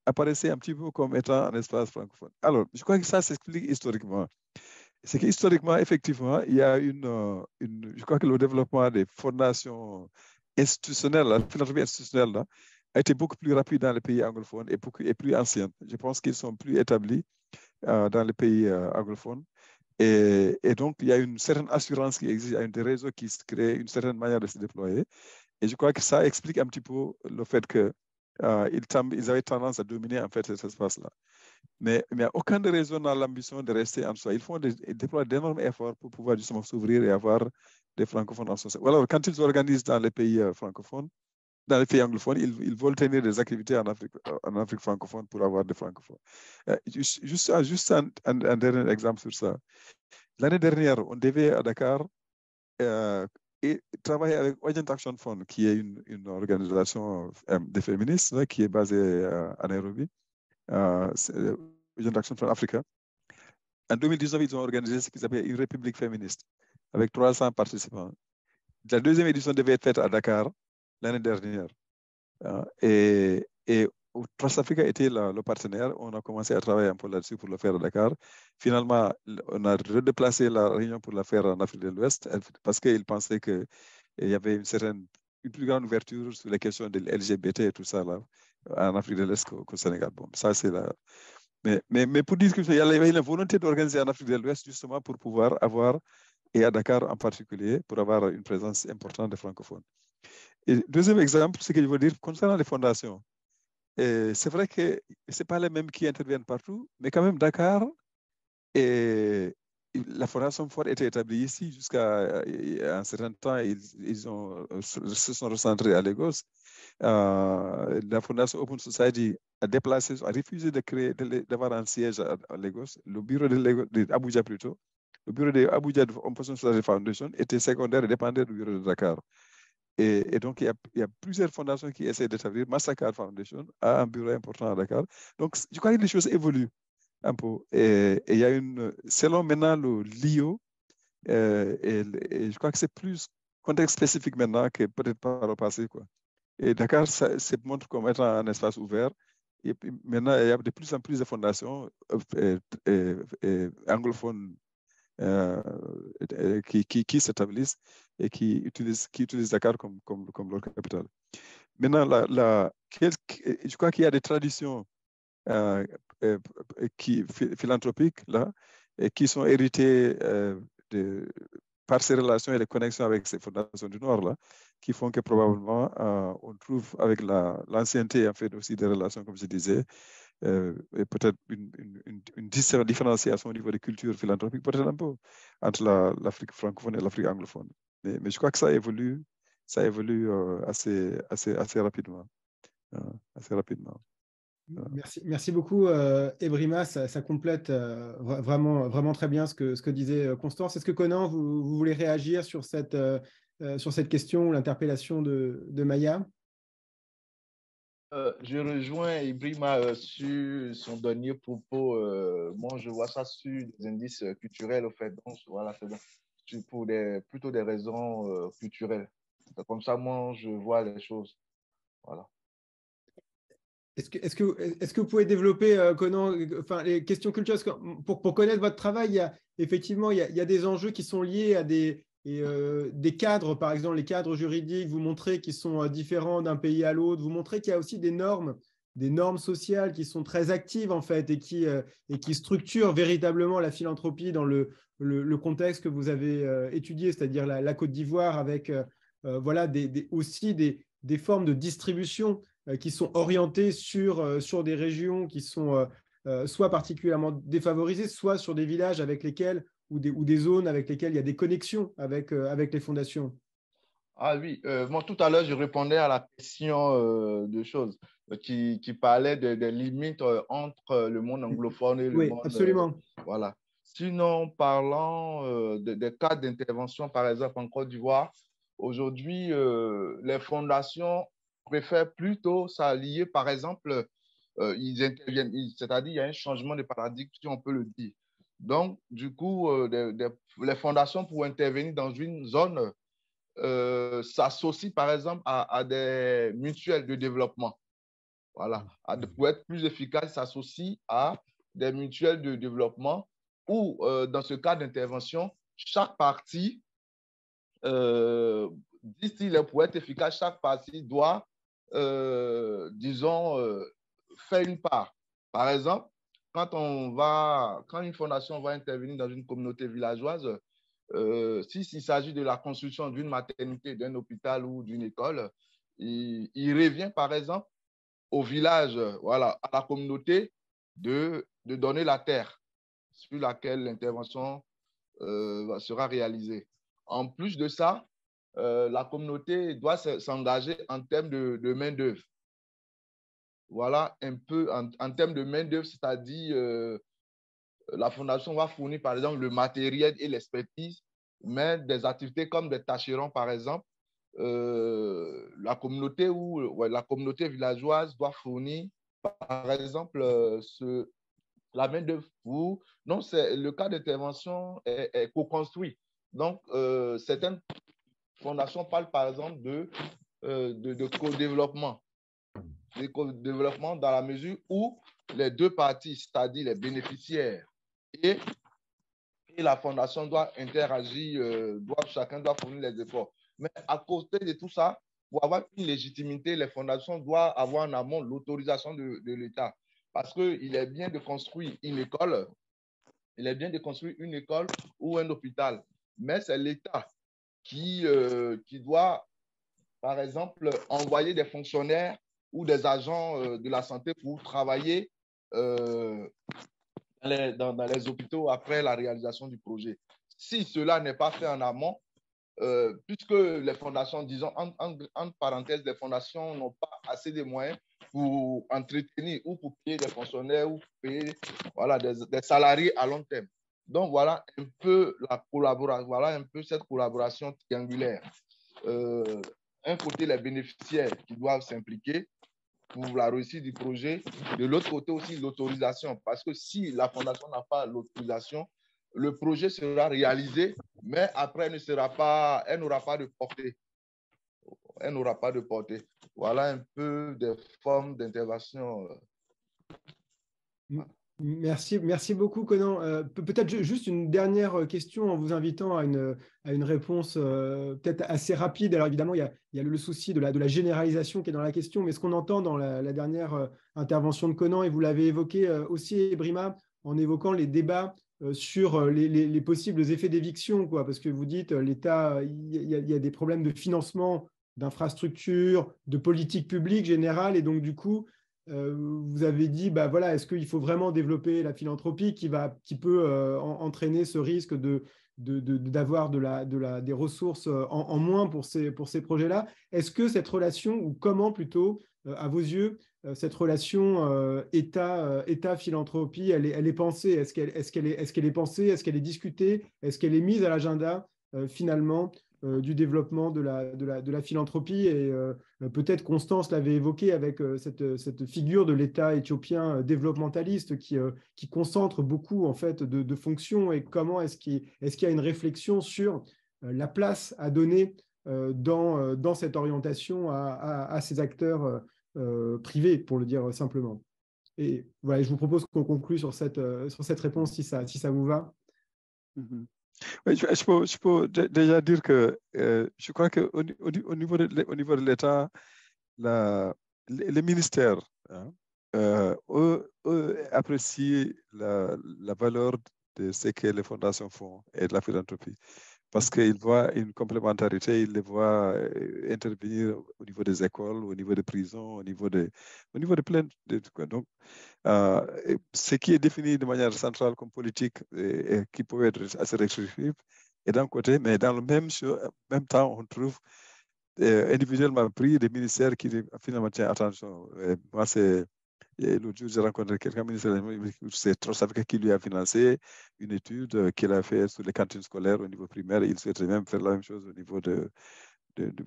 apparaissait un petit peu comme étant un espace francophone. Alors, je crois que ça s'explique historiquement. C'est qu'historiquement, effectivement, il y a je crois que le développement des fondations institutionnelles, la philanthropie institutionnelle, là, a été beaucoup plus rapide dans les pays anglophones et plus ancienne. Je pense qu'ils sont plus établis dans les pays anglophones. Et donc, il y a une certaine assurance qui existe, il y a des réseaux qui se créent, une certaine manière de se déployer. Et je crois que ça explique un petit peu le fait qu'ils avaient tendance à dominer en fait cet espace-là. Mais il n'y a aucun des réseaux dans l'ambition de rester en soi. Ils font déploient d'énormes efforts pour pouvoir justement s'ouvrir et avoir des francophones en soi. Ou alors, quand ils organisent dans les pays francophones, dans les pays anglophones, ils veulent tenir des activités en Afrique francophone pour avoir des francophones. Juste un dernier exemple sur ça. L'année dernière, on devait à Dakar travailler avec Orient Action Fund, qui est une organisation des féministes là, qui est basée à Nairobi. Orient Action Fund Africa. En 2019, ils ont organisé ce qu'ils appellent une république féministe avec 300 participants. La deuxième édition devait être faite à Dakar l'année dernière. Et Trust Africa était le partenaire. On a commencé à travailler un peu là-dessus pour le faire à Dakar. Finalement, on a redéplacé la réunion pour la faire en Afrique de l'Ouest parce qu'ils pensaient qu'il y avait une plus grande ouverture sur les questions de LGBT et tout ça là, en Afrique de l'Est qu'au Sénégal. Bon, ça, c'est là. Mais pour dire qu'il y avait la volonté d'organiser en Afrique de l'Ouest justement pour pouvoir avoir, et à Dakar en particulier, pour avoir une présence importante des francophones. Et deuxième exemple, ce que je veux dire concernant les fondations. C'est vrai que ce n'est pas les mêmes qui interviennent partout, mais quand même Dakar, et la Fondation Ford était établie ici jusqu'à un certain temps, ils se sont recentrés à Lagos. La Fondation Open Society a refusé d'avoir un siège à Lagos. Le bureau d'Abuja plutôt. Le bureau d'Abuja Open Society Foundation était secondaire et dépendait du bureau de Dakar. Et donc, il y a plusieurs fondations qui essaient d'établir. Mastercard Foundation a un bureau important à Dakar. Donc, je crois que les choses évoluent un peu. Et il y a selon maintenant le LIO, et je crois que c'est plus contexte spécifique maintenant que peut-être par le passé, quoi. Et Dakar se montre comme étant un espace ouvert. Et puis maintenant, il y a de plus en plus de fondations anglophones qui s'établissent et qui utilisent Dakar comme leur capitale. Maintenant, je crois qu'il y a des traditions philanthropiques là, et qui sont héritées par ces relations et les connexions avec ces fondations du Nord là, qui font que probablement on trouve avec l'ancienneté en fait aussi des relations, comme je disais, et peut-être une différenciation au niveau des cultures philanthropiques, peut-être un peu entre l'Afrique francophone et l'Afrique anglophone. Mais je crois que ça évolue assez rapidement. Assez rapidement. Merci beaucoup, Ebrima. Ça complète vraiment très bien ce que disait Constance. Est-ce que Conan, vous voulez réagir sur cette question, l'interpellation de Maya? Je rejoins Ibrima sur son dernier propos. Moi, je vois ça sur des indices culturels, au fait. Donc, voilà, c'est pour plutôt des raisons culturelles. Comme ça, moi, je vois les choses. Voilà. Est-ce que vous pouvez développer, Conan, enfin, les questions culturelles, parce que pour connaître votre travail, effectivement, il y a des enjeux qui sont liés à des cadres, par exemple, les cadres juridiques, vous montrez qu'ils sont différents d'un pays à l'autre, vous montrez qu'il y a aussi des normes sociales qui sont très actives, en fait, et qui structurent véritablement la philanthropie dans le contexte que vous avez étudié, c'est-à-dire la Côte d'Ivoire, avec voilà, aussi des formes de distribution qui sont orientés sur des régions qui sont soit particulièrement défavorisées, soit sur des villages avec lesquels, ou des zones avec lesquelles il y a des connexions avec les fondations. Ah oui, moi tout à l'heure, je répondais à la question de choses qui parlait des limites entre le monde anglophone et le Oui, monde. absolument. Voilà. Sinon, parlant des cas d'intervention, par exemple, en Côte d'Ivoire, aujourd'hui, les fondations préfèrent plutôt s'allier, par exemple, ils interviennent, c'est-à-dire il y a un changement de paradigme, si on peut le dire. Donc, du coup, les fondations pour intervenir dans une zone s'associent, par exemple, à des mutuelles de développement. Voilà. Pour être plus efficace, s'associent à des mutuelles de développement où, dans ce cas d'intervention, chaque partie, disent-ils, pour être efficace, chaque partie doit, disons, faire une part. Par exemple, quand une fondation va intervenir dans une communauté villageoise, s'il s'agit de la construction d'une maternité, d'un hôpital ou d'une école, il revient, par exemple, au village, voilà, à la communauté, de donner la terre sur laquelle l'intervention sera réalisée. En plus de ça, la communauté doit s'engager en termes de main-d'œuvre. Voilà un peu en termes de main-d'œuvre, c'est-à-dire la fondation va fournir, par exemple, le matériel et l'expertise, mais des activités comme des tâcherons, par exemple, la communauté villageoise doit fournir, par exemple, la main-d'œuvre. Non, le cas d'intervention est co-construit. Donc, certaines fondations parlent, par exemple, de co-développement. De co-développement dans la mesure où les deux parties, c'est-à-dire les bénéficiaires et la fondation doit interagir, chacun doit fournir les efforts. Mais à côté de tout ça, pour avoir une légitimité, les fondations doivent avoir en amont l'autorisation de l'État. Parce qu'il est bien de construire une école, ou un hôpital, mais c'est l'État qui doit, par exemple, envoyer des fonctionnaires ou des agents de la santé pour travailler dans les hôpitaux après la réalisation du projet. Si cela n'est pas fait en amont, puisque les fondations, disons, entre parenthèses, les fondations n'ont pas assez de moyens pour entretenir ou pour payer des fonctionnaires ou pour payer des salariés à long terme. Donc, voilà un peu cette collaboration triangulaire. Un côté, les bénéficiaires qui doivent s'impliquer pour la réussite du projet. De l'autre côté aussi, l'autorisation. Parce que si la fondation n'a pas l'autorisation, le projet sera réalisé, mais après, elle n'aura pas de portée. Elle n'aura pas de portée. Voilà un peu des formes d'intervention. Merci beaucoup, Conan. Peut-être juste une dernière question en vous invitant à une réponse peut-être assez rapide. Alors évidemment, il y a le souci de la généralisation qui est dans la question, mais ce qu'on entend dans la dernière intervention de Conan, et vous l'avez évoqué aussi, Brima, en évoquant les débats sur les possibles effets d'éviction, parce que vous dites l'État, il y a des problèmes de financement, d'infrastructures, de politique publique générale, et donc du coup, vous avez dit, est-ce qu'il faut vraiment développer la philanthropie qui peut entraîner ce risque d'avoir des ressources en moins pour ces projets-là. Est-ce que cette relation, ou comment plutôt, à vos yeux, cette relation État-philanthropie, elle est pensée? Est-ce qu'elle est pensée? Est-ce qu'elle est discutée? Est-ce qu'elle est mise à l'agenda finalement du développement de la philanthropie? Et peut-être Constance l'avait évoqué avec cette figure de l'État éthiopien développementaliste qui concentre beaucoup en fait de fonctions, et comment est-ce qu'il y a une réflexion sur la place à donner dans cette orientation à ces acteurs privée, pour le dire simplement. Et voilà, je vous propose qu'on conclue sur cette réponse, si ça vous va. Oui, je peux déjà dire que je crois qu'au niveau de l'État, les ministères, hein, eux apprécient la valeur de ce que les fondations font et de la philanthropie. Parce qu'ils voient une complémentarité, ils les voient intervenir au niveau des écoles, au niveau des prisons, au niveau de plein de trucs. Donc, ce qui est défini de manière centrale comme politique et qui peut être assez restrictif est d'un côté, mais dans le même temps, on trouve individuellement pris des ministères qui finalement tiennent attention. Moi, l'autre jour, j'ai rencontré quelqu'un ministère, c'est Trossavka qui lui a financé une étude qu'il a fait sur les cantines scolaires au niveau primaire. Il souhaiterait même faire la même chose au niveau de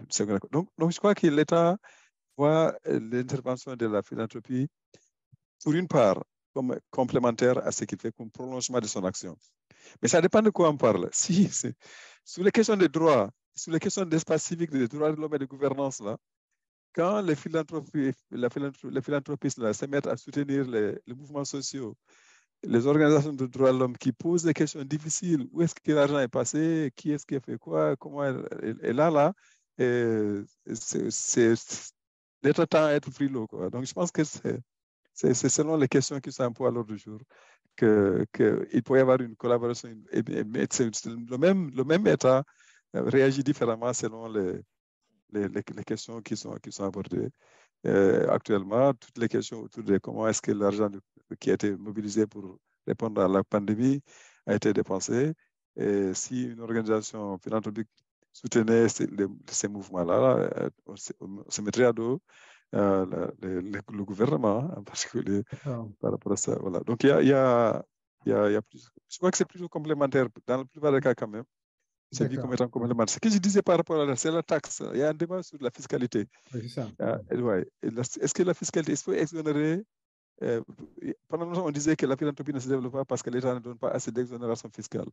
secondaire. Donc, je crois que l'État voit l'intervention de la philanthropie, pour une part, comme complémentaire à ce qu'il fait comme prolongement de son action. Mais ça dépend de quoi on parle. Si c'est sur les questions des droits, sur les questions d'espace civique, des droits de l'homme et de gouvernance, là, quand les philanthropistes là, se mettent à soutenir les mouvements sociaux, les organisations de droits de l'homme qui posent des questions difficiles, où est-ce que l'argent est passé, qui est-ce qui a fait quoi, comment, et là, l'État tend à être frileux, quoi. Donc, je pense que c'est selon les questions qui sont un peu à l'ordre du jour qu'il peut y avoir une collaboration. Le même État réagit différemment selon les questions qui sont abordées. Actuellement, toutes les questions autour de comment est-ce que l'argent qui a été mobilisé pour répondre à la pandémie a été dépensé. Et si une organisation philanthropique soutenait ces mouvements-là, on se mettrait à dos le gouvernement en particulier par rapport à ça. Voilà. Donc, il y a plus. Je crois que c'est plutôt complémentaire dans la plupart des cas quand même. C'est vu comme étant complémentaire. Ce que je disais par rapport à la, c'est la taxe. Il y a un débat sur la fiscalité. Oui, c'est ça. Est-ce que la fiscalité, est-ce qu'il faut exonérer pendant longtemps, on disait que la philanthropie ne se développe pas parce que l'État ne donne pas assez d'exonération fiscale.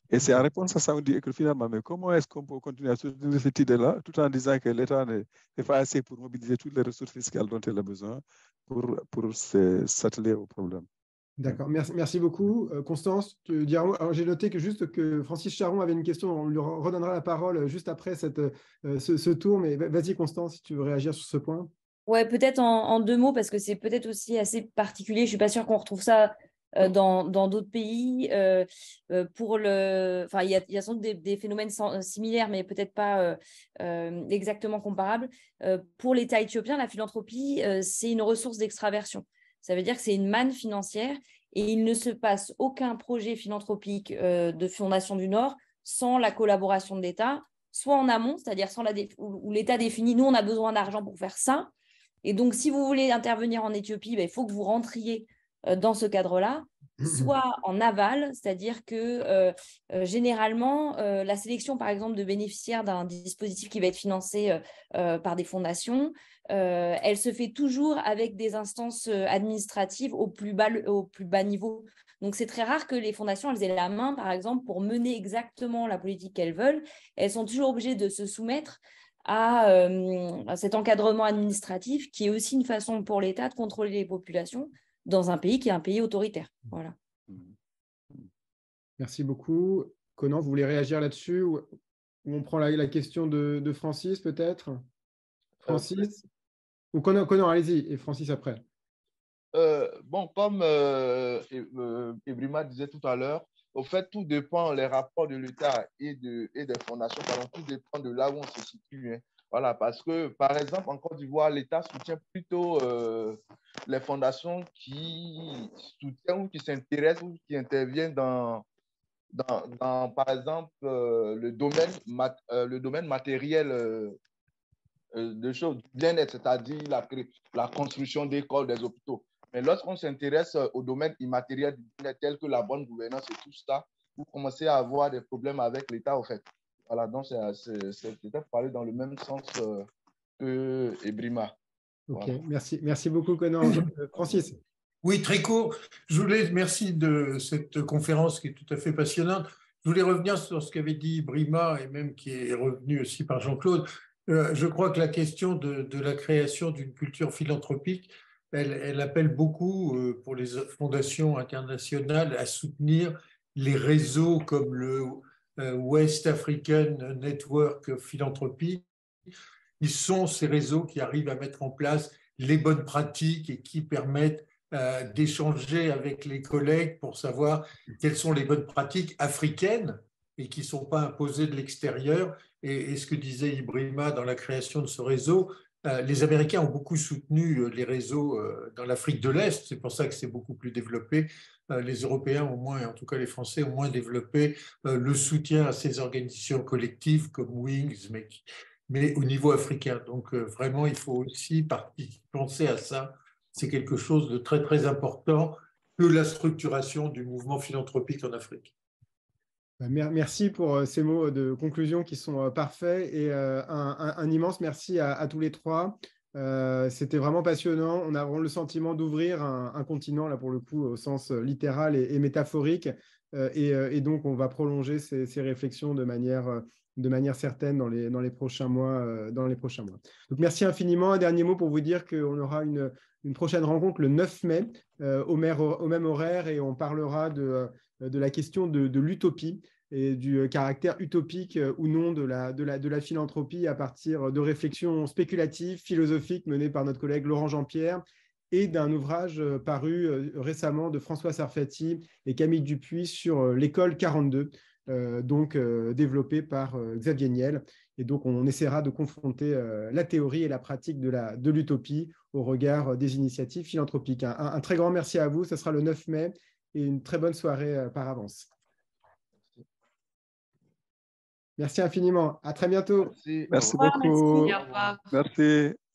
Et c'est en réponse à ça qu'on dit que finalement, mais comment est-ce qu'on peut continuer à soutenir cette idée-là tout en disant que l'État ne fait pas assez pour mobiliser toutes les ressources fiscales dont il a besoin pour s'atteler au problème. D'accord, merci beaucoup. Constance, j'ai noté que Francis Charon avait une question, on lui redonnera la parole juste après ce tour, mais vas-y Constance, si tu veux réagir sur ce point. Ouais, peut-être en deux mots, parce que c'est peut-être aussi assez particulier. Je ne suis pas sûre qu'on retrouve ça dans d'autres pays. Enfin, il y a sans doute des phénomènes similaires, mais peut-être pas exactement comparables. Pour l'État éthiopien, la philanthropie, c'est une ressource d'extraversion. Ça veut dire que c'est une manne financière et il ne se passe aucun projet philanthropique de Fondation du Nord sans la collaboration de l'État, soit en amont, c'est-à-dire où l'État définit, nous, on a besoin d'argent pour faire ça. Et donc, si vous voulez intervenir en Éthiopie, il faut que vous rentriez dans ce cadre-là, soit en aval, c'est-à-dire que généralement, la sélection, par exemple, de bénéficiaires d'un dispositif qui va être financé par des fondations, elle se fait toujours avec des instances administratives au plus bas niveau. Donc, c'est très rare que les fondations, elles aient la main, par exemple, pour mener exactement la politique qu'elles veulent. Elles sont toujours obligées de se soumettre à cet encadrement administratif qui est aussi une façon pour l'État de contrôler les populations dans un pays qui est un pays autoritaire. Voilà. Merci beaucoup. Conan, vous voulez réagir là-dessus ou on prend la question de Francis peut-être? Francis ou Conan, allez-y, et Francis après. Bon, comme Ebrima disait tout à l'heure, au fait, tout dépend des rapports de l'État et des fondations, tout dépend de là où on se situe. Hein. Voilà, parce que, par exemple, en Côte d'Ivoire, l'État soutient plutôt les fondations qui soutiennent ou qui s'intéressent ou qui interviennent dans par exemple, le domaine matériel de choses, bien-être, c'est-à-dire la construction d'écoles, des hôpitaux. Mais lorsqu'on s'intéresse au domaine immatériel tel que la bonne gouvernance et tout ça, vous commencez à avoir des problèmes avec l'État, en fait. Voilà, donc c'est peut-être parler dans le même sens que Ebrima. Ok, voilà. merci beaucoup, Conan. Francis. Oui, très court. Merci de cette conférence qui est tout à fait passionnante. Je voulais revenir sur ce qu'avait dit Brima et même qui est revenu aussi par Jean-Claude. Je crois que la question de la création d'une culture philanthropique, elle appelle beaucoup pour les fondations internationales à soutenir les réseaux comme le West African Network of Philanthropy. Ils sont ces réseaux qui arrivent à mettre en place les bonnes pratiques et qui permettent d'échanger avec les collègues pour savoir quelles sont les bonnes pratiques africaines et qui ne sont pas imposées de l'extérieur. Et ce que disait Ibrima dans la création de ce réseau, les Américains ont beaucoup soutenu les réseaux dans l'Afrique de l'Est, c'est pour ça que c'est beaucoup plus développé. Les Européens au moins, et en tout cas les Français ont moins développé le soutien à ces organisations collectives comme Wings, mais au niveau africain. Donc vraiment, il faut aussi penser à ça. C'est quelque chose de très, très important que la structuration du mouvement philanthropique en Afrique. Merci pour ces mots de conclusion qui sont parfaits et un immense merci à tous les trois. C'était vraiment passionnant. On a vraiment le sentiment d'ouvrir un continent, là pour le coup, au sens littéral et métaphorique. Et donc, on va prolonger ces réflexions de manière certaine dans les prochains mois. Donc, merci infiniment. Un dernier mot pour vous dire qu'on aura une prochaine rencontre le 9 mai au même horaire et on parlera de la question de l'utopie et du caractère utopique ou non de la philanthropie à partir de réflexions spéculatives, philosophiques menées par notre collègue Laurent Jean-Pierre et d'un ouvrage paru récemment de François Sarfati et Camille Dupuis sur l'école 42, développé par Xavier Niel. Et donc, on essaiera de confronter la théorie et la pratique de l'utopie au regard des initiatives philanthropiques. Un très grand merci à vous. Ce sera le 9 mai et une très bonne soirée par avance. Merci infiniment. À très bientôt. Merci. Merci Au revoir, beaucoup. merci. Au revoir. Merci.